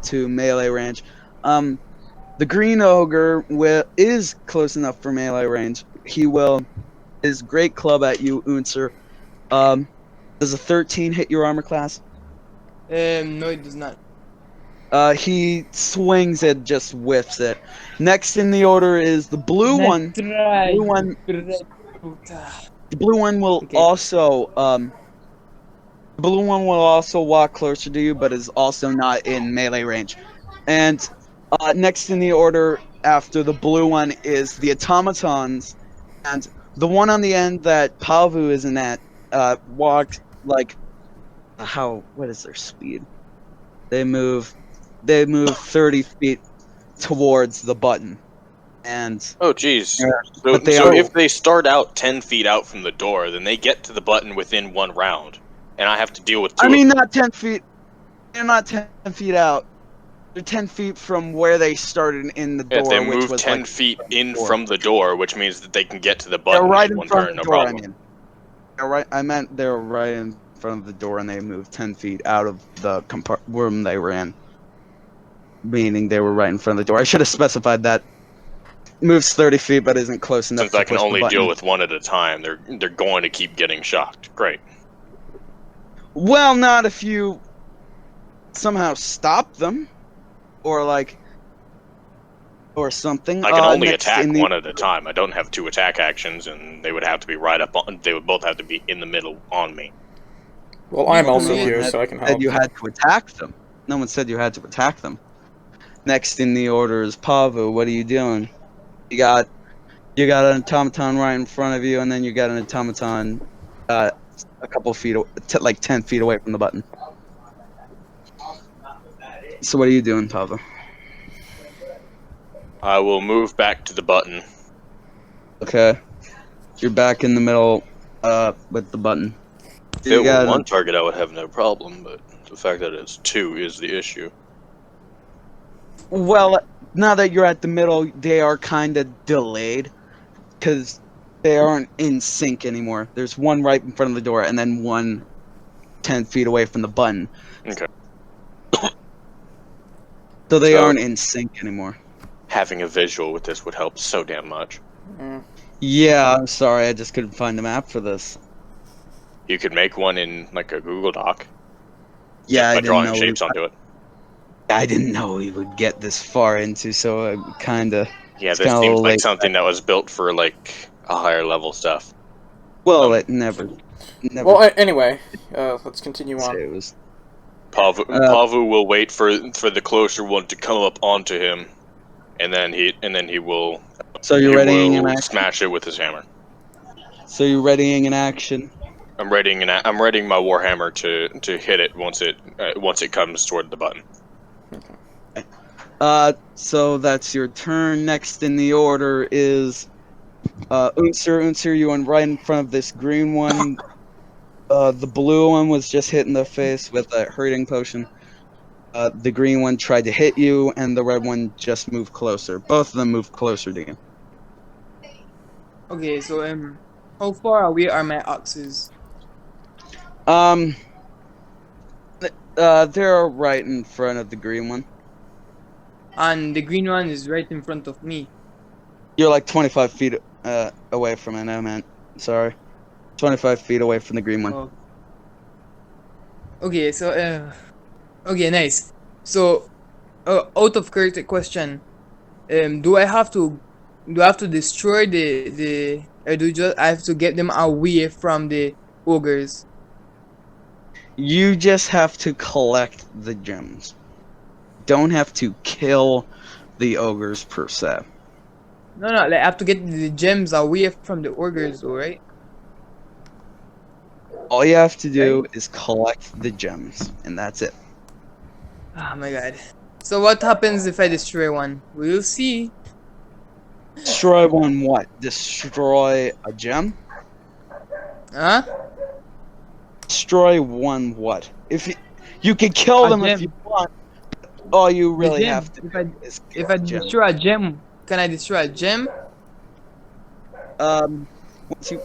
to melee range. The Green Ogre is close enough for melee range. He will his great club at you, Unser. Does a 13 hit your armor class? No, it does not. He swings it, just whiffs it. Next in the order is the blue one. The blue one will also walk closer to you, but is also not in melee range. And next in the order after the blue one is the automatons, and the one on the end that Pavu isn't at walks like what is their speed? They move 30 feet towards the button. And oh geez. So if they start out 10 feet out from the door, then they get to the button within one round. And I have to deal with two. Not 10 feet. They're not 10 feet out. They're 10 feet from where they started in the door. If they move 10 feet in from the door, which means that they can get to the button right in one front turn, of the no door, problem. I meant they're right in front of the door and they moved 10 feet out of the room they were in. Meaning they were right in front of the door. I should have specified that. Moves 30 feet but isn't close enough. Since I can only deal with one at a time, they're going to keep getting shocked. Great. Well, not if you somehow stop them. Or something. I can only attack one at a time. I don't have 2 attack actions, and they would have to be right up on. They would both have to be in the middle on me. Well, I'm also here, so I can help. You had to attack them. No one said you had to attack them. Next in the order is Pavu. What are you doing? You got an automaton right in front of you, and then you got an automaton a couple feet, like 10 feet away from the button. So what are you doing, Pavu? I will move back to the button. Okay. You're back in the middle with the button. If it were one target, I would have no problem, but the fact that it's 2 is the issue. Well, now that you're at the middle, they are kind of delayed, because they aren't in sync anymore. There's one right in front of the door, and then one 10 feet away from the button. Okay. So they aren't in sync anymore. Having a visual with this would help so damn much. Yeah, I'm sorry, I just couldn't find a map for this. You could make one in, like, a Google Doc. Yeah, by drawing shapes onto it. I didn't know we would get this far into, so I kinda... Yeah, it's this kinda a seems little like late. something that was built for like a higher level stuff. Well, it never... Well, anyway, let's continue on. It was... Pavu will wait for the closer one to come up onto him, and then he will. So you're readying an action? Smash it with his hammer. So you're readying an action? I'm readying my warhammer to hit it once it comes toward the button. So that's your turn. Next in the order is Unser, you went right in front of this green one. The blue one was just hit in the face with a hurting potion. The green one tried to hit you, and the red one just moved closer. Both of them moved closer to you. Okay, so how far away are my axes? They're right in front of the green one. And the green one is right in front of me. You're like 25 feet away from it, I meant. Sorry. 25 feet away from the green one. Oh. Okay, so, okay, nice. So, out of character question, do I have to destroy the or I have to get them away from the ogres? You just have to collect the gems. Don't have to kill the ogres per se. No, like I have to get the gems away from the ogres, alright? All you have to do is collect the gems, and that's it. Oh my god. So what happens if I destroy one? We'll see. Destroy one what? Destroy a gem? Huh? Destroy one what? If you can kill them if you want. All you really have to do is kill if I destroy a gem, can I destroy a gem? Once you,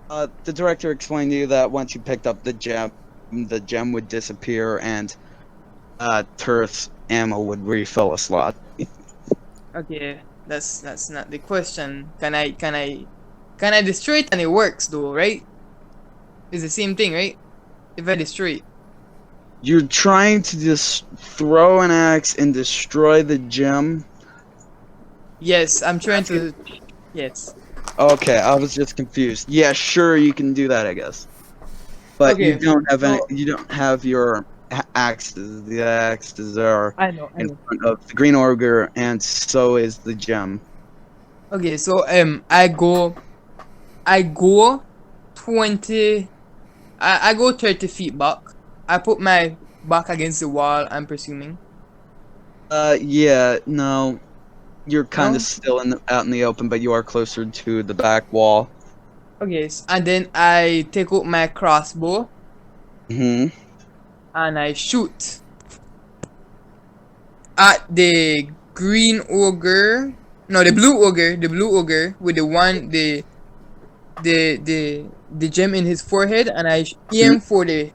the director explained to you that once you picked up the gem would disappear and Turf's ammo would refill a slot. Okay, that's not the question. Can I destroy it and it works though, right? It's the same thing, right? If I destroy it. You're trying to just throw an axe and destroy the gem? Yes, I'm trying to... Yes. Okay, I was just confused. Yeah, sure, you can do that, I guess. But okay, you don't have any. You don't have your axes. The axes are in front of the green ogre, and so is the gem. Okay, so I go 20. I go 30 feet back. I put my back against the wall, I'm presuming. Yeah, no. You're kind of still out in the open, but you are closer to the back wall. Okay, and then I take out my crossbow. Mm-hmm. And I shoot at the green ogre. No, the blue ogre. The blue ogre with the one the gem in his forehead, and I aim for the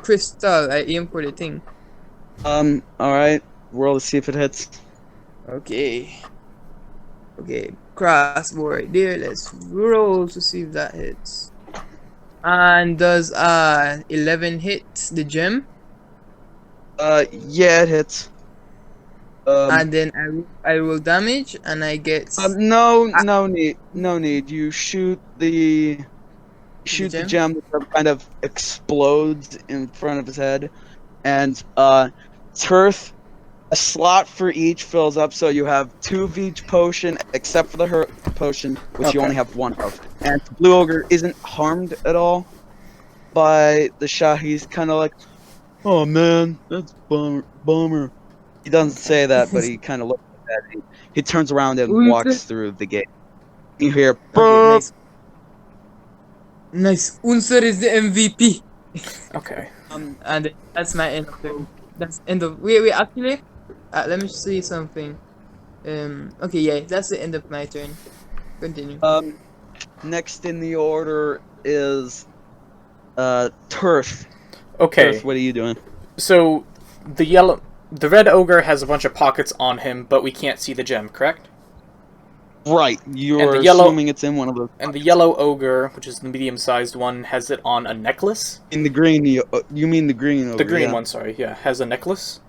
crystal. I aim for the thing. Alright. Roll to see if it hits. Okay. Okay. Crossbow right there. Let's roll to see if that hits. And does 11 hit the gem? Yeah, it hits. And then I roll damage, and I get no need. You shoot the gem that kind of explodes in front of his head, and Turf, a slot for each fills up, so you have 2 of each potion, except for the hurt potion, which you only have 1 of. And the blue ogre isn't harmed at all by the shot. He's kind of like, "Oh man, that's bummer." He doesn't say that, but he kind of looks at that. He turns around and walks through the gate. You hear, "Burp." Okay, nice. Unser is the MVP. Okay. And that's my end of turn. That's end of. Wait. Actually, let me see something. Okay, yeah, that's the end of my turn. Continue. Next in the order is Turf. Okay. Turf, what are you doing? So the red ogre has a bunch of pockets on him, but we can't see the gem, correct? Right. You're assuming it's in one of those pockets. And the yellow ogre, which is the medium-sized one, has it on a necklace? In the green, you mean the green ogre? The green one, sorry, yeah, has a necklace.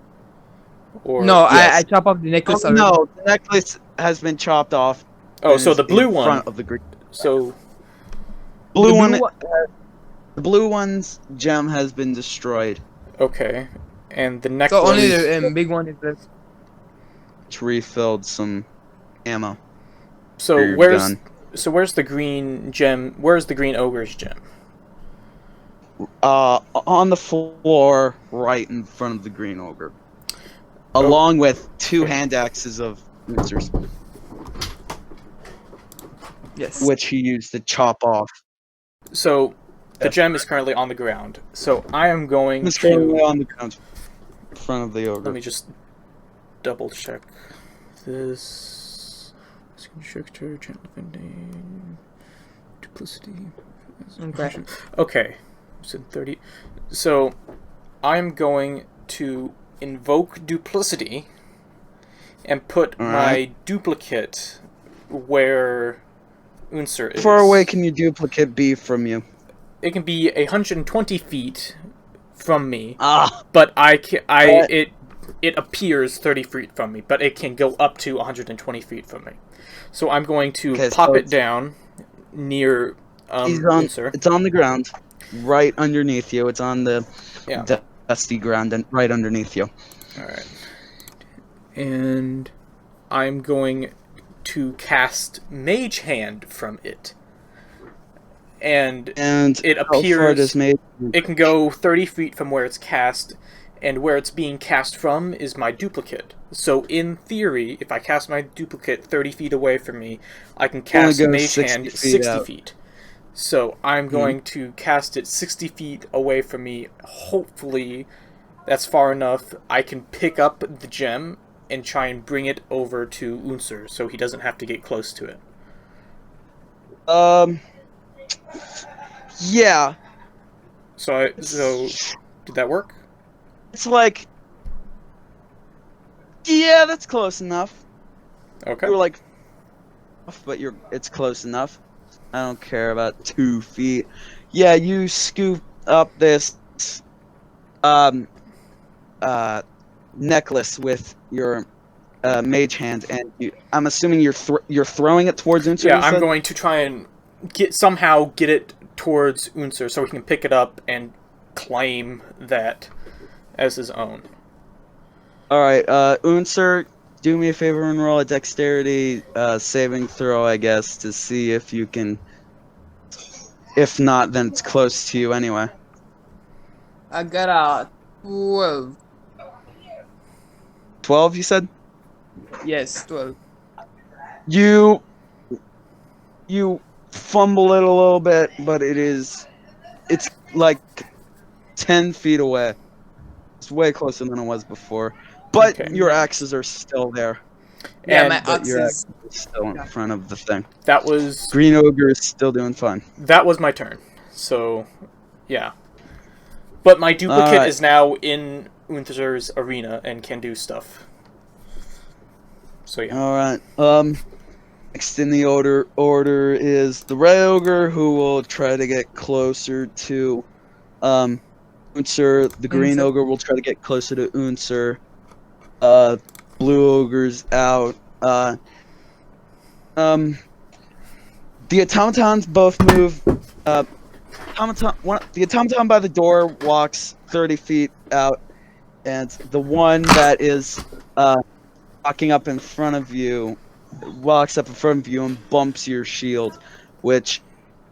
Or No, Yes. I chop off the necklace Oh, already. no, the necklace has been chopped off. oh, and so is the blue in one. front of the green. So Blue The one. blue one- The blue one's gem has been destroyed. okay, and the So necklace. only the big one is left. It's refilled some ammo. So for your where's gun. where's the green gem? Where's the green ogre's gem? On the floor, right in front of the green ogre, along with two hand axes of Unser's, Yes. which he used to chop off. So the gem is currently on the ground. So I am going It's currently to. on the ground in front of the ogre. Let me just double check this. Constrictor, channel vending, duplicity. Okay. Okay, so 30. So I'm going to invoke duplicity and put my duplicate where Unser is. How far away can your duplicate be from you? It can be 120 feet from me, Ah, but it appears 30 feet from me, but it can go up to 120 feet from me. So I'm going to pop it down near Unser. it's on the ground, right underneath you. It's on the dusty ground and right underneath you. All right, and I'm going to cast Mage Hand from it. And it appears it can go 30 feet from where it's cast, and where it's being cast from is my duplicate. So in theory, if I cast my duplicate 30 feet away from me, I can cast Mage Hand 60 feet. So I'm going to cast it 60 feet away from me. Hopefully that's far enough. I can pick up the gem and try and bring it over to Unser so he doesn't have to get close to it. Yeah. So did that work? It's like, yeah, that's close enough. Okay. You're like, but it's close enough. I don't care about 2 feet. Yeah, you scoop up this necklace with your mage hand, and I'm assuming you're throwing it towards Unser. Yeah, I'm going to try and somehow get it towards Unser so he can pick it up and claim that as his own. Alright, Unser, do me a favor and roll a dexterity saving throw, I guess, to see if you can. If not, then it's close to you anyway. I got a 12. 12, you said? Yes, 12. You fumble it a little bit, but it's like 10 feet away. It's way closer than it was before. But your axes are still there. Yeah, my Your axes axe is still in front of the thing. That was Green Ogre is still doing fine. That was my turn. So, yeah. But my duplicate is now in Unser's arena and can do stuff. So yeah. Alright. Next in the order is the Red Ogre, who will try to get closer to Unser. The Green Ogre will try to get closer to Unser. Blue Ogre's out. The automatons both move. The automaton by the door walks 30 feet out, and the one that is walking up in front of you walks up in front of you and bumps your shield, which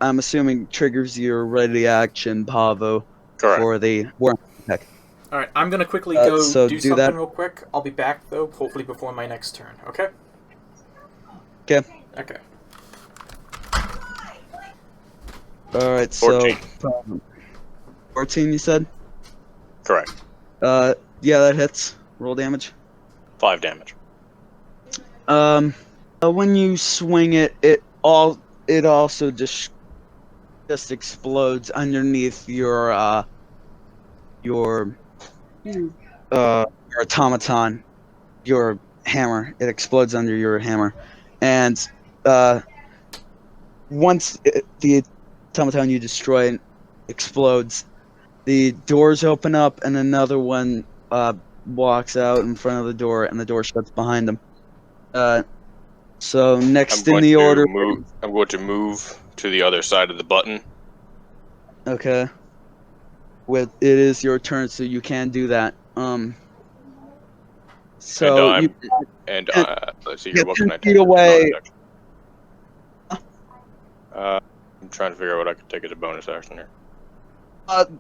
I'm assuming triggers your ready action, Pavo, for the war attack. Alright, I'm gonna quickly go do something that. real quick. I'll be back, though, hopefully before my next turn, okay? Okay. Okay. Alright, 14. So 14, you said? Correct. Yeah, that hits. Roll damage. 5 damage. When you swing it, it also just explodes underneath your automaton, your hammer. It explodes under your hammer, and once the automaton you destroy explodes, the doors open up, and another one walks out in front of the door, and the door shuts behind him. So next in the order, I'm going to move to the other side of the button. Okay. It is your turn, so you can do that. So let's see here. What can I 10 take? feet away. I'm trying to figure out what I could take as a bonus action here.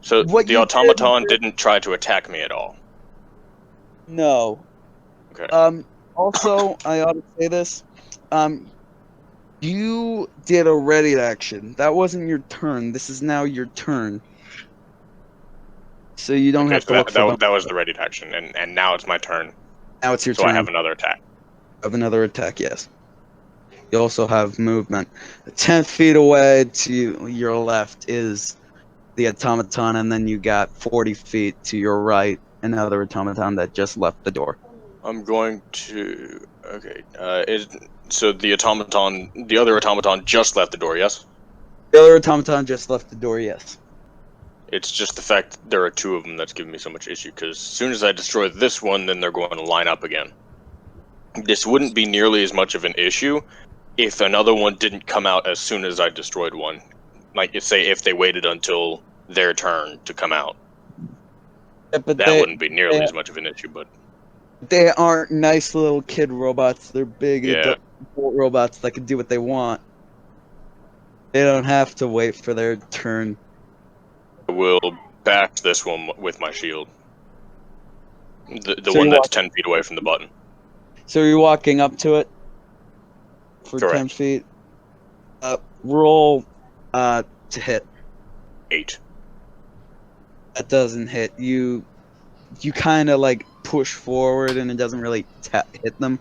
So the automaton didn't try to attack me at all. No. Okay. Also, I ought to say this. You did a ready action. That wasn't your turn. This is now your turn. So you don't have to look for that was the ready action, and now it's my turn. Now it's your turn. So I have another attack. Another attack, yes. You also have movement. 10 feet away to your left is the automaton, and then you got 40 feet to your right, another automaton that just left the door. I'm going to... Okay. So the other automaton just left the door, yes? The other automaton just left the door, yes. It's just the fact that there are two of them that's giving me so much issue, because as soon as I destroy this one, then they're going to line up again. This wouldn't be nearly as much of an issue if another one didn't come out as soon as I destroyed one. Like, say, if they waited until their turn to come out. Yeah, but that wouldn't be nearly as much of an issue, but... They aren't nice little kid robots. They're big adult robots that can do what they want. They don't have to wait for their turn. I will back this one with my shield. The one that's 10 feet away from the button. So you're walking up to it for Correct. 10 feet. Roll to hit. 8. That doesn't hit. You kind of like push forward and it doesn't really hit them.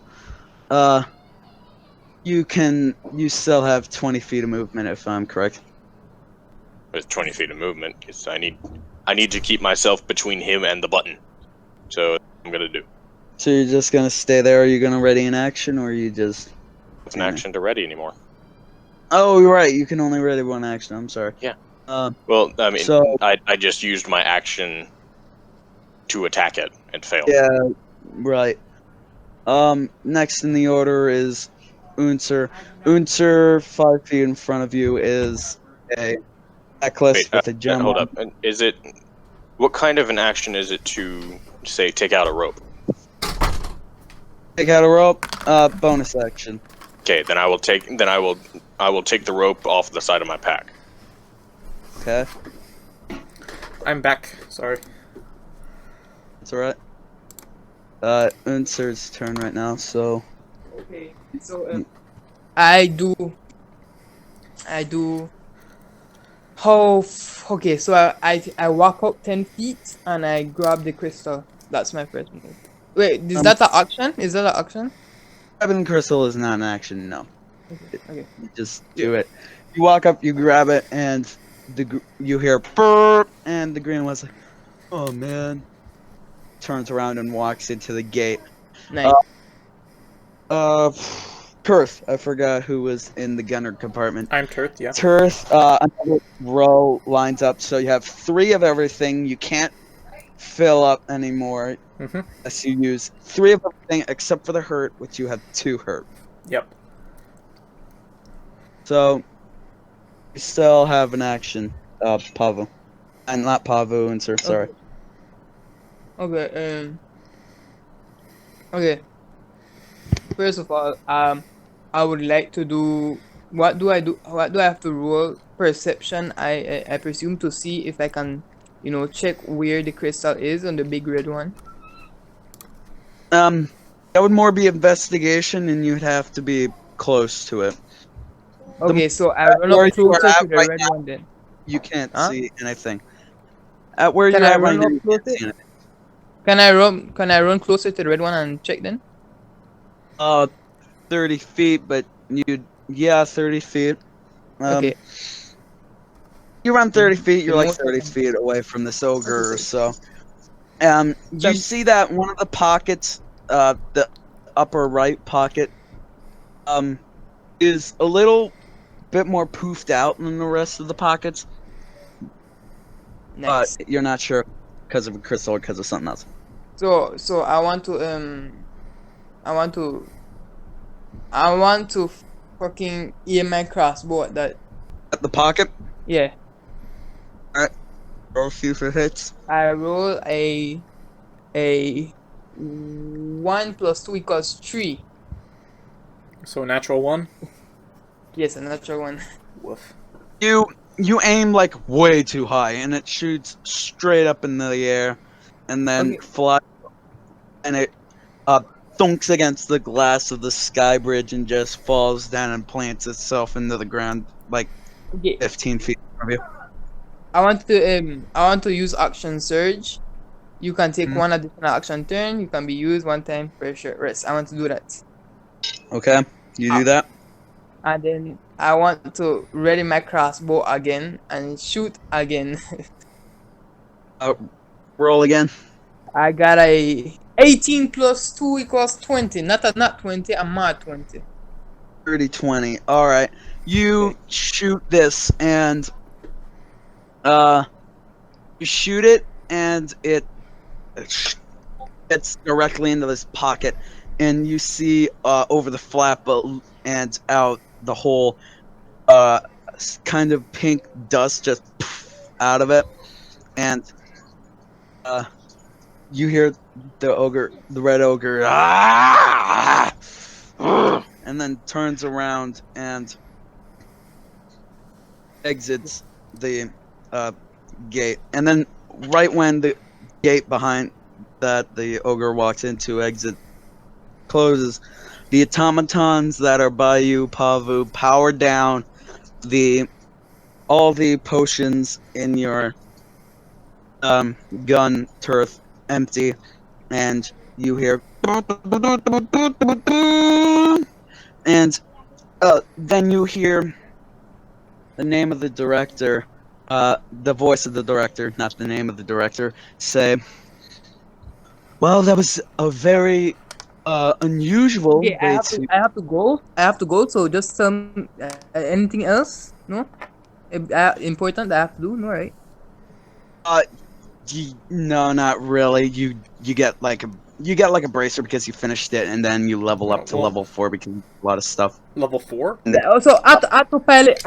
You still have 20 feet of movement if I'm correct. With 20 feet of movement, because I need to keep myself between him and the button. So I'm gonna do. So you're just gonna stay there? Are you gonna ready an action, or are you just? It's an action to ready anymore. Oh, you're right. You can only ready one action. I'm sorry. Yeah. Well, I mean, so, I just used my action to attack it and failed. Yeah. Right. Next in the order is Unser. Unser, 5 feet in front of you is a necklace with a gem. Hold up. Is it? What kind of an action is it to say take out a rope? Take out a rope. Bonus action. Okay, then I will take the rope off the side of my pack. Okay. I'm back. Sorry. That's alright. Unser's turn right now. So. Okay. So I do. Okay, so I walk up 10 feet and I grab the crystal. That's my first move. Wait, is that the action? Is that an action? Grabbing crystal is not an action, no. Okay. You just do it. You walk up, you grab it, and you hear burp, and the green one's like, oh man. Turns around and walks into the gate. Nice. Turth, I forgot who was in the gunner compartment. I'm Turth, yeah. Turth, another row lines up, so you have 3 of everything. You can't fill up anymore unless you use 3 of everything except for the hurt, which you have 2 hurt. Yep. So, you still have an action, Pavu. And not Pavu, and sir, sorry. Okay, okay. First of all, I would like to do. What do I do? What do I have to roll? Perception. I presume to see if I can, check where the crystal is on the big red one. That would more be investigation, and you'd have to be close to it. Okay, so I run up closer to the red one then. You can't see anything. At where you're at right now, you can't see anything. Can I run closer to the red one and check then? 30 feet, but 30 feet. Okay. You run 30 feet, you're like 30 feet away from this ogre, so. You see that one of the pockets, the upper right pocket, is a little bit more poofed out than the rest of the pockets. Nice. But you're not sure because of a crystal or because of something else. So I want to fucking aim my crossbow at that. At the pocket. Yeah. All right. Roll a few for hits. I roll a 1 plus 2 equals 3. So a natural 1. Yes, a natural 1. Woof. You aim like way too high, and it shoots straight up into the air, and then Okay. flies, and it thunks against the glass of the sky bridge and just falls down and plants itself into the ground like Okay. 15 feet from you. I want to use action surge. You can take one additional action turn. You can be used one time per short rest. I want to do that. Okay, you do that. And then I want to ready my crossbow again and shoot again. Roll again. I got a 18 plus 2 equals 20. Not 20, I'm at 20. 30, 20. All right. You shoot this, and you shoot it, and it gets directly into this pocket, and you see over the flap and out the hole, kind of pink dust just out of it, and you hear the red ogre, and then turns around and exits the gate. And then right when the gate behind that the ogre walks into closes, the automatons that are by you, Pavu, power down all the potions in your gun turret empty, and you hear and then you hear the name of the director, the voice of the director, not the name of the director, say, well, that was a very unusual Okay, I have to go. So just anything else? No? Important that I have to do? No, right? No, not really. You get like a bracer because you finished it, and then you level up to level 4 because a lot of stuff. Level 4? Also, autopilot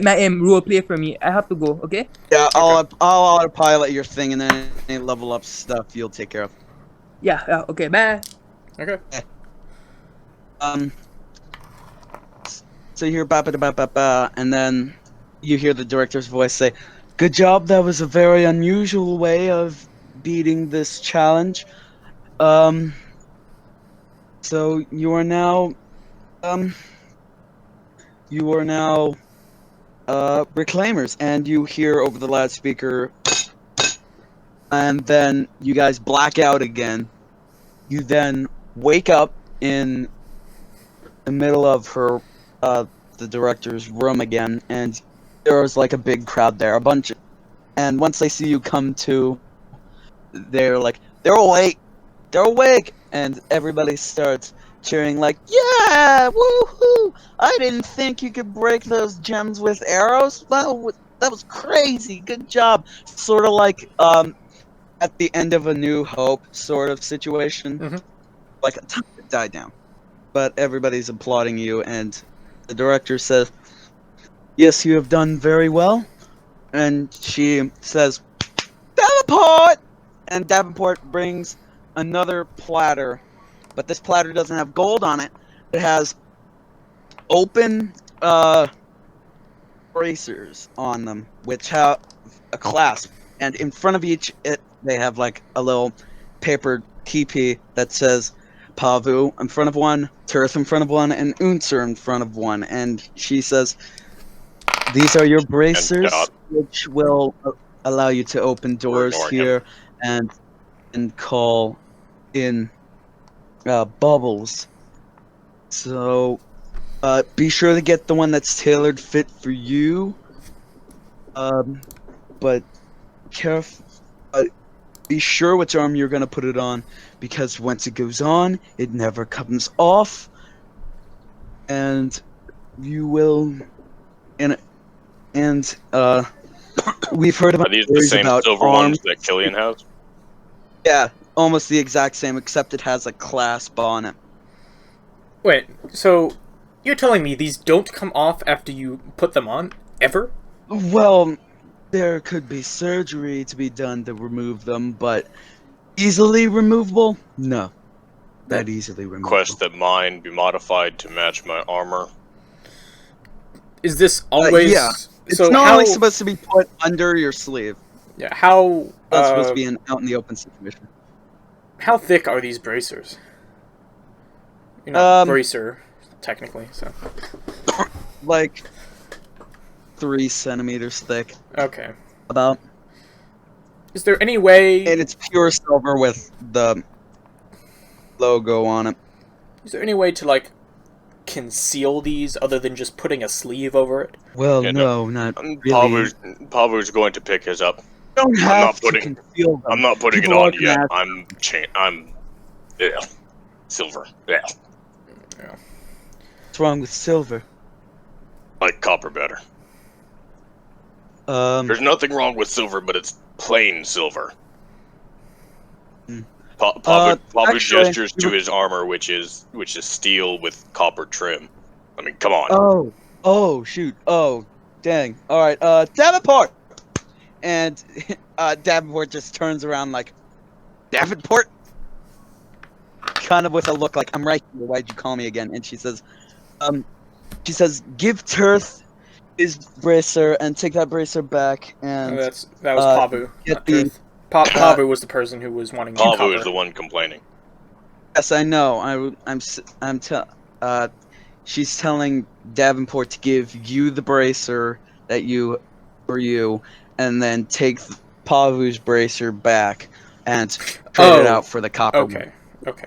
my roleplay for me. I have to go. Okay. Yeah, I'll autopilot your thing, and then any level up stuff you'll take care of. Yeah. Okay. Bye. Okay. So you hear ba ba ba ba ba, and then you hear the director's voice say, "Good job. That was a very unusual way of beating this challenge. So you are now reclaimers," and you hear over the loudspeaker, and then you guys black out again. You then wake up in the middle of the director's room again, and there was like a big crowd there, and once they see you come to, they're like, they're awake, and everybody starts cheering like, yeah, woohoo! I didn't think you could break those gems with arrows. That was crazy. Good job. Sort of like at the end of A New Hope sort of situation. Mm-hmm. Like a time to die down. But everybody's applauding you, and the director says, yes, you have done very well. And she says, Davenport! And Davenport brings another platter. But this platter doesn't have gold on it. It has open bracers on them, which have a clasp. And in front of each, they have like a little paper teepee that says Pavu in front of one, Turth in front of one, and Unser in front of one. And she says, these are your bracers, which will allow you to open doors here and call in bubbles. So be sure to get the one that's tailored fit for you. But careful. Be sure which arm you're gonna put it on, because once it goes on, it never comes off, and you will. And we've heard about Are these the same about silver arms. ones that Killian has? Yeah, almost the exact same, except it has a clasp on it. Wait, so you're telling me these don't come off after you put them on? Ever? Well, there could be surgery to be done to remove them, but easily removable? No. That easily removable. Request that mine be modified to match my armor. Is this always... yeah. It's so normally supposed to be put under your sleeve. Yeah, how... That's supposed to be an out-in-the-open situation. How thick are these bracers? You're not bracer, technically, so... Like 3 centimeters thick. Okay. About. Is there any way... And it's pure silver with the logo on it. Is there any way to, like, conceal these other than just putting a sleeve over it? Well, yeah, no, not really. Pavu's going to pick his up. Don't have to conceal them. I'm not putting it on yet. I'm silver. Yeah. What's wrong with silver? Like copper better. There's nothing wrong with silver, but it's plain silver. Pavu gestures to his armor, which is steel with copper trim. I mean, come on. Oh, shoot. Oh, dang. All right. Davenport. And Davenport just turns around like, Davenport. Kind of with a look like, I'm right here. Why'd you call me again? And she says, give Tirth his bracer and take that bracer back. And that was Pavu. Pavu was the person who was wanting. Pavu is the one complaining. Yes, I know. She's telling Davenport to give you the bracer for you, and then take Pavu's bracer back and trade it out for the copper one. Okay.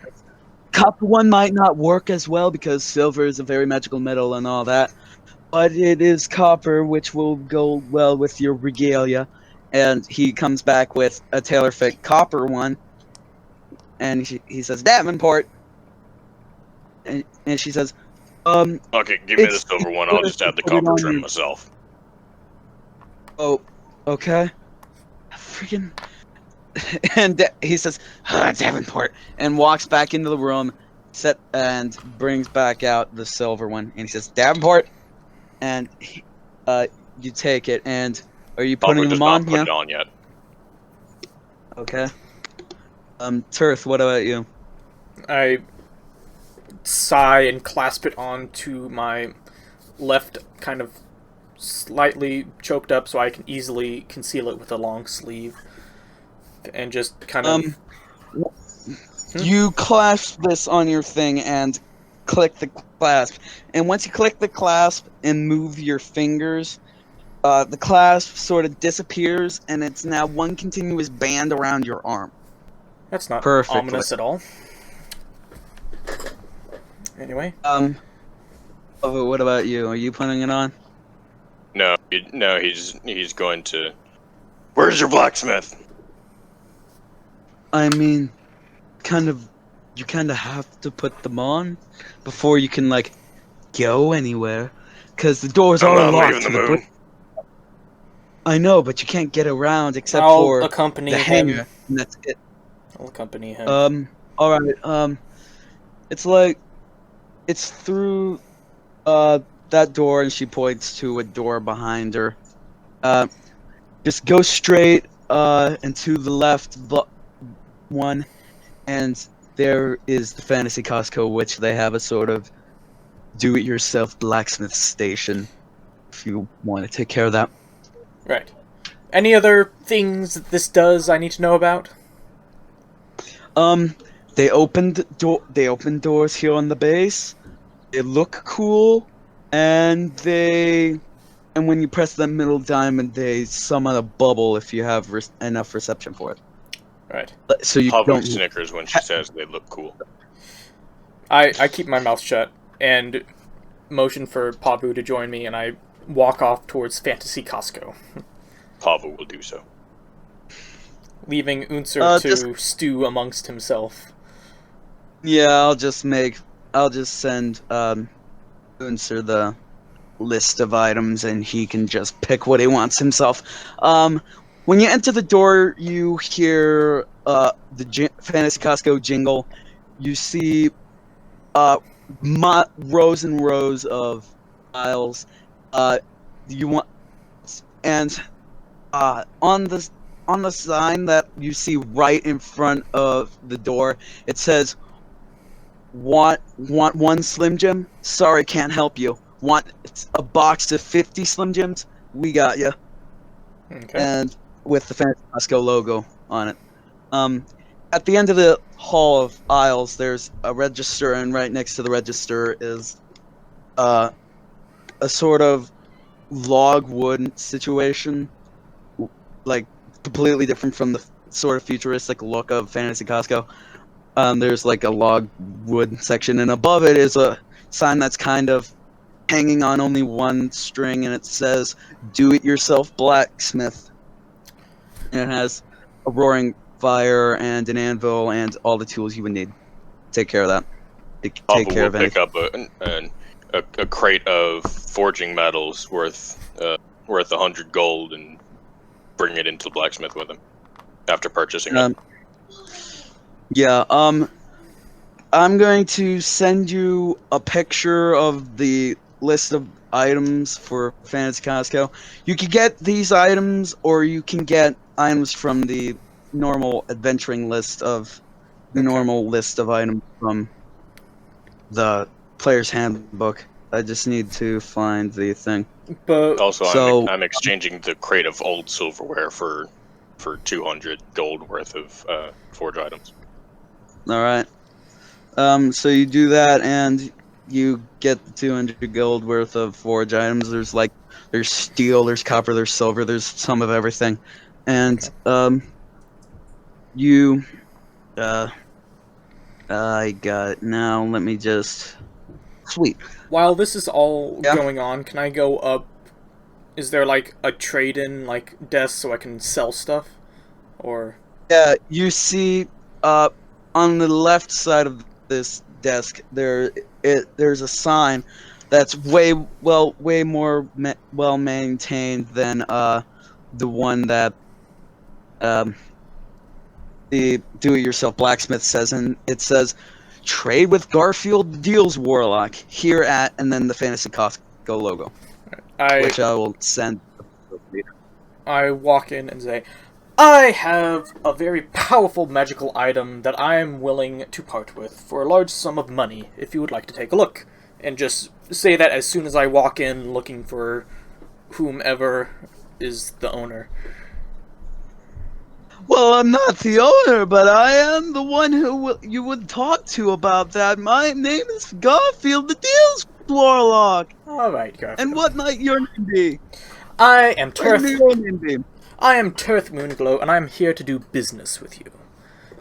Copper one might not work as well because silver is a very magical metal and all that, but it is copper, which will go well with your regalia. And he comes back with a tailor-fit copper one, and he says, Davenport. And she says, okay, give me the silver one. I'll just add the copper trim myself. Oh, okay. Freaking. And he says, Davenport, and walks back into the room, and brings back out the silver one, and he says, Davenport, and you take it, and are you putting them on? Put it on yet. Okay. Tirth, what about you? I sigh and clasp it onto my left, kind of slightly choked up, so I can easily conceal it with a long sleeve, and just kind of. You clasp this on your thing and click the clasp, and once you click the clasp and move your fingers, the clasp sort of disappears, and it's now one continuous band around your arm. That's not Perfectly. Ominous at all. Anyway. What about you? Are you putting it on? No, he's going to. Where's your blacksmith? I mean, you kind of have to put them on before you can like go anywhere, because the doors are locked to the moon. I know, but you can't get around except for the hangar, and that's it. I'll accompany him. Alright, it's through, that door, and she points to a door behind her. Just go straight, and to the left one, and there is the Fantasy Costco, which they have a sort of do-it-yourself blacksmith station, if you want to take care of that. Right. Any other things that this does I need to know about? They opened doors here on the base. They look cool, and when you press the middle diamond, they summon a bubble if you have enough reception for it. Right. So you Pavu don't snickers when she says they look cool. I keep my mouth shut and motion for Pavu to join me, and I walk off towards Fantasy Costco. Pavu will do so. Leaving Unser to stew amongst himself. Yeah, I'll just send Unser the list of items, and he can just pick what he wants himself. When you enter the door, you hear Fantasy Costco jingle. You see rows and rows of aisles. You want and on the sign that you see right in front of the door, it says, "Want one Slim Jim? Sorry, can't help you. Want a box of 50 Slim Jims? We got you." Okay. And with the Fantasy Costco logo on it. At the end of the hall of aisles, there's a register, and right next to the register is a sort of log wood situation, like completely different from the sort of futuristic look of Fantasy Costco. There's like a log wood section, and above it is a sign that's kind of hanging on only one string, and it says "Do-It-Yourself Blacksmith." And it has a roaring fire and an anvil and all the tools you would need. Take care of that. Take care of anything. Pick up a crate of forging metals worth 100 gold and bring it into the blacksmith with him after purchasing it. Yeah. I'm going to send you a picture of the list of items for Fantasy Costco. You can get these items, or you can get items from the normal adventuring list of items from the player's handbook. I just need to find the thing. But also, I'm exchanging the crate of old silverware for 200 gold worth of forge items. All right. So you do that, and you get the 200 gold worth of forge items. There's steel, there's copper, there's silver, there's some of everything, and I got it now. Let me just. Sweet. While this is all going on, can I go up? Is there like a trade-in desk so I can sell stuff, or? Yeah, you see, on the left side of this desk, there's a sign that's way more well maintained than the one that the do-it-yourself blacksmith says, and it says, "Trade with Garfield Deals Warlock here at," and then the Fantasy Costco logo, which I will send later. I walk in and say, "I have a very powerful magical item that I am willing to part with for a large sum of money, if you would like to take a look." And just say that as soon as I walk in looking for whomever is the owner. Well, I'm not the owner, but I am the one who you would talk to about that. My name is Garfield the Deals Warlock. Alright, Garfield. And what might your name be? I am Turth. What may your name be? I am Turth Moonglow, and I'm here to do business with you.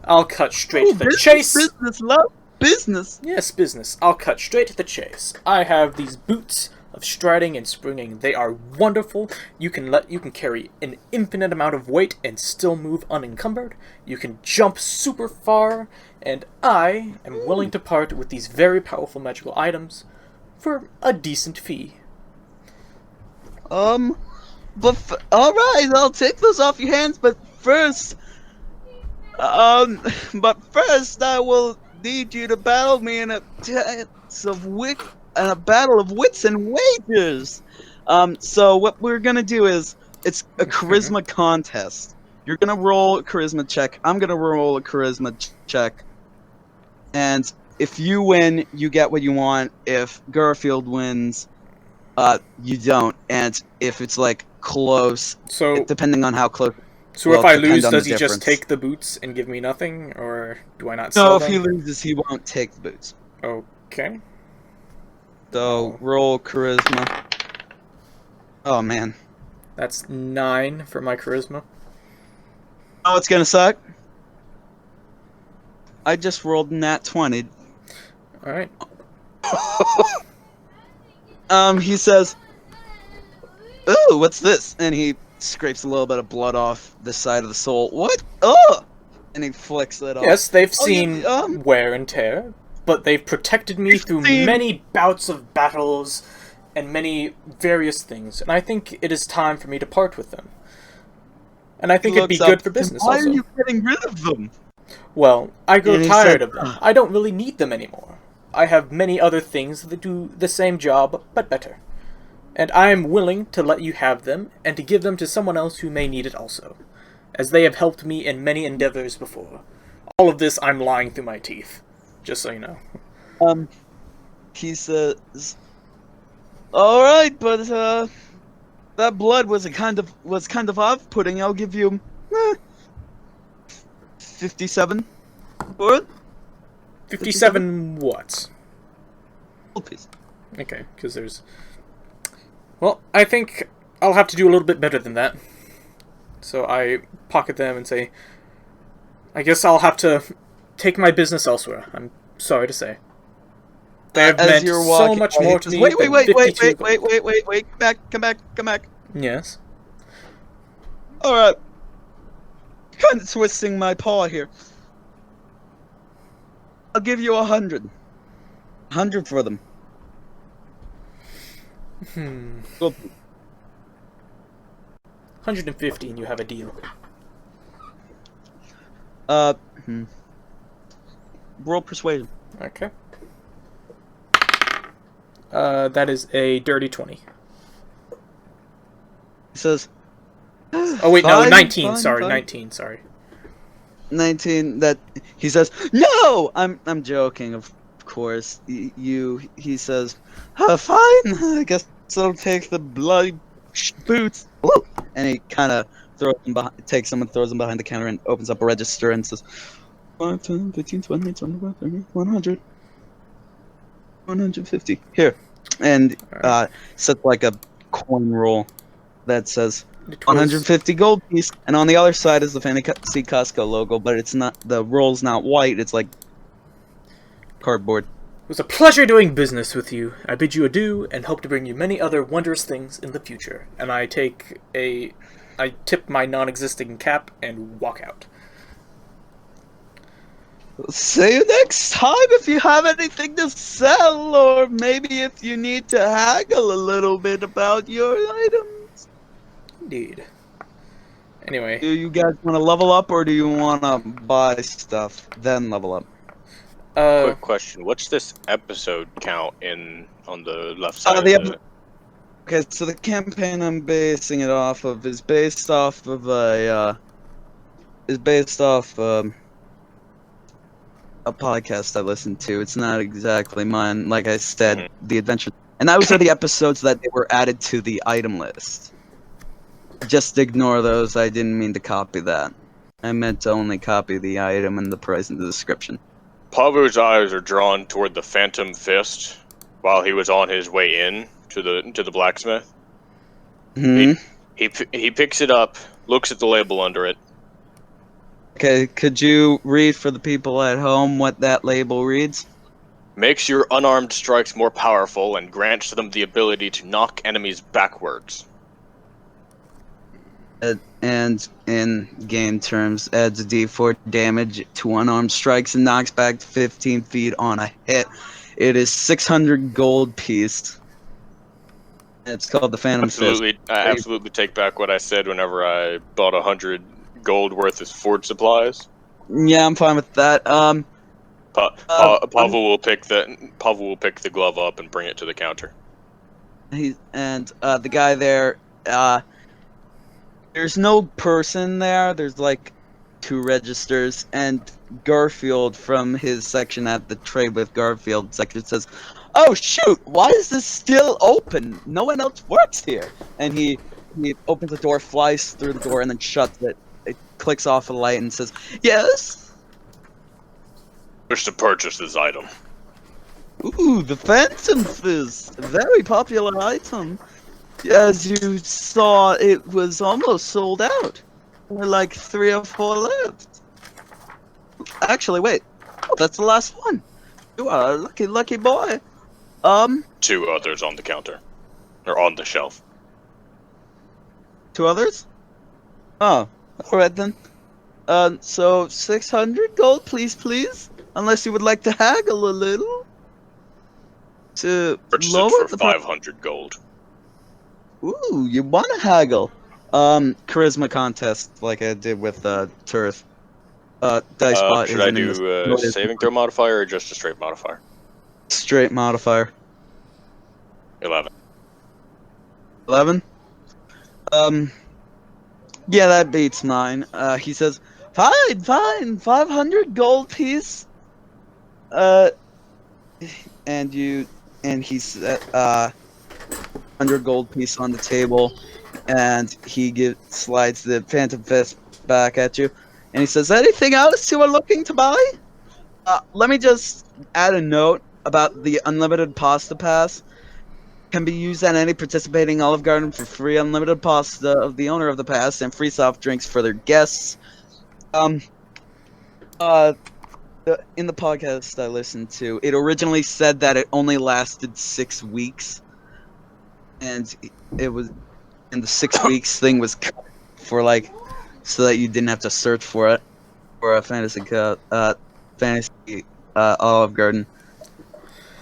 I'll cut straight to the chase. Business, love. Business. Yes, business. I'll cut straight to the chase. I have these boots of striding and springing. They are wonderful. You can carry an infinite amount of weight and still move unencumbered. You can jump super far, and I am willing to part with these very powerful magical items for a decent fee. But alright, I'll take those off your hands, but first I will need you to battle me in a battle of wits and wagers. So what we're gonna do is, it's a charisma contest. You're gonna roll a charisma check. I'm gonna roll a charisma check. And if you win, you get what you want. If Garfield wins, you don't. And if it's close, depending on how close. So if I lose, does he just take the boots and give me nothing, or do I not sell No, if them? he loses, he won't take the boots. Okay. So, roll charisma. Oh, man. That's 9 for my charisma. Oh, it's gonna suck? I just rolled nat 20. Alright. He says, "Ooh, what's this?" And he scrapes a little bit of blood off the side of the sole. "What? Oh!" And he flicks it off. Yes, they've seen wear and tear, but they've protected me through many bouts of battles and many various things, and I think it is time for me to part with them. And I think it'd be good for business Why also. are you getting rid of them? Well, I grow And he tired said, of them. I don't really need them anymore. I have many other things that do the same job, but better. And I am willing to let you have them, and to give them to someone else who may need it also, as they have helped me in many endeavors before. All of this I'm lying through my teeth, just so you know. He says, "Alright, but that blood was kind of off-putting. I'll give you 57 for it. 57 what? Gold piece. Okay, because there's... Well, I think I'll have to do a little bit better than that. So I pocket them and say, I guess I'll have to take my business elsewhere. I'm sorry to say. They have meant so much more to me. Wait, come back. Yes. Alright. Kind of twisting my paw here. I'll give you 100. 100 for them. Gold. 150 and you have a deal. Roll persuasion. Okay. That is a dirty 20. He says, oh wait, no, 19, sorry, 19, sorry. 19, that, he says, no! I'm joking, of course. He says, fine, I guess I'll take the bloody boots. Woo! And he kind of takes them and throws them behind the counter and opens up a register and says, 5, 10, 15, 20, 25, 30, 100, 150. Here. And sets like a coin roll that says 150 gold piece. And on the other side is the Fantasy Costco logo, but it's not, the roll's not white, it's like cardboard. It was a pleasure doing business with you. I bid you adieu and hope to bring you many other wondrous things in the future. And I tip my non-existing cap and walk out. See you next time if you have anything to sell, or maybe if you need to haggle a little bit about your items. Indeed. Anyway. Do you guys want to level up, or do you want to buy stuff, then level up? Quick question. What's this episode count on the left side of the... Okay, so the campaign I'm basing it off of is based off of a podcast I listened to. It's not exactly mine, like I said, the adventure. And those are the episodes that they were added to the item list. Just ignore those, I didn't mean to copy that. I meant to only copy the item and the price and the description. Pavu's eyes are drawn toward the Phantom Fist while he was on his way in to the blacksmith. He picks it up, looks at the label under it. Okay, could you read for the people at home what that label reads? Makes your unarmed strikes more powerful and grants them the ability to knock enemies backwards. And in game terms, adds a d4 damage to unarmed strikes and knocks back 15 feet on a hit. It is 600 gold piece. It's called the Phantom Fist. I absolutely take back what I said whenever I bought 100 gold worth of forge supplies. Yeah, I'm fine with that. Pavel will pick the glove up and bring it to the counter. The guy there, there's no person there. There's like 2 registers, and Garfield from his section at the Trade with Garfield section says, "Oh shoot! Why is this still open? No one else works here." And he opens the door, flies through the door, and then shuts it. It clicks off a light and says, "Yes." Wish to purchase this item. Ooh, the Phantom Fist, a very popular item. As you saw, it was almost sold out. There were like 3 or 4 left. Actually, wait. Oh, that's the last one. You are a lucky boy. 2 others on the counter. Or on the shelf. 2 others? Oh, alright then. So 600 gold, please. Unless you would like to haggle a little. To purchase lower it for 500 gold. Ooh, you want to haggle? Charisma contest, like I did with Turth. Dice bot should I isn't in do the a saving throw modifier or just a straight modifier? straight modifier. 11. 11? Yeah, that beats mine. He says, fine, 500 gold piece. And he's 100 gold piece on the table, and he slides the Phantom Fist back at you, and he says, anything else you are looking to buy? Let me just add a note about the unlimited pasta pass. Can be used at any participating Olive Garden for free unlimited pasta of the owner of the pass and free soft drinks for their guests. In the podcast I listened to, it originally said that it only lasted 6 weeks, and it was, and the 6 weeks thing was cut for so that you didn't have to search for it for a fantasy Olive Garden.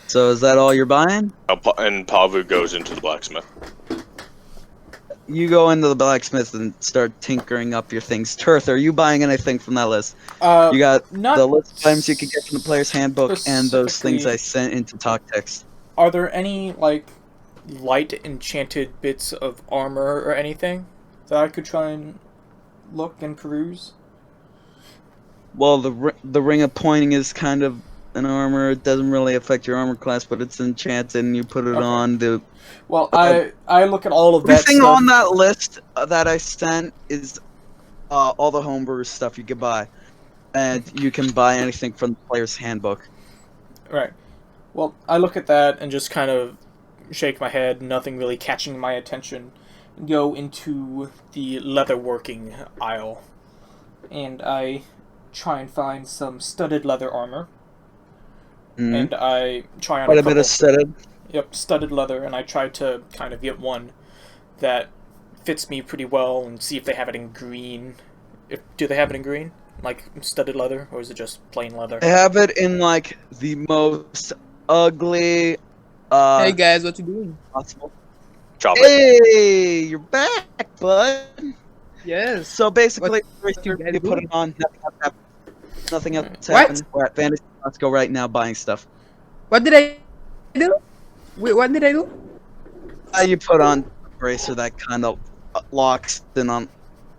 So is that all you're buying? And Pavu goes into the blacksmith. You go into the blacksmith and start tinkering up your things. Turth, are you buying anything from that list? You got the list of items you can get from the player's handbook and those things I sent into talk text. Are there any, light enchanted bits of armor or anything that I could try and look and peruse? Well, the ring of pointing is kind of an armor. It doesn't really affect your armor class, but it's enchanted, and you put it on. Well, I look at all of that everything stuff. on that list that I sent is all the homebrew stuff you can buy, and you can buy anything from the player's handbook. Right. Well, I look at that and just kind of shake my head, nothing really catching my attention, and go into the leatherworking aisle, and I try and find some studded leather armor. Mm-hmm. And I try on quite a bit of studded. Yep, studded leather, and I try to kind of get one that fits me pretty well and see if they have it in green. Do they have it in green? Like studded leather, or is it just plain leather? They have it in the most ugly hey guys, what you doing? Possible. Hey, you're back, bud. Yes. So basically, you put it on, nothing else What? happened. We're at Fantasy. Let's go right now buying stuff. What did I do? Wait, what did I do? You put on a bracer that kind of locks and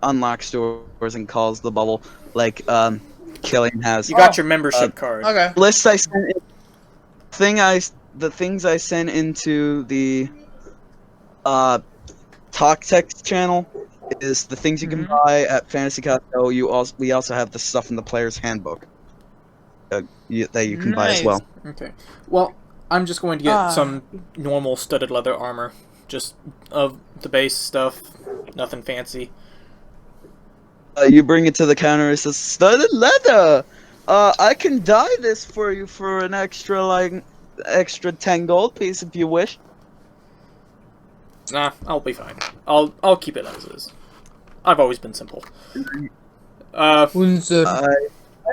unlocks doors and calls the bubble, like Killian has. You got your membership card. Okay. List I sent. The things I sent into the talk text channel is the things you can buy at Fantasy Costco. We also have the stuff in the player's handbook that you can buy as well. Okay. Well, I'm just going to get some normal studded leather armor, just of the base stuff, nothing fancy. You bring it to the counter. It says studded leather. I can dye this for you for an extra 10 gold piece if you wish. Nah, I'll be fine. I'll keep it as is. I've always been simple. I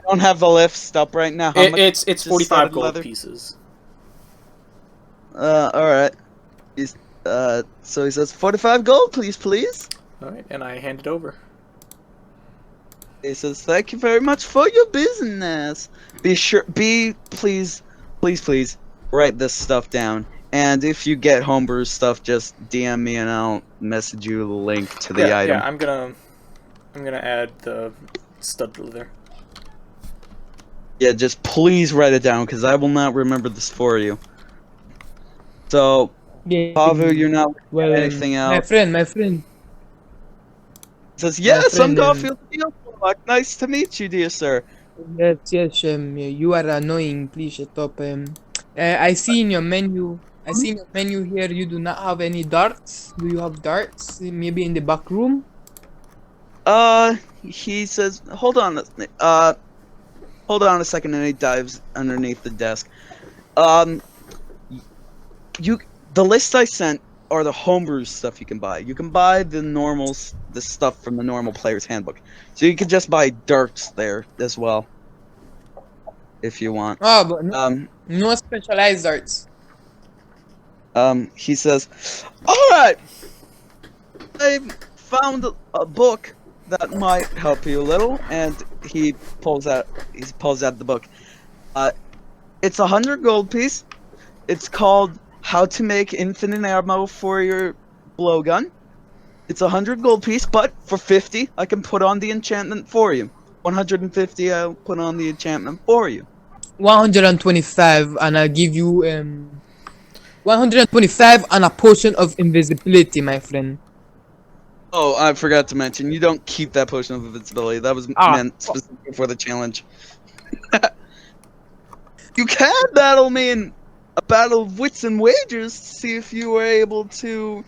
don't have the list up right now. It's 45 gold pieces. All right. So he says 45 gold, please. All right, and I hand it over. He says, "Thank you very much for your business. Please, write this stuff down. And if you get homebrew stuff, just DM me and I'll message you the link to the item." Yeah, I'm gonna add the stud leather. Yeah, just please write it down because I will not remember this for you. So, Pavu, you're not looking at anything else. My friend. He says, "Yes, I'm Garfield. Nice to meet you, dear sir." Yes, you are annoying. Please shut up. I see in your menu. Here you do not have any darts. Do you have darts? Maybe in the back room? He says, hold on a second, and he dives underneath the desk. The list I sent are the homebrew stuff you can buy. You can buy the stuff from the normal player's handbook. So you can just buy darts there as well, if you want. Oh, but no specialized darts. He says, "All right, found a book that might help you a little, and he pulls out the book. It's 100 gold piece. It's called How to Make Infinite Ammo for Your Blowgun. It's 100 gold piece, but for 50, I can put on the enchantment for you. 150, I'll put on the enchantment for you. 125, and I'll give you 125 and a potion of invisibility, my friend. Oh, I forgot to mention, you don't keep that potion of invincibility. That was meant specifically for the challenge. You can battle me in a battle of wits and wagers to see if you were able to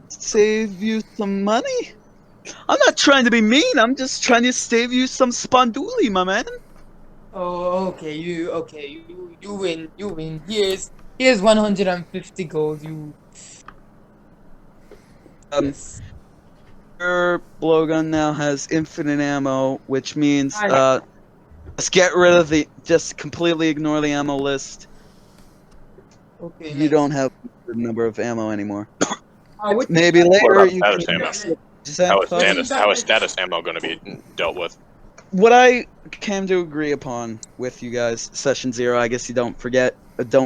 save you some money. I'm not trying to be mean, I'm just trying to save you some sponduli, my man. Oh, okay, you win. Here's 150 gold. Yes. Your blowgun now has infinite ammo, which means let's get rid of just completely ignore the ammo list. Okay. You don't have a number of ammo anymore. What Maybe later you status can. ammo? How is status ammo going to be dealt with? What I came to agree upon with you guys, session 0, I guess you don't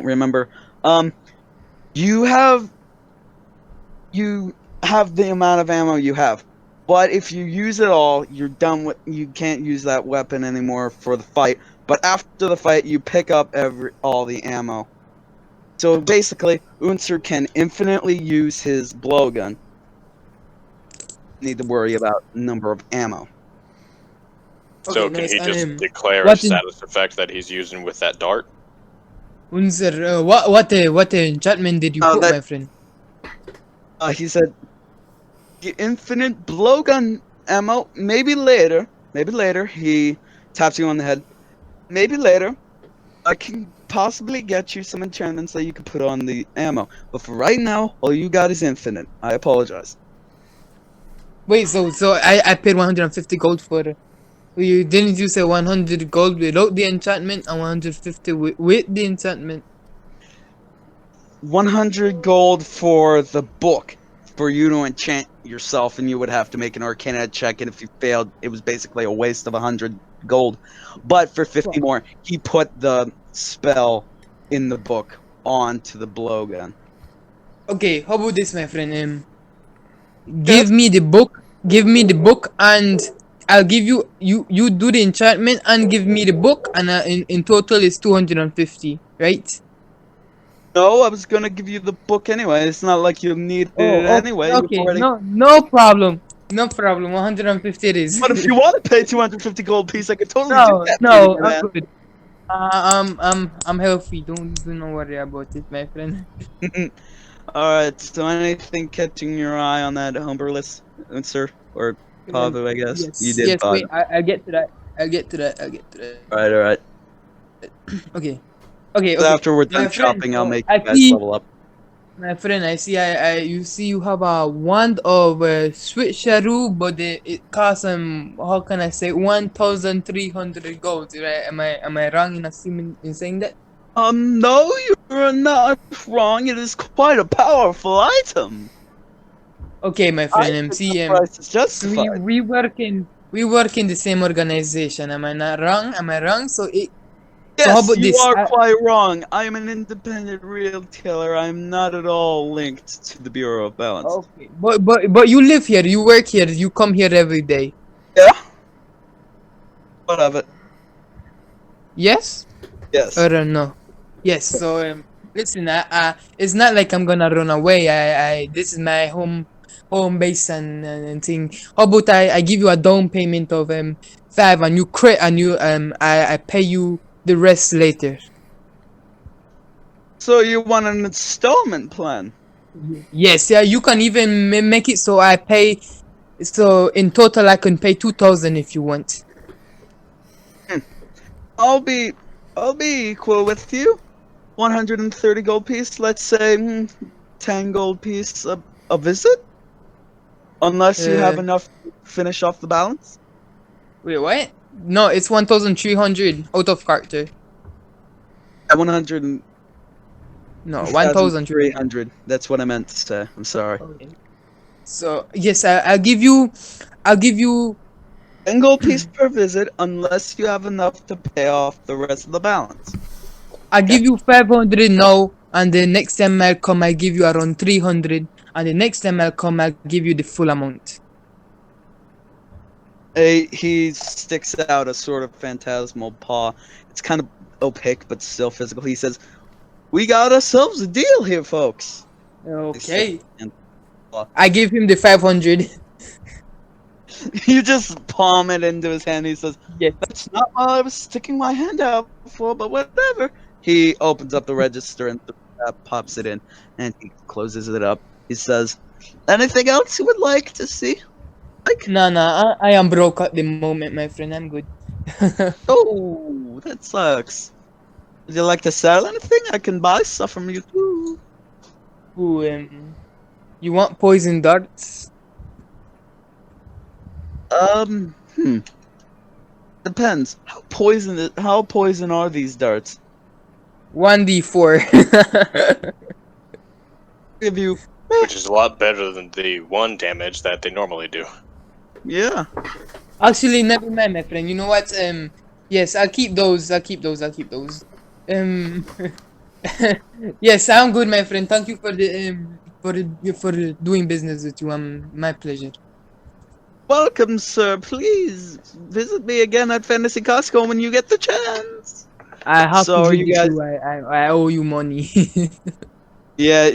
remember. You have the amount of ammo you have, but if you use it all, you're done with. You can't use that weapon anymore for the fight. But after the fight, you pick up all the ammo. So basically, Unser can infinitely use his blowgun. Need to worry about number of ammo. So can he just declare a status effect that he's using with that dart? Unser, what enchantment did you put, my friend? He said, infinite blowgun ammo. Maybe later. He taps you on the head. Maybe later, I can possibly get you some enchantments that you can put on the ammo. But for right now, all you got is infinite. I apologize. Wait, so I paid 150 gold for it. Didn't you say 100 gold without the enchantment and 150 with the enchantment? 100 gold for the book for you to enchant yourself, and you would have to make an Arcana check, and if you failed, it was basically a waste of 100 gold. But for 50 more, he put the spell in the book onto the blowgun. Okay, how about this, my friend? Give me the book, and I'll give you do the enchantment and give me the book, and in total it's 250, right? No, I was gonna give you the book anyway. It's not like you need it anyway. Okay, no problem. 150 it is. But if you want to pay 250 gold piece, I could totally do that. No, I'm good. I'm healthy. Don't worry about it, my friend. Alright, so anything catching your eye on that Humber list, sir? Or Pavu, I guess? Yes, you did, Pavu. wait, I'll get to that. Alright. Okay. So after we're done shopping, I'll make you guys level up. My friend, I see you have a wand of switcheroo, but it costs how can I say 1,300 gold, right? Am I wrong in saying that? No, you're not wrong. It is quite a powerful item. Okay, my friend, we work in the same organization. Am I not wrong? Am I wrong? So yes, you are quite wrong. I am an independent retailer. I'm not at all linked to the Bureau of Balance. Okay, but you live here, you work here, you come here every day. Yeah. What of it? Yes. Yes. Or no? Yes. So listen, it's not like I'm gonna run away. This is my home base and thing. How about I give you a down payment of 5, and you I pay you the rest later. So you want an installment plan? Yes, yeah, you can even make it so I pay. So in total, I can pay 2,000 if you want. I'll be equal with you. 130 gold piece. Let's say 10 gold piece a visit, unless you have enough to finish off the balance. Wait, what? No, it's 1,300 out of character. 100. No, 1,300. That's what I meant to say. I'm sorry. Okay. So yes, I'll give you 10 gold piece per visit, unless you have enough to pay off the rest of the balance. I'll give you 500 now, and the next time I'll come, I'll give you around 300, and the next time I'll come, I'll give you the full amount. He sticks out a sort of phantasmal paw. It's kind of opaque, but still physical. He says, "We got ourselves a deal here, folks." Okay. I give him the 500. You just palm it into his hand. He says, Yes. "That's not what I was sticking my hand out for, but whatever." He opens up the register and pops it in, and he closes it up. He says, "Anything else you would like to see?" No, I am broke at the moment, my friend. I'm good. Oh, that sucks. Would you like to sell anything? I can buy stuff from you too. Ooh, you want poison darts? Depends. How poison are these darts? 1d4. Give you. Which is a lot better than the 1 damage that they normally do. Yeah. Actually, never mind, my friend. You know what? Yes, I'll keep those. Yes, I'm good, my friend. Thank you for the for doing business with you. My pleasure. Welcome, sir. Please visit me again at Fantasy Costco when you get the chance. I have So to are you visit guys? you. I owe you money. Yeah,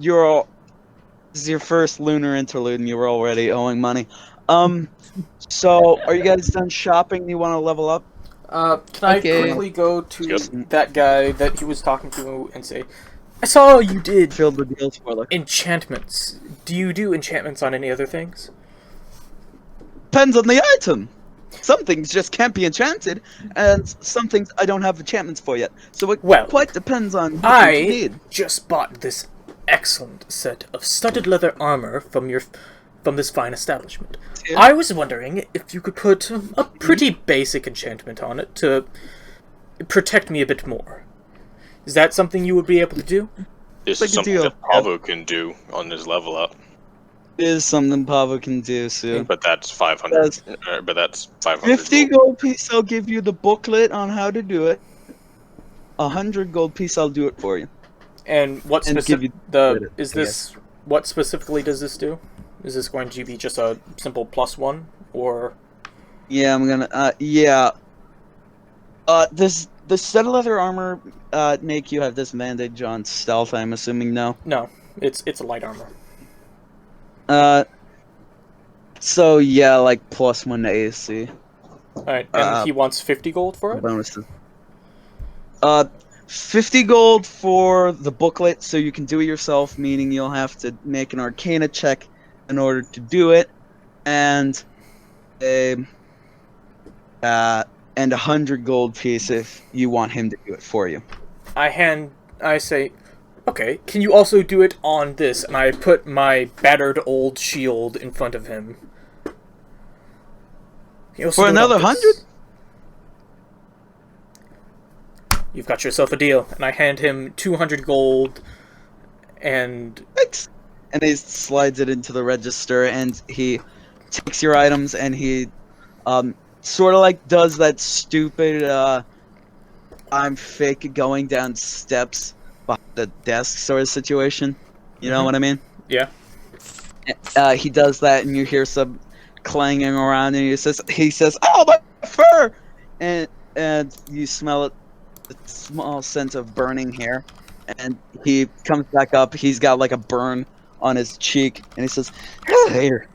you're all. This is your first lunar interlude, and you were already owing money. So are you guys done shopping? You want to level up? Can I Okay. quickly go to Yep. that guy that he was talking to and say, I saw you did Filled the deal spoiler. enchantments. Do you do enchantments on any other things? Depends on the item. Some things just can't be enchanted, and some things I don't have enchantments for yet. So it Well, quite depends on what you need. just bought this excellent set of studded leather armor from this fine establishment. Yeah. I was wondering if you could put a pretty basic enchantment on it to protect me a bit more. Is that something you would be able to do? This Like is a something deal. that Pavo can do on his level up. Is something Pavo can do, Sue. But that's 500. But that's 500 50 gold. gold piece, I'll give you the booklet on how to do it. 100 gold piece, I'll do it for you. And what And give you credit, I this? What specifically does this do? Is this going to be just a simple +1, or? Yeah, I'm gonna. Yeah. Does the set of leather armor make you have disadvantage on stealth? I'm assuming no. No, it's a light armor. So yeah, like +1 to AC. Alright, and he wants 50 gold for it? Bonuses. 50 gold for the booklet, so you can do it yourself, meaning you'll have to make an Arcana check in order to do it, and a 100 gold piece if you want him to do it for you. I say, okay, can you also do it on this? And I put my battered old shield in front of him. For another 100? You've got yourself a deal. And I hand him 200 gold, and... Thanks. And he slides it into the register, and he takes your items, and he sort of like does that stupid I'm fake going down steps behind the desk sort of situation. You know what I mean? Yeah. He does that, and you hear some clanging around, and he says, "Oh, my fur!" And you smell it, the small scent of burning hair. And he comes back up. He's got like a burn on his cheek, and he says, "Here.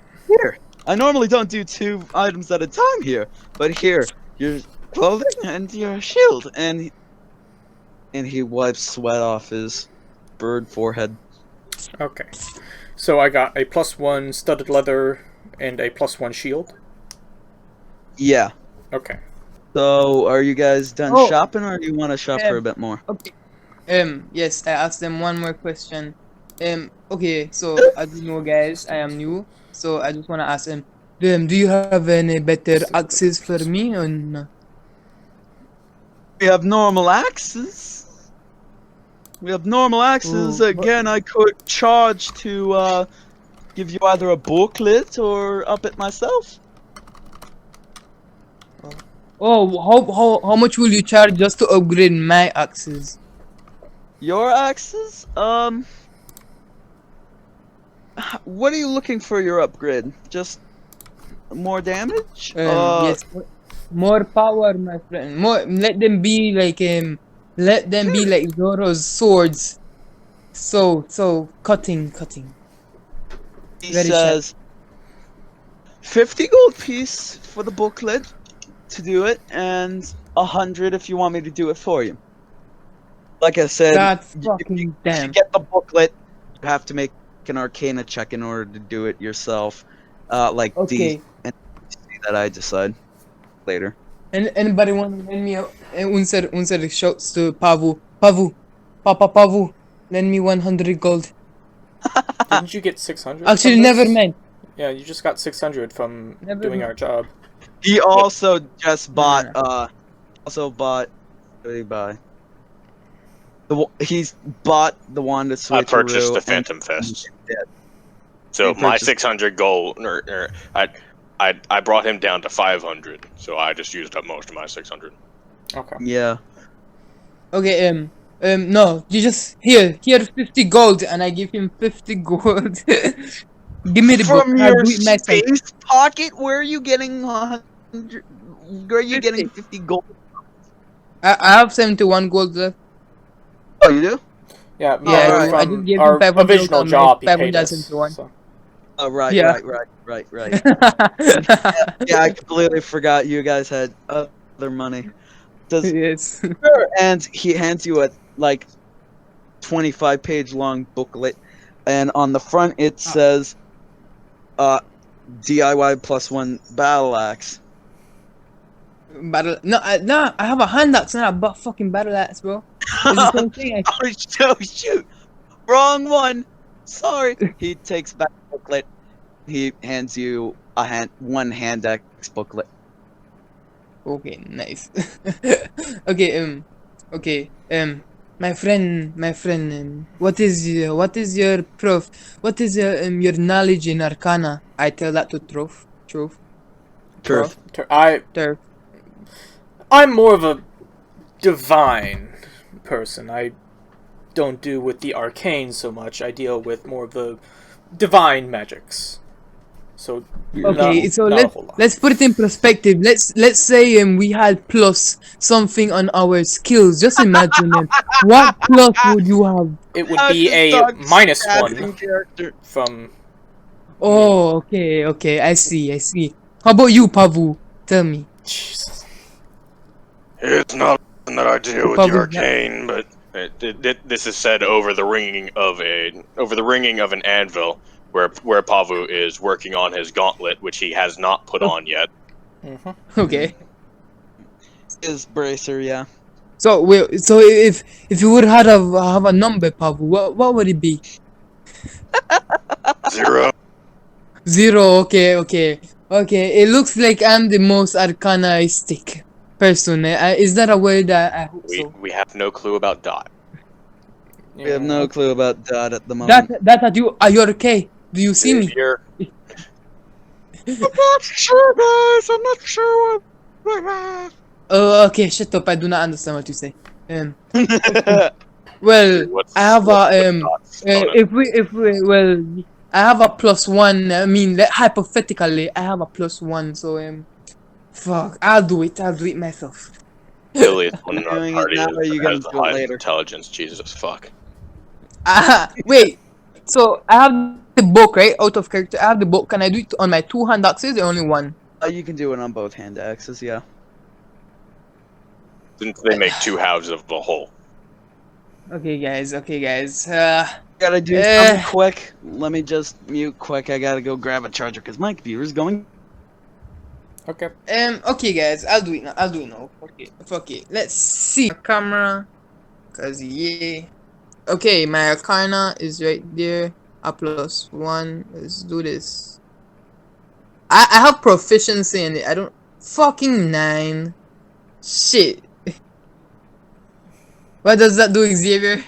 I normally don't do 2 items at a time here, but here, your clothing and your shield." And he wipes sweat off his bird forehead. Okay. So I got a +1 studded leather and a +1 shield? Yeah. Okay. So, are you guys done shopping, or do you want to shop for a bit more? Okay. Yes, I asked them one more question. Okay, so as you know, guys, I am new, so I just wanna ask them. Do you have any better axes for me or no? We have normal axes. Again, I could charge to give you either a booklet or up it myself. Oh, how much will you charge just to upgrade my axes? Your axes? What are you looking for your upgrade? Just more damage? Yes, more power, my friend. More, let them be like Zoro's swords. So cutting. He Very says 50 gold piece for the booklet to do it, and 100 if you want me to do it for you. Like I said, God if fucking you damn. get the booklet, you have to make an Arcana check in order to do it yourself. Like Okay. D and C that I decide later. And anybody want to lend me unser shouts to Pavu, lend me 100 gold. Didn't you get 600? Actually, never mind. Yeah, you just got 600 from doing our job. He also just bought. Also bought. What did he buy? He's bought the wand of I purchased the and Phantom Fist. dead. So He my purchased- 600 gold, I brought him down to 500. So I just used up most of my 600. Okay. Yeah. Okay, no, you just here 50 gold, and I give him 50 gold. Give me the book. From I'll your do it myself. space pocket, where are you getting 100? Where are you getting 50 gold? I have 71 gold left. Oh, you do? Yeah, Yeah, alright. I just from gave him our 500 original on my job, he paid 571. us. So. Oh, right, Yeah. right. Yeah, I completely forgot you guys had other money. Does Yes. Sure, and he hands you a 25-page long booklet, and on the front it says, DIY +1 battle axe. Battle. No, I have a hand axe, not a fucking battle axe, bro. It's the same thing. Oh shoot! Wrong one. Sorry. He takes back the booklet. He hands you one hand axe booklet. Okay, nice. Okay, my friend, what is your proof? What is your knowledge in Arcana? I tell that to Turf. I'm more of a divine person. I don't do with the arcane so much. I deal with more of the divine magics. So okay, so let's put it in perspective. Let's say we had plus something on our skills. Just imagine what plus would you have? It would be a -1 character from. Oh, okay. I see. How about you, Pavu? Tell me. Jesus. It's not that I deal with the arcane, but this is said over the ringing of an anvil, where Pavu is working on his gauntlet, which he has not put on yet. Okay. His bracer, yeah. So if you would have a number, Pavu, what would it be? 0. 0. Okay. It looks like I'm the most arcanistic person. Is that a word? I hope so. We have no clue about Dot. Yeah. We have no clue about Dot at the moment. Are you okay? Do you see me? Here. I'm not sure, guys. I'm not sure what. Oh, okay. Shut up. I do not understand what you say. Well, I have I have a +1. I mean, hypothetically, I have a +1. So fuck. I'll do it myself. Billy is one of our Doing it party now, that or are you has gonna the do it highest later? intelligence. Jesus fuck. Wait. So I have the book, right? Out of character. I have the book. Can I do it on my 2 hand axes or only one? You can do it on both hand axes, yeah. Since they make 2 halves of the whole. Okay, guys. Gotta do something quick. Let me just mute quick. I gotta go grab a charger because my computer's going. Okay. Okay, guys. I'll do it now. Fuck it. Let's see. Camera. Cause yeah. Okay, my Arcana is right there. A +1. Let's do this. I have proficiency in it. I don't. Fucking 9. Shit. What does that do, Xavier?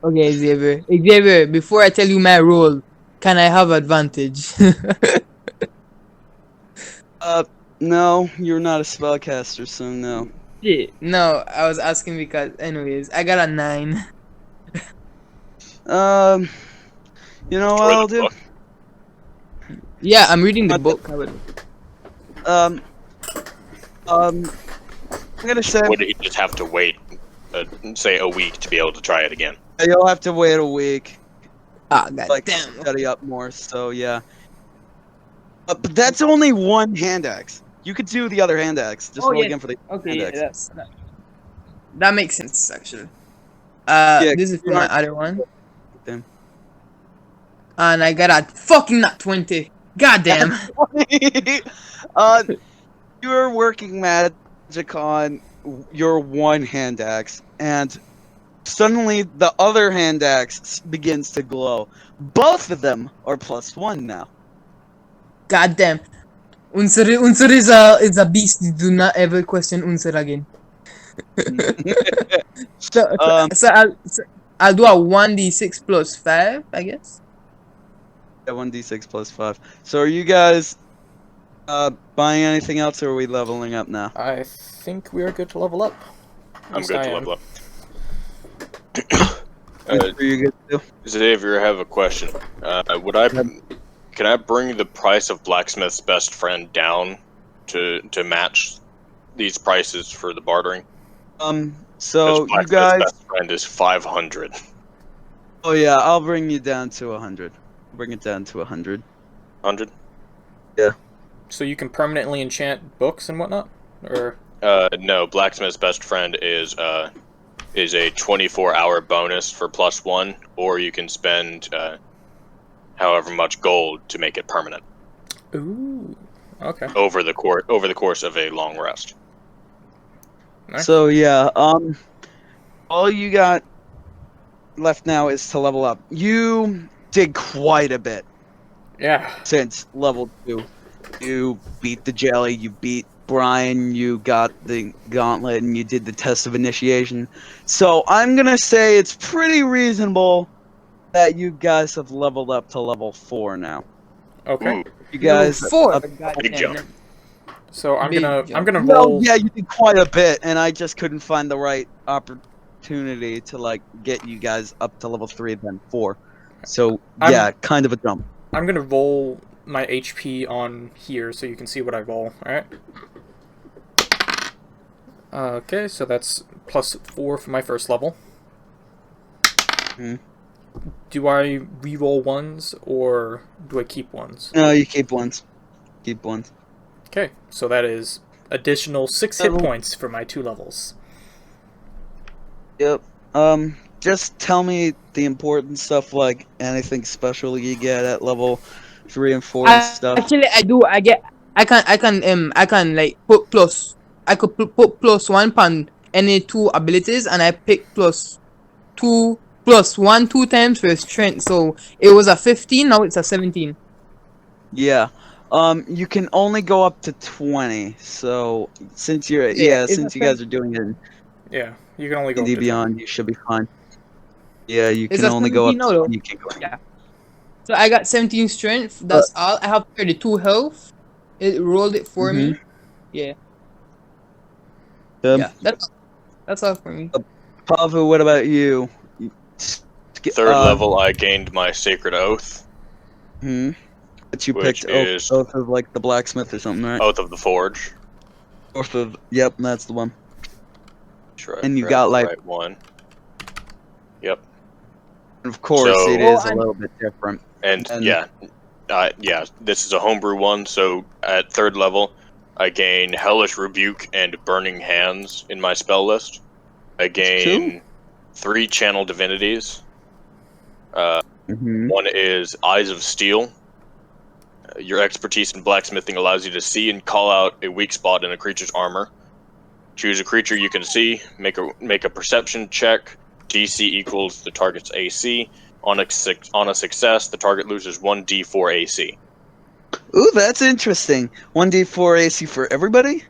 Okay, Xavier. Before I tell you my role, Can I have advantage? No, you're not a spellcaster, so no. Shit. No, I was asking because, anyways, I got a 9. You know what Or I'll the do? book. Yeah, I'm reading the What book. I'm gonna say Would he just have to wait, say, a week to be able to try it again? you'll have to wait a week, Ah, god like damn. study up more. So yeah, but that's only one hand axe. You could do the other hand axe. Just roll again for the Okay, hand yeah, axe. that makes sense actually. Yeah, This is for you my aren't- other one, Then. and I got a fucking nat 20. God damn. uh, you're working magic on your one hand axe, and suddenly the other hand axe begins to glow. Both of them are +1 now. God damn. Unser is a beast. Do not ever question Unser again. So, so, um, so, I'll, so I'll do a 1d6 plus 5, I guess. yeah, 1d6 +5. So are you guys buying anything else, or are we leveling up now? I think we are good to level up. I'm good to level up. Are you good too? Xavier, I have a question. Can I bring the price of Blacksmith's best friend down to match these prices for the bartering? So you Blacksmith's guys. best friend is 500. Oh yeah, I'll bring you down to 100. Bring it down to 100. 100? Yeah. So you can permanently enchant books and whatnot, or No. Blacksmith's best friend is a 24-hour bonus for +1, or you can spend however much gold to make it permanent. ooh, okay. Over the course of a long rest. Nice. So yeah, all you got left now is to level up. You did quite a bit Yeah. since level 2. You beat the jelly, you beat Brian, you got the gauntlet, and you did the test of initiation. So I'm gonna say it's pretty reasonable that you guys have leveled up to level 4 now. Okay. Ooh, You guys Level 4. up- God big damn. jump. So I'm Big gonna jump. roll. No, yeah, you did quite a bit, and I just couldn't find the right opportunity to like get you guys up to level 3 then 4. So yeah, kind of a jump. I'm gonna roll my HP on here so you can see what I roll. All right. Okay, so that's +4 for my first level. Hmm. Do I re-roll ones or do I keep ones? No, you keep ones. Keep ones. Okay, so that is additional 6 hit points for my 2 levels. Yep. Just tell me the important stuff, like anything special you get at level 3 and 4 and stuff. Actually, I do. I can like put plus. I could put +1 on any 2 abilities, and I pick +2 +1 2 times for strength. So it was a 15. Now it's a 17. Yeah. You can only go up to 20. So since you're since you guys are doing it Yeah, you can only go in up D to Beyond, you should be fine. Yeah, you It's can a only go up 17 to now, though. 20. You can go. Yeah. So I got 17 strength. That's all. I have 32 health. It rolled it for me. Yeah. Yeah. That's all for me. Pavu, what about you? Third level, I gained my Sacred Oath. But you Which picked is- Oath of like the blacksmith or something, right? Oath of the Forge. Oath of, yep, that's the one. Sure, And you grab got, the like- right one. Yep. Of course, So- it is a little bit different. And And- yeah, this is a homebrew one. So at 3rd level, I gain Hellish Rebuke and Burning Hands in my spell list. I gain 3 Channel Divinities. One is Eyes of Steel. Your expertise in blacksmithing allows you to see and call out a weak spot in a creature's armor. Choose a creature you can see. Make a perception check. DC equals the target's AC. On a success, the target loses 1d4 AC. Ooh, that's interesting. 1d4 AC for everybody?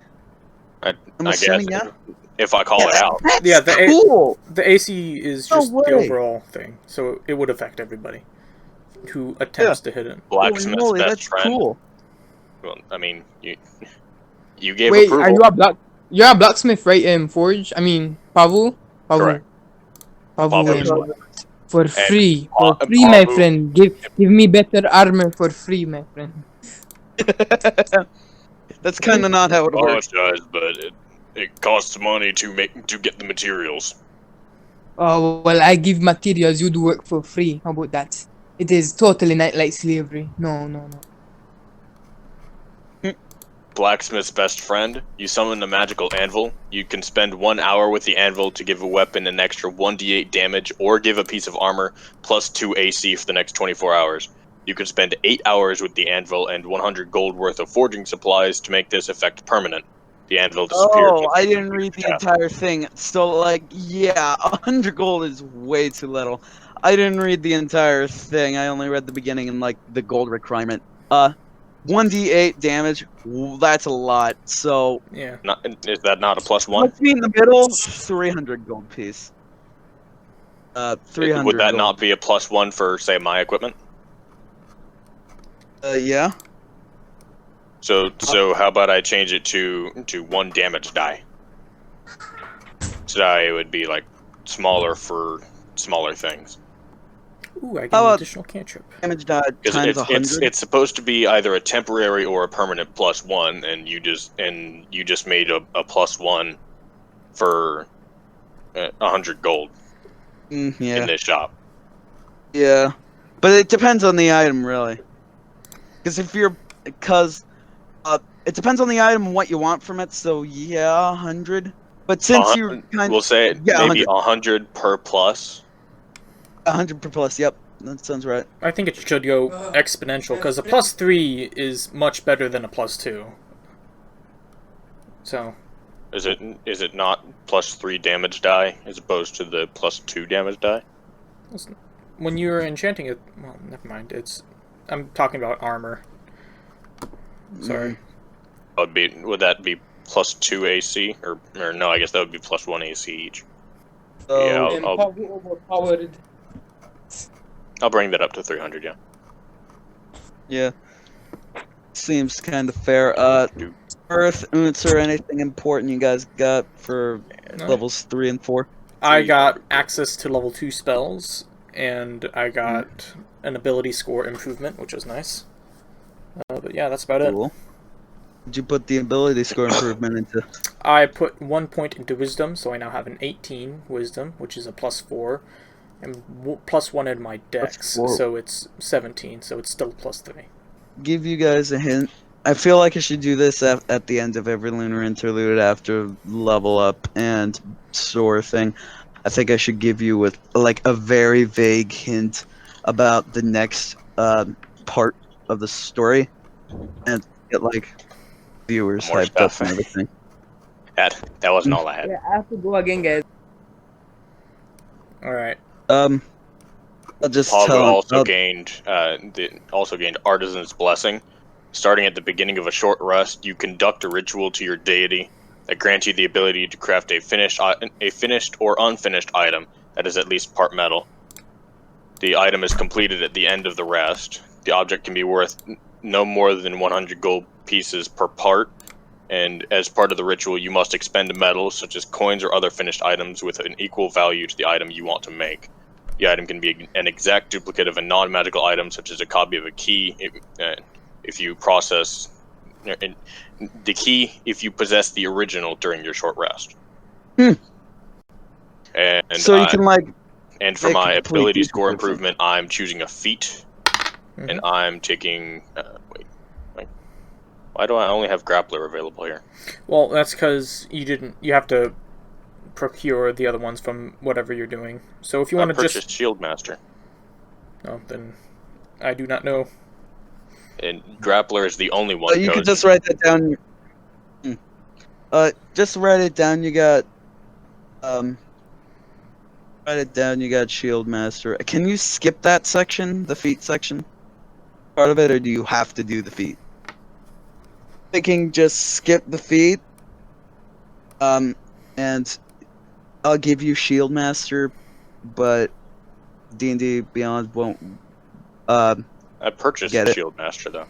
I'm I assuming, guess yeah. if I call it out. That's Yeah, cool. The AC is No just the way. overall thing, so it would affect everybody. who attempts to hit it. Blacksmith's moly, best that's friend. cool. Well, I mean, you gave Wait, approval. are you a You're a blacksmith, right? Forge. I mean, Pavu. Correct. Pavu. Pavu. For And free, my Pavu- friend. Give me better armor for free, my friend. That's kind of not how it works. Apologize, but it costs money to get the materials. Oh well, I give materials. You do work for free. How about that? It is totally not like slavery. No. Blacksmith's best friend. You summon the magical anvil. You can spend 1 hour with the anvil to give a weapon an extra 1d8 damage, or give a piece of armor plus 2 AC for the next 24 hours. You can spend 8 hours with the anvil and 100 gold worth of forging supplies to make this effect permanent. The anvil disappears. Oh, I didn't read the entire thing. So, like, yeah, 100 gold is way too little. I didn't read the entire thing. I only read the beginning and, like, the gold requirement. 1d8 damage, that's a lot. So, Yeah. Is that not a +1? let's be in the middle, 300 gold piece. 300 Would that gold. not be a +1 for, say, my equipment? Yeah. So how about I change it to 1 damage die? So that it would be like smaller for smaller things. Ooh, I get How an about additional cantrip. damage die times 100? It's supposed to be either a temporary or a permanent +1, and you just made a +1 for 100 gold yeah. in this shop. Yeah. But it depends on the item, really. Because it depends on the item and what you want from it, so yeah, 100. But since you're we'll say maybe 100 per plus. 100 per plus, yep. That sounds right. I think it should go exponential, because a +3 is much better than a +2. So... Is it not +3 damage die as opposed to the +2 damage die? When you're enchanting it... Well, never mind. I'm talking about armor. Sorry. Would that be +2 AC? Or no, I guess that would be +1 AC each. So, Yeah, I'll bring that up to 300, yeah. Yeah. Seems kind of fair. Earth, Unts, or anything important you guys got for levels 3 and 4? I got access to level 2 spells, and I got an ability score improvement, which was nice. But yeah, that's about Cool. Did you put the ability score improvement into? I put 1 point into wisdom, so I now have an 18 wisdom, which is a +4, and +1 in my dex, so it's 17, so it's still +3. Give you guys a hint. I feel like I should do this at the end of every lunar interlude after level up and sort of thing. I think I should give you with like a very vague hint about the next part of the story, and get like viewers More hyped up stuff. and everything. That wasn't all I had. Yeah, I have to go again, guys. Alright. I'll just Pago tell also gained Artisan's Blessing. Starting at the beginning of a short rest, you conduct a ritual to your deity that grants you the ability to craft a finished or unfinished item that is at least part metal. The item is completed at the end of the rest. The object can be worth no more than 100 gold pieces per part, and as part of the ritual, you must expend metals such as coins or other finished items with an equal value to the item you want to make. The item can be an exact duplicate of a non-magical item, such as a copy of a key. If you process the key, if you possess the original during your short rest. Hmm. And so you can like. And for my ability score improvement, I'm choosing a feat, and I'm taking. Why do I only have Grappler available here? Well, that's because you have to procure the other ones from whatever you're doing. So if you want to just Shield Master. No, then I do not know. And Grappler is the only one. You could just write that down. Just write it down. You got. Write it down. You got Shield Master. Can you skip that section, the feat section, part of it, or do you have to do the feat? Thinking just skip the feat. And I'll give you Shield Master, but D&D Beyond won't I purchased Get the it. Shield Master though,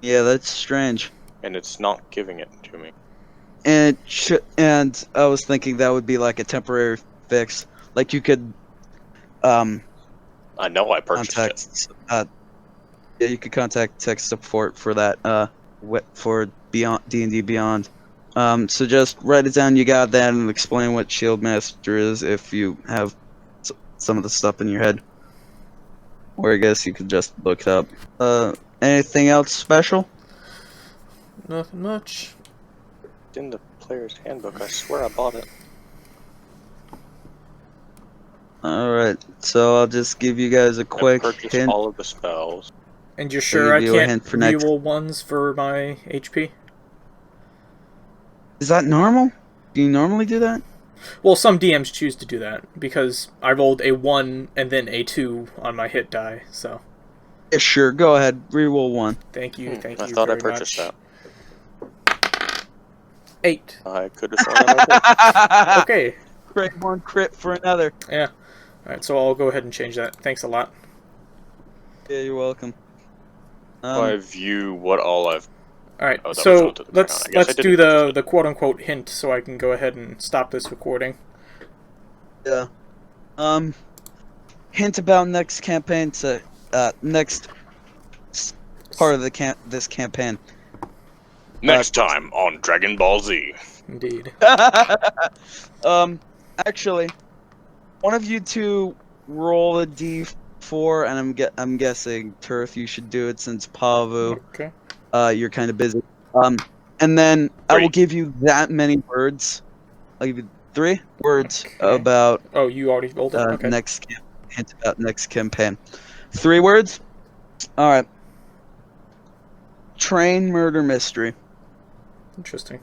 Yeah, that's strange. and it's not giving it to me. And I was thinking that would be like a temporary fix. Like you could I know I purchased it. contact yeah, you could contact tech support for that for Beyond D&D Beyond. So just write it down, you got that, and explain what Shield Master is if you have some of the stuff in your head. Or I guess you could just look it up. Anything else special? Nothing much. It's in the player's handbook. I swear I bought it. Alright, so I'll just give you guys a quick I purchased hint. all of the spells. And you're sure I give you a can't hint for next- reroll ones for my HP? Is that normal? Do you normally do that? Well, some DMs choose to do that, because I rolled a 1 and then a 2 on my hit die, so... Yeah, sure, go ahead. Reroll one. Thank you I thought I purchased much. that. 8. I could have sworn that. Okay. Crit one, crit for another. Yeah. Alright, so I'll go ahead and change that. Thanks a lot. Yeah, you're welcome. I view what all I've. Alright, Oh, that was so not to the ground. I guess I let's didn't do purchase the quote-unquote hint so I can go ahead and stop this recording. Yeah. Hint about next campaign to next part of this campaign. Next time on Dragon Ball Z. Indeed. Actually, one of you two roll a d4, and I'm guessing Turf, you should do it since Pavu, Okay. you're kind of busy. And then I will 3. give you that many words. I'll give you 3 words Okay. about Oh, you already rolled it? Okay. hint about next campaign. 3 words. All right. Train murder mystery. Interesting.